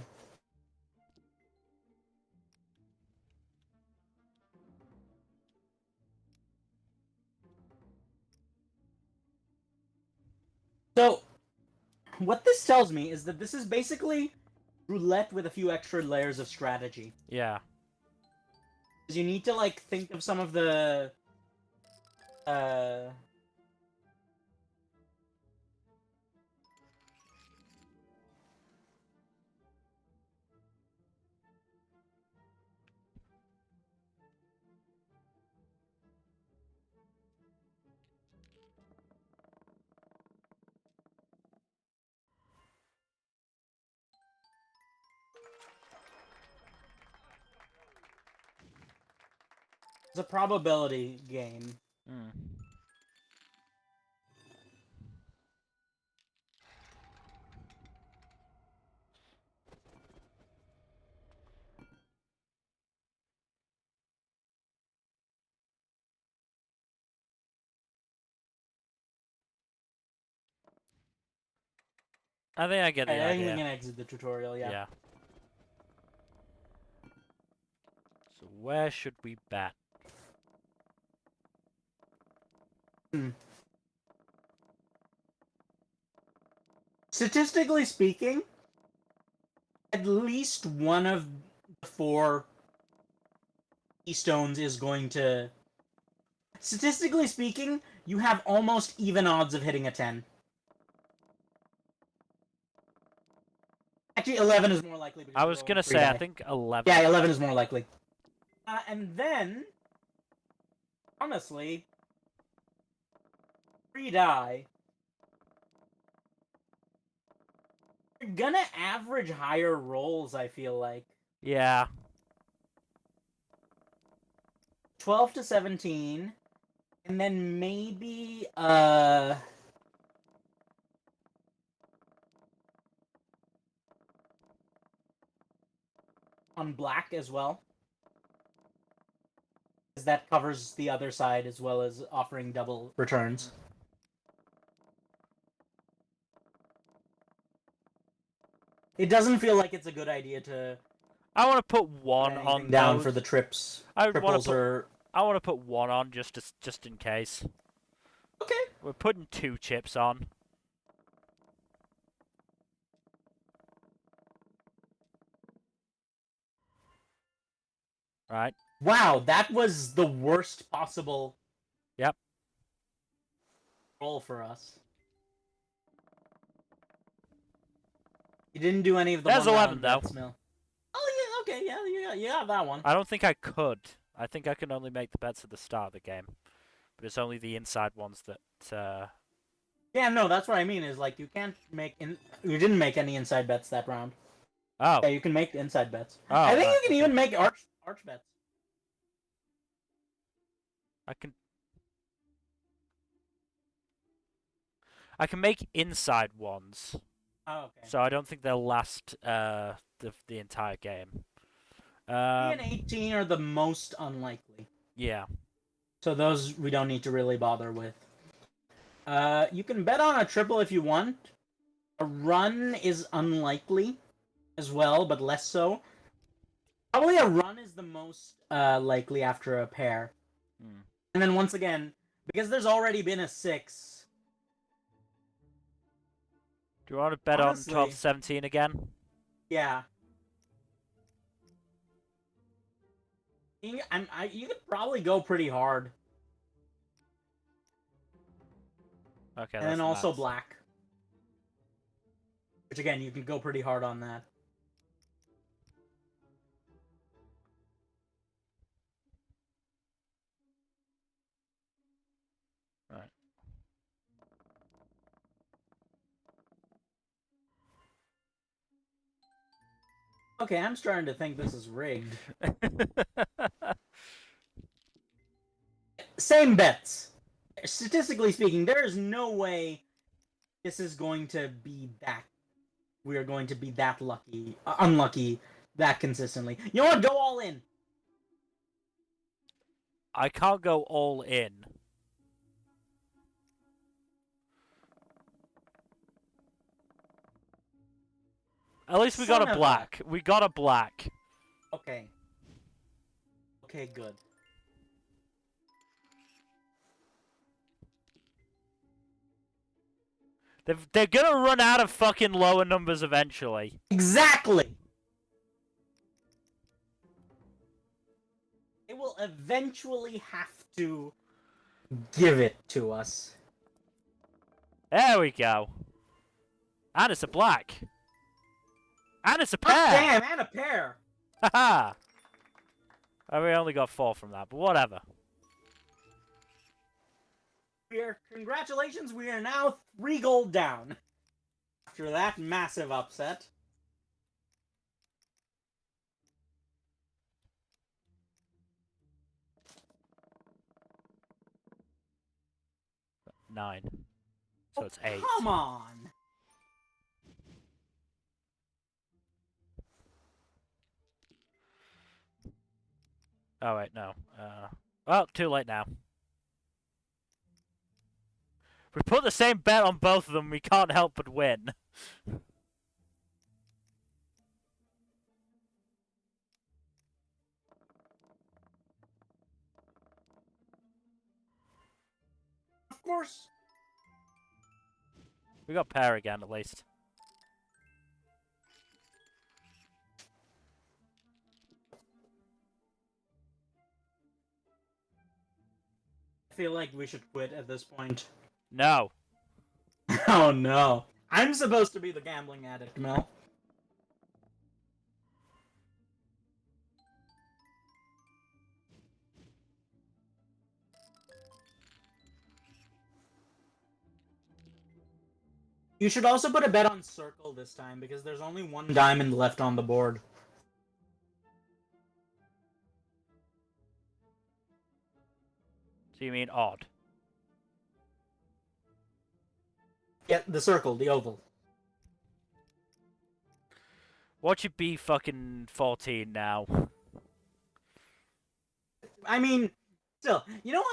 So, what this tells me is that this is basically roulette with a few extra layers of strategy. Yeah. Because you need to, like, think of some of the... It's a probability game. I think I get the idea. I think we can exit the tutorial, yeah. So where should we bet? Statistically speaking, at least one of the 4 keystones is going to... Statistically speaking, you have almost even odds of hitting a 10. Actually, 11 is more likely. I was gonna say, I think 11. Yeah, 11 is more likely. And then, honestly, 3 die. You're gonna average higher rolls, I feel like. Yeah. 12 to 17, and then maybe, on black as well. Because that covers the other side as well as offering double returns. It doesn't feel like it's a good idea to... I want to put 1 on down those. for the trips. I Triples want to put 1 on just in case. Okay. We're putting 2 chips on. Right. Wow, that was the worst possible. Yep. Roll for us. You didn't do any of the There's 11 one-round though. bets, Mill. Oh yeah, okay, yeah, you got that one. I don't think I could. I think I can only make the bets at the start of the game, but it's only the inside ones that. Yeah, no, that's what I mean. Is like you can't make you didn't make any inside bets that round. Oh. Yeah, you can make inside bets. Oh, I think you can even make arch bets. I can make inside ones. Oh, okay. So I don't think they'll last the entire game. 3 and 18 are the most unlikely. Yeah. So those we don't need to really bother with. You can bet on a triple if you want. A run is unlikely as well, but less so. Probably a run is the most likely after a pair. And then once again, because there's already been a 6. Do you want to bet Honestly, on 12-17 again? Yeah. You could probably go pretty hard. Okay, and then also black. Which again, you can go pretty hard on that. Right. Okay, I'm starting to think this is rigged. Same bets. Statistically speaking, there is no way this is going to be that. We are going to be that unlucky that consistently. You know what? Go all in. I can't go all in. At least we got a black. We got a black. Okay. Okay, good. They're gonna run out of fucking lower numbers eventually. Exactly! They will eventually have to give it to us. There we go. And it's a black. And it's a pair! Oh, damn, and a pair! Haha! Oh, we only got 4 from that, but whatever. Congratulations, we are now 3 gold down. After that massive upset. Nine. So it's 8. Come on! Oh, wait, no. Well, too late now. If we put the same bet on both of them, we can't help but win. Of course. We got pair again, at least. I feel like we should quit at this point. No. Oh no. I'm supposed to be the gambling addict, Mel. You should also put a bet on circle this time, because there's only 1 diamond left on the board. So you mean odd? Yeah, the circle, the oval. What should be fucking 14 now? I mean, still, you know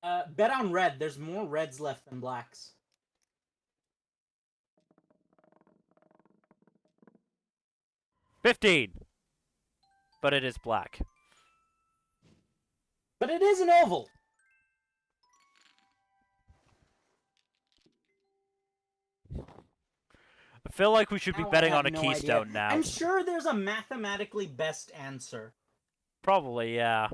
what? Bet on red. There's more reds left than blacks. $15! But it is black. But it is an oval. I feel like we should be Now I betting have on a no keystone idea. now. I'm sure there's a mathematically best answer. Probably, yeah.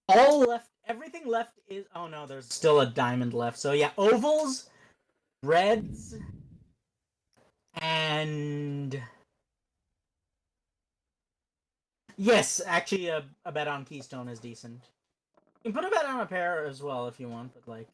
All left, everything left is. Oh no, there's still a diamond left. So yeah, ovals, reds, and yes, actually, a bet on Keystone is decent. You can put a bet on a pair as well if you want, but like.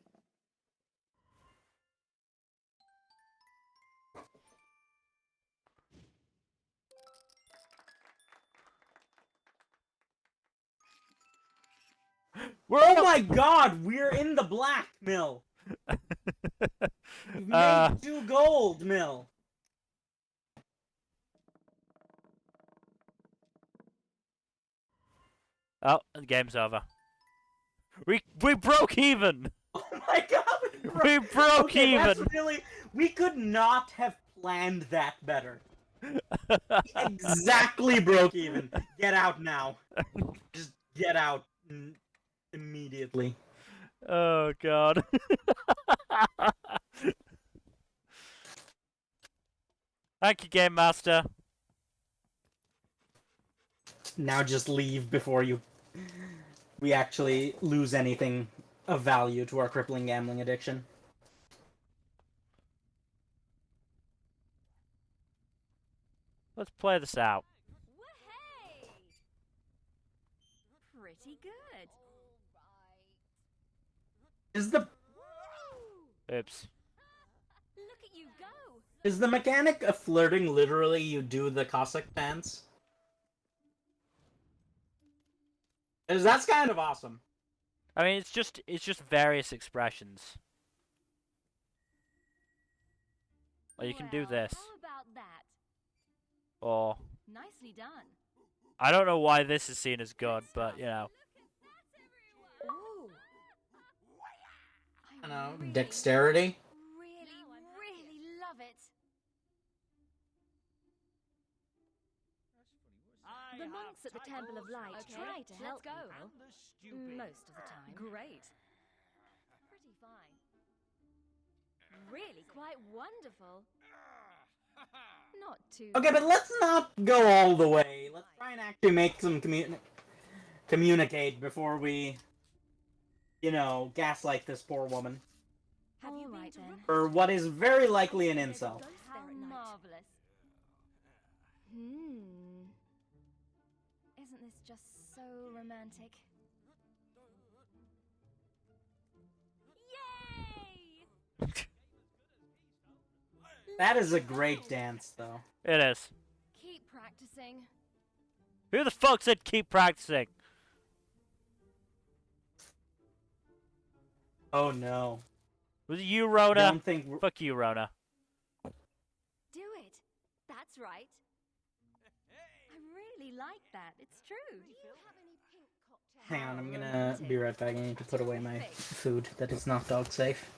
Oh my god, we're in the black, Mill. We've made 2 gold, Mill. Oh, the game's over. We broke even. Oh my god, we broke okay, even. That's really, we could not have planned that better. Exactly broke even. Get out now. Just get out immediately. Oh god. Thank you, Game Master. Now just leave before we actually lose anything of value to our crippling gambling addiction. Let's play this out. Hey! Pretty good. Is the Oops. Look at you go. Is the mechanic of flirting literally you do the Cossack dance? 'Cause that's kind of awesome. I mean, it's just various expressions. Or you can do this. How about that? Or Nicely done. I don't know why this is seen as good, but you know. Ooh. I don't know, dexterity? Really love it. The monks at the Temple of Light try to help people. Most of the time. Great. Pretty fine. Really quite wonderful. Not too... Okay, but let's not go all the way. Let's try and actually make some communicate before we, you know, gaslight this poor woman. Have you been to then? For what is very likely an insult. How marvelous. Isn't this just so romantic? Yay! That is a great dance, though. It is. Keep practicing. Who the fuck said keep practicing? Oh no. Was it you, Rhoda? I don't think Fuck you, Rhoda. Do it. That's right. I really like that. It's true. Do you have any pink cocktails? Hang on, I'm gonna be right back. I need to put away my food that is not dog safe.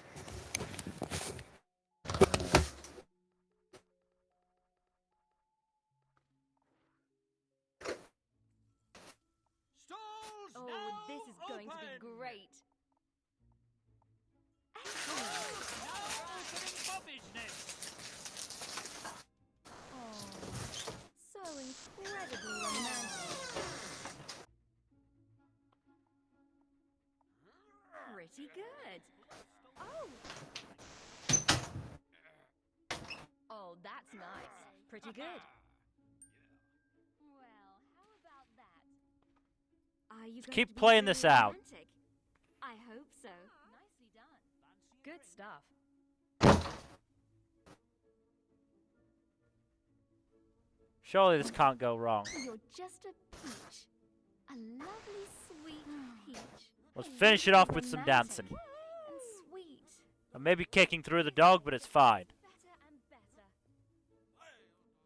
Oh, this is going to be great. Oh, so incredibly romantic. Pretty good. Oh! Oh, that's nice. Pretty good. Well, how about that? Are you going Keep to be playing this really out. romantic? I hope so. Nicely done. Good stuff. Surely this can't go wrong. You're just a peach. A lovely, sweet peach. Let's finish it off with some dancing. And sweet. I may be kicking through the dog, but it's fine. Better and better.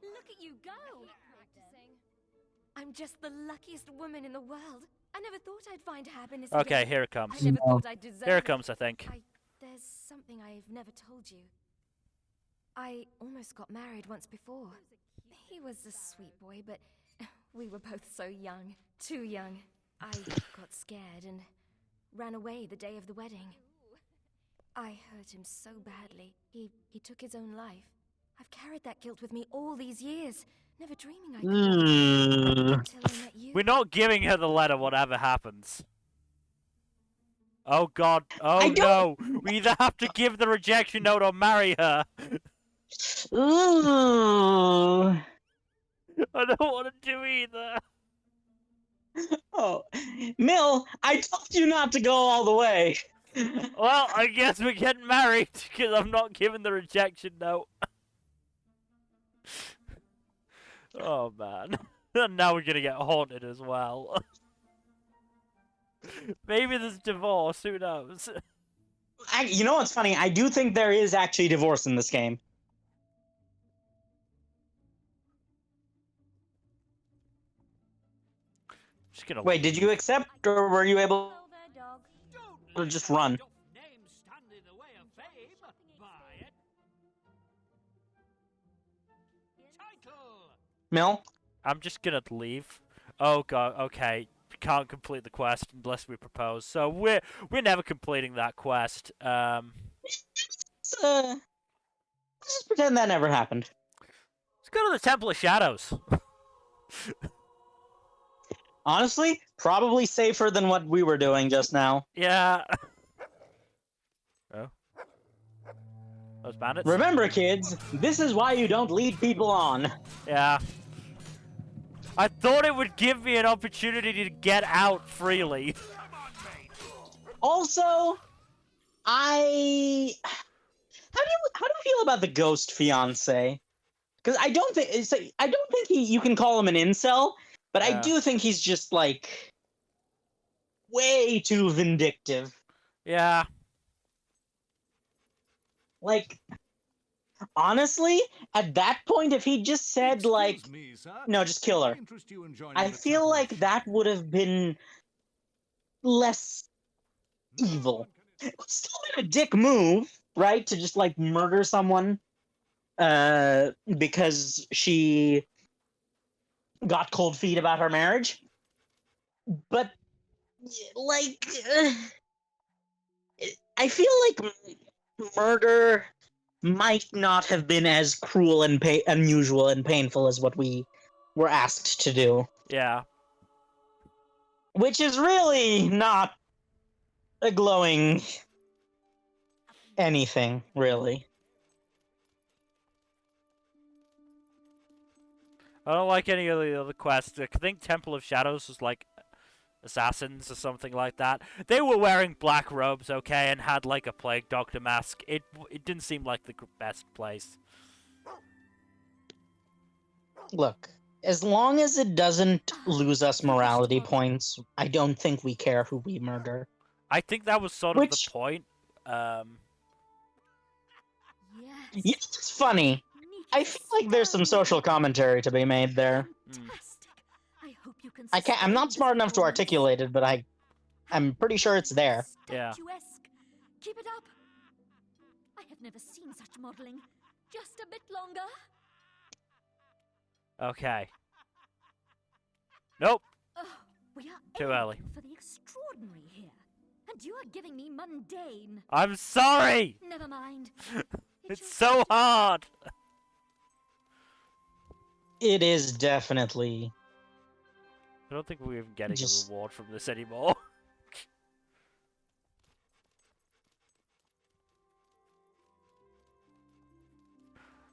Look at you go! Practicing. I'm just the luckiest woman in the world. I never thought I'd find happiness Okay, again. here it comes. I never thought I'd deserve Here it comes, I think. There's something I've never told you. I almost got married once before. He was a sweet boy, but we were both so young. Too young. I got scared and ran away the day of the wedding. I hurt him so badly. He took his own life. I've carried that guilt with me all these years. Never dreaming I could until I met you. We're not giving her the letter, whatever happens. Oh god. Oh no. We either have to give the rejection note or marry her. Ooh. I don't want to do either. Oh, Mill, I told you not to go all the way. Well, I guess we're getting married because I'm not giving the rejection note. Oh man. And now we're gonna get haunted as well. Maybe there's divorce, who knows? You know what's funny? I do think there is actually divorce in this game. Just gonna Wait, did you accept, or were you able to just run? Mill? I'm just gonna leave. Oh god, okay. Can't complete the quest unless we propose. So we're never completing that quest. Let's just pretend that never happened. Let's go to the Temple of Shadows. Honestly, probably safer than what we were doing just now. Yeah. Oh. Those bandits? Remember, kids, this is why you don't lead people on. Yeah. I thought it would give me an opportunity to get out freely. Also, how do you feel about the ghost fiance? Because I don't think you can call him an incel, but I do think he's just like way too vindictive. Yeah. Like, honestly, at that point, if he just said like, no, just kill her, I feel like that would have been less evil. It would still been a dick move, right? To just like murder someone because she got cold feet about her marriage. But like I feel like murder might not have been as cruel and unusual and painful as what we were asked to do. Yeah. Which is really not a glowing anything, really. I don't like any of the other quests. I think Temple of Shadows was like assassins or something like that. They were wearing black robes, okay, and had like a plague doctor mask. It didn't seem like the best place. Look, as long as it doesn't lose us morality points, I don't think we care who we murder. I think that was sort of the point. Yeah, it's funny. I feel like there's some social commentary to be made there. I'm not smart enough to articulate it, but I'm pretty sure it's there. Yeah. Keep it up. I have never seen such modeling. Just a bit longer. Okay. Nope. We are Too early. for the extraordinary here, and you are giving me mundane. I'm sorry. Never mind. It's so hard. It is definitely. I don't think we're even getting a reward from this anymore.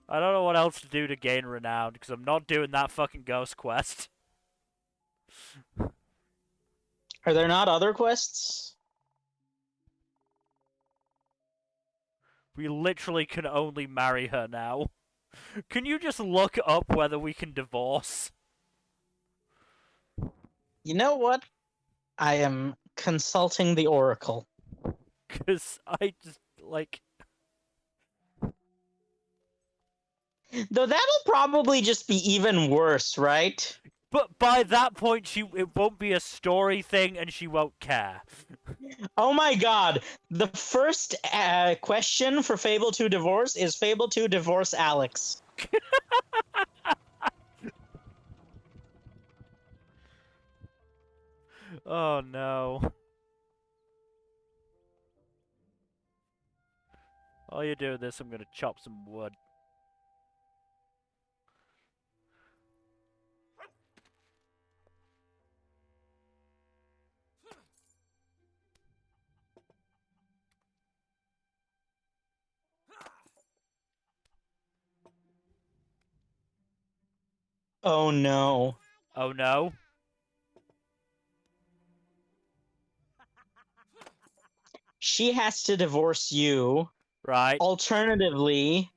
I don't know what else to do to gain renown, because I'm not doing that fucking ghost quest. Are there not other quests? We literally can only marry her now. Can you just look up whether we can divorce? You know what? I am consulting the Oracle. Because I just, like... Though that'll probably just be even worse, right? But by that point, it won't be a story thing, and she won't care. Oh my god! The first question for Fable 2 Divorce is Fable 2 Divorce Alex. Oh no. While you're doing this, I'm gonna chop some wood. Oh no. Oh no. She has to divorce you. Right. Alternatively,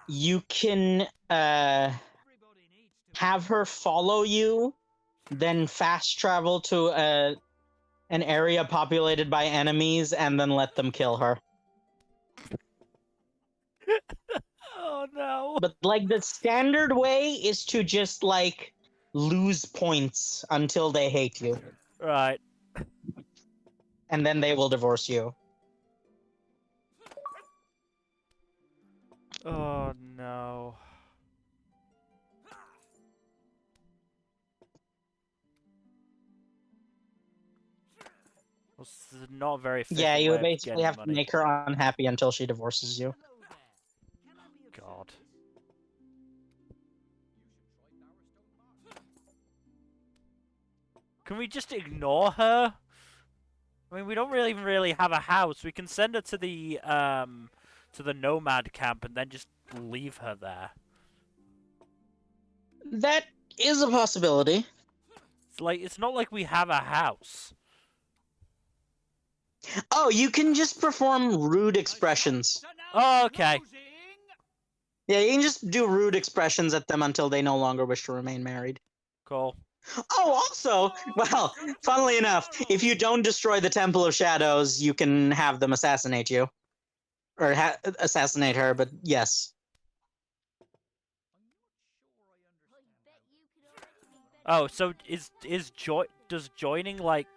you can have her follow you, then fast travel to an area populated by enemies, and then let them kill her. Oh no. But like the standard way is to just like lose points until they hate you, Right. and then they will divorce you. Oh no. This is not a very Yeah, efficient you way would of basically getting have to money. make her unhappy until she divorces you. God. Can we just ignore her? I mean, we don't even really have a house. We can send her to the nomad camp and then just leave her there. That is a possibility. It's not like we have a house. Oh, you can just perform rude expressions. Oh, okay. Yeah, you can just do rude expressions at them until they no longer wish to remain married. Cool. Oh, also, well, funnily enough, if you don't destroy the Temple of Shadows, you can have them assassinate you. Or assassinate her, but yes. Oh, so does joining like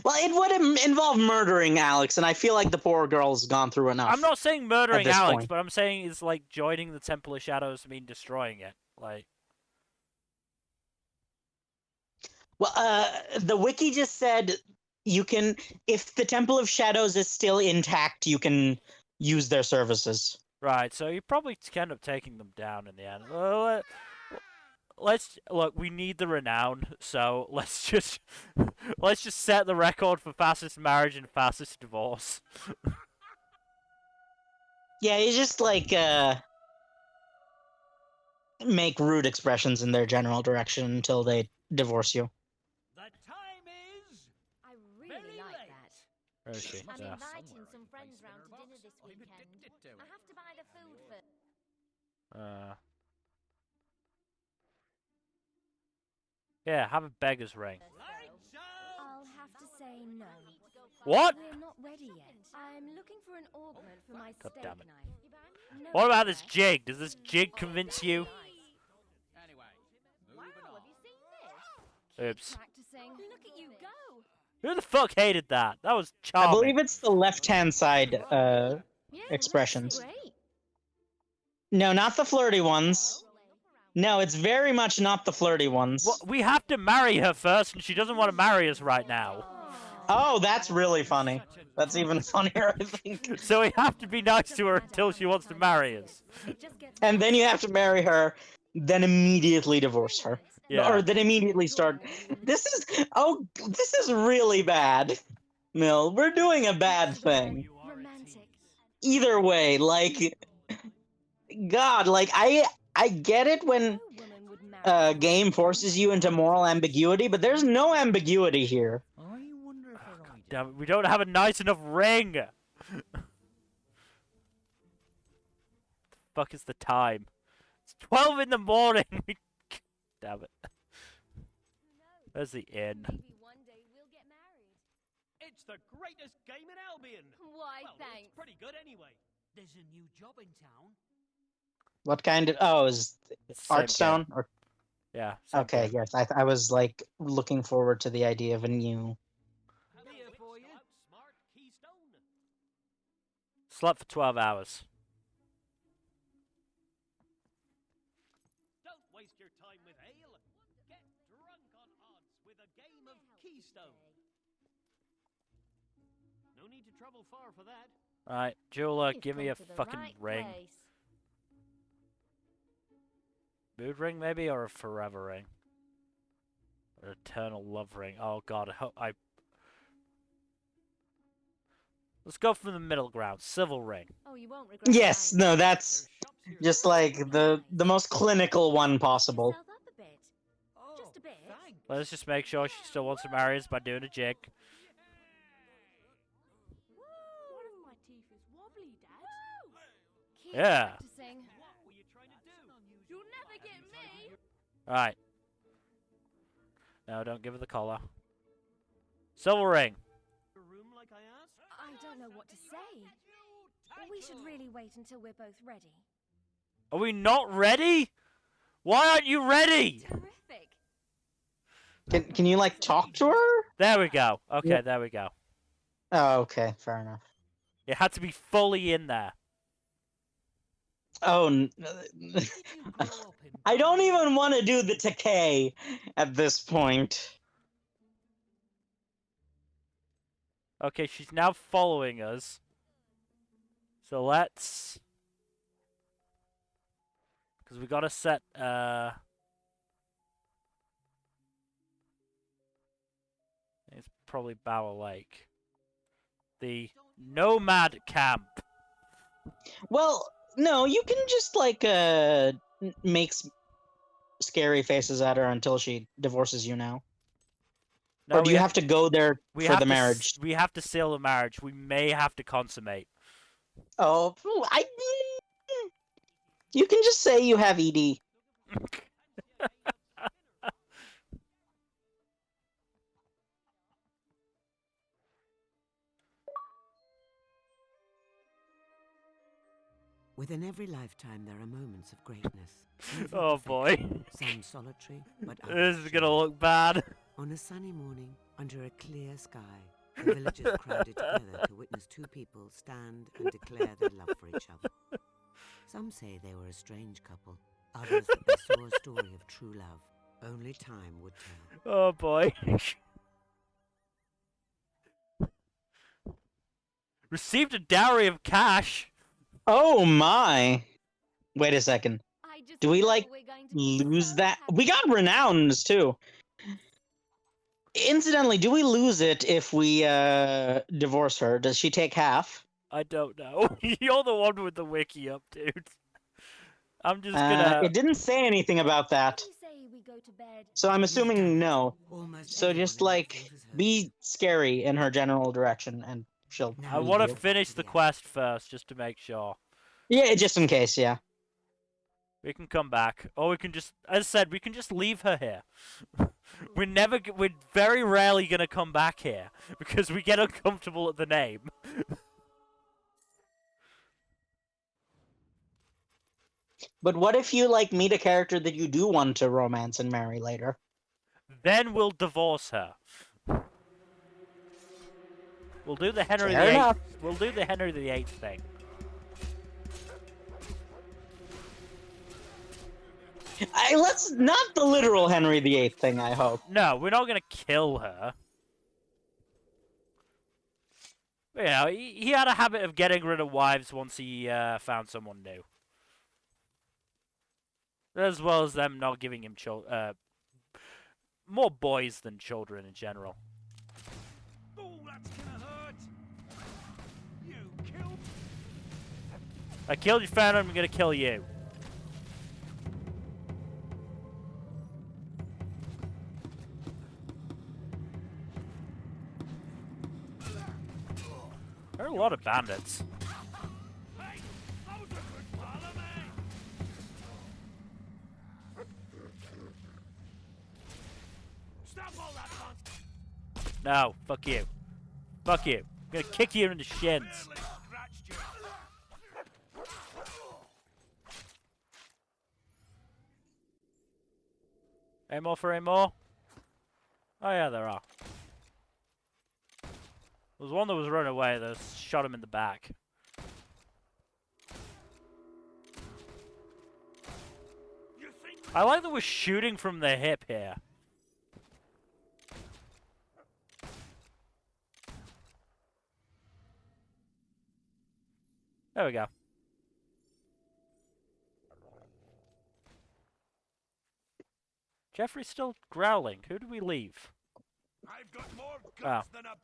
Well, it would involve murdering Alex, and I feel like the poor girl's gone through enough. I'm not saying murdering this Alex, point. but I'm saying is like joining the Temple of Shadows mean destroying it. Like Well, the wiki just said you can, if the Temple of Shadows is still intact, you can use their services. Right, so you probably end up taking them down in the end. Let's look. We need the renown, so let's just set the record for fastest marriage and fastest divorce. Yeah, you just like make rude expressions in their general direction until they divorce you. The time is. I really like that. Where is she? I'm Yeah. inviting some friends round to dinner this weekend. I have to buy the food for. Yeah, have a beggar's ring. I'll have to say no. What? We're not ready yet. I'm looking for an augment for my God steak damn it. knife. No What about this threat. jig? Does this jig convince you? Oops. Practicing. Look at you go. Who the fuck hated that? That was I charming. believe it's the left-hand side expressions. Great. No, not the flirty ones. No, it's very much not the flirty ones. Well, we have to marry her first, and she doesn't want to marry us right now. Oh, that's really funny. That's even funnier, I think. So we have to be nice to her until she wants to marry us. And then you have to marry her, then immediately divorce her. Yeah. Or then immediately start... This is really bad, Mill. We're doing a bad thing. Romantic. Either way, like... God, like, I get it when a game forces you into moral ambiguity, but there's no ambiguity here. Damn it, we don't have a nice enough ring! Fuck is the time? It's 12 in the morning! Damn it. There's the inn. Maybe one day we'll get married. It's the greatest game in Albion. Why, Well, thanks. it's pretty good anyway. There's a new job in town. What kind of... Oh, is It's the same Artstone? game. Or... Yeah. same Okay, game. yes. I was, like, looking forward to the idea of a new... Here for you. Smart Keystone. Slept for 12 hours. Don't waste your time with ale. Get drunk on odds with a game of Keystone. No need to travel far for that. Alright, jeweler, You've give me come a to the fucking right ring. place. Mood ring, maybe, or a forever ring? An eternal love ring. Oh god, Let's go for the middle ground. Civil ring. Oh, you won't regret Yes, buying no, it. that's Just like the most clinical one possible. Just a bit. Let's just make sure she still wants to marry us by doing a jig. One of my teeth is wobbly, Dad. Keep Yeah. practicing. You'll never get me. Alright. No, don't give her the collar. Silver ring. I don't know what to say. We should really wait until we're both ready. Are we not ready? Why aren't you ready? Terrific. Can you like talk to her? There we go. Okay, Yeah. there we go. Oh, okay, fair enough. It had to be fully in there. Oh, I don't even want to do the Takei at this point. Okay, she's now following us. So let's... Because we gotta set, it's probably Bower Lake. The Nomad Camp. Well, no, you can just like make scary faces at her until she divorces you now. No, or do you have to go there for the marriage? We have to seal the marriage. We may have to consummate. Oh, you can just say you have ED. Within every lifetime, there are moments of greatness. Oh boy. Some solitary, but This others is gonna shared. look bad. On a sunny morning, under a clear sky, the villagers crowded together to witness two people stand and declare their love for each other. Some say they were a strange couple, others that they saw a story of true love. Only time would tell. Oh boy. Received a dowry of cash. Oh my! Wait a second. Do we like lose that? We got renowns too. Incidentally, do we lose it if we divorce her? Does she take half? I don't know. You're the one with the wiki up, dude. I'm just gonna... It didn't say anything about that. So I'm assuming no. So just like be scary in her general direction and she'll I leave want to you. finish the quest first, just to make sure. Yeah, just in case, yeah. We can come back. Or we can just... As I said, we can just leave her here. We're very rarely gonna come back here. Because we get uncomfortable at the name. But what if you like meet a character that you do want to romance and marry later? Then we'll divorce her. We'll do the Henry Fair VIII. enough. We'll do the Henry VIII thing. Let's not the literal Henry VIII thing. I hope. No, we're not gonna kill her. You know, he had a habit of getting rid of wives once he found someone new. As well as them not giving him more boys than children in general. Oh, that's gonna hurt. You killed. I killed your family, I'm gonna kill you. There are a lot of bandits. Hey, that was a good pal of me. Stop all that nonsense. No, fuck you. Fuck you. I'm gonna kick you in the shins. Barely scratched you. Any more for any more? Oh yeah, there are. There was one that was running away that shot him in the back. I like that we're shooting from the hip here. There we go. Jeffrey's still growling. Who do we leave? I've got more guts than a...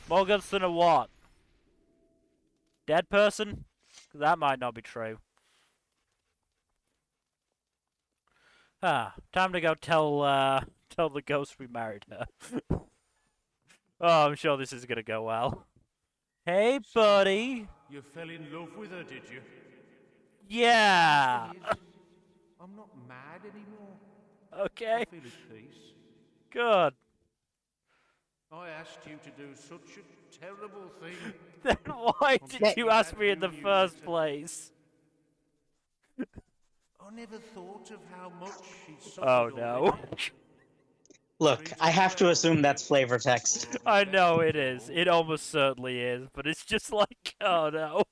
More guns than a what? Dead person? That might not be true. Time to go tell the ghost we married her. Oh, I'm sure this is gonna go well. Hey, buddy. You fell in love with her, did you? Yeah. I'm not mad anymore. Okay. I feel at peace. Good. I asked you to do such a terrible thing. Then why did you ask me in the first place? I never thought of how much she'd suffered Oh no. already. Look, I have to assume that's flavor text. I know it is. It almost certainly is, but it's just like, oh no.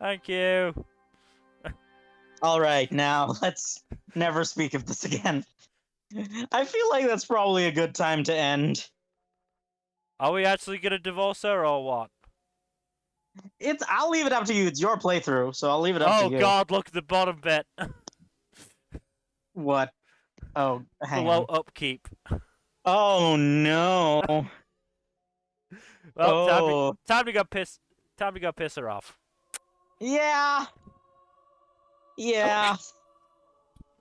Thank you. Alright, now let's never speak of this again. I feel like that's probably a good time to end. Are we actually gonna divorce her or what? I'll leave it up to you. It's your playthrough, so I'll leave it up to you. Oh god, look at the bottom bit. What? Oh, hang Below on. upkeep. Oh no. Well, time to go piss her off. Yeah. Yeah.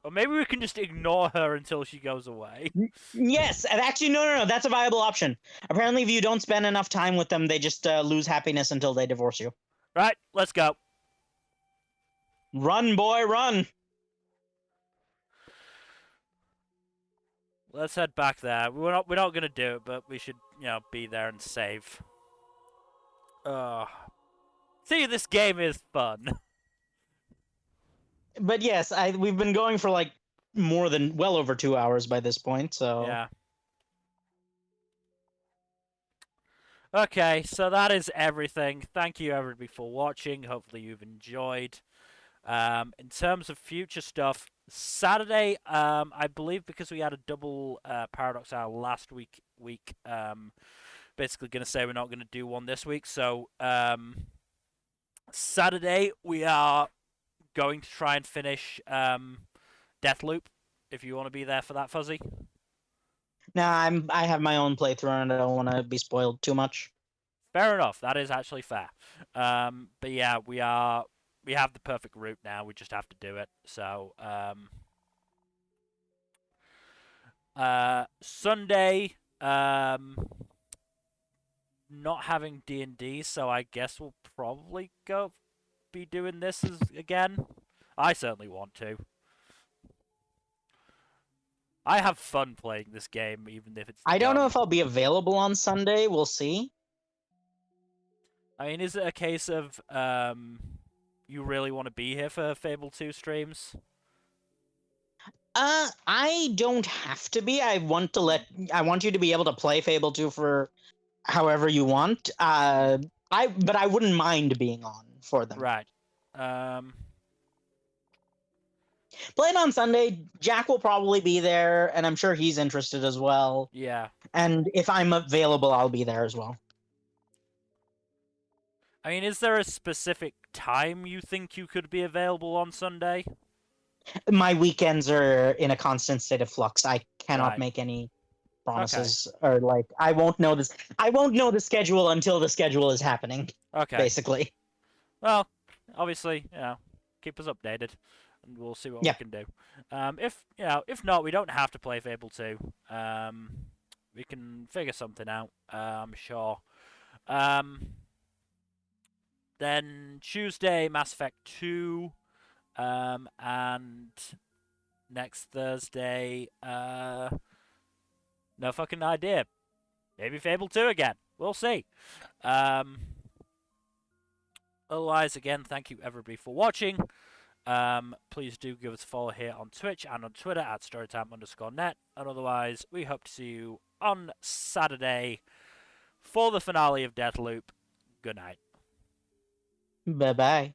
Or maybe we can just ignore her until she goes away. Yes, and actually, no. That's a viable option. Apparently, if you don't spend enough time with them, they just lose happiness until they divorce you. Right, let's go. Run, boy, run. Let's head back there. We're not gonna do it, but we should, be there and save. See, this game is fun. But yes, we've been going for like well over 2 hours by this point, so Yeah. Okay, so that is everything. Thank you everybody for watching. Hopefully you've enjoyed. In terms of future stuff, Saturday, I believe because we had a double Paradox Hour last week, basically going to say we're not going to do one this week. So Saturday we are going to try and finish Deathloop. If you want to be there for that, Fuzzy. Nah, I have my own playthrough and I don't want to be spoiled too much. Fair enough. That is actually fair. But yeah, we have the perfect route now. We just have to do it. So Sunday, not having D&D, so I guess we'll probably be doing this again. I certainly want to. I have fun playing this game, even if it's. I don't know if I'll be available on Sunday. We'll see. I mean, is it a case of you really want to be here for Fable 2 streams? I don't have to be. I want you to be able to play Fable 2 for however you want. But I wouldn't mind being on for them. Right. Play it on Sunday. Jack will probably be there, and I'm sure he's interested as well. Yeah. And if I'm available, I'll be there as well. I mean, is there a specific time you think you could be available on Sunday? My weekends are in a constant state of flux. I cannot make any promises, or I won't know this. I won't know the schedule until the schedule is happening. Okay. Basically. Well, obviously, keep us updated, and we'll see what we can do. If not, we don't have to play Fable 2. We can figure something out. I'm sure. Then Tuesday, Mass Effect 2, and next Thursday, no fucking idea. Maybe Fable 2 again. We'll see. Otherwise, again, thank you everybody for watching. Please do give us a follow here on Twitch and on Twitter at Storytime_net. And otherwise, we hope to see you on Saturday for the finale of Deathloop. Good night. Bye-bye.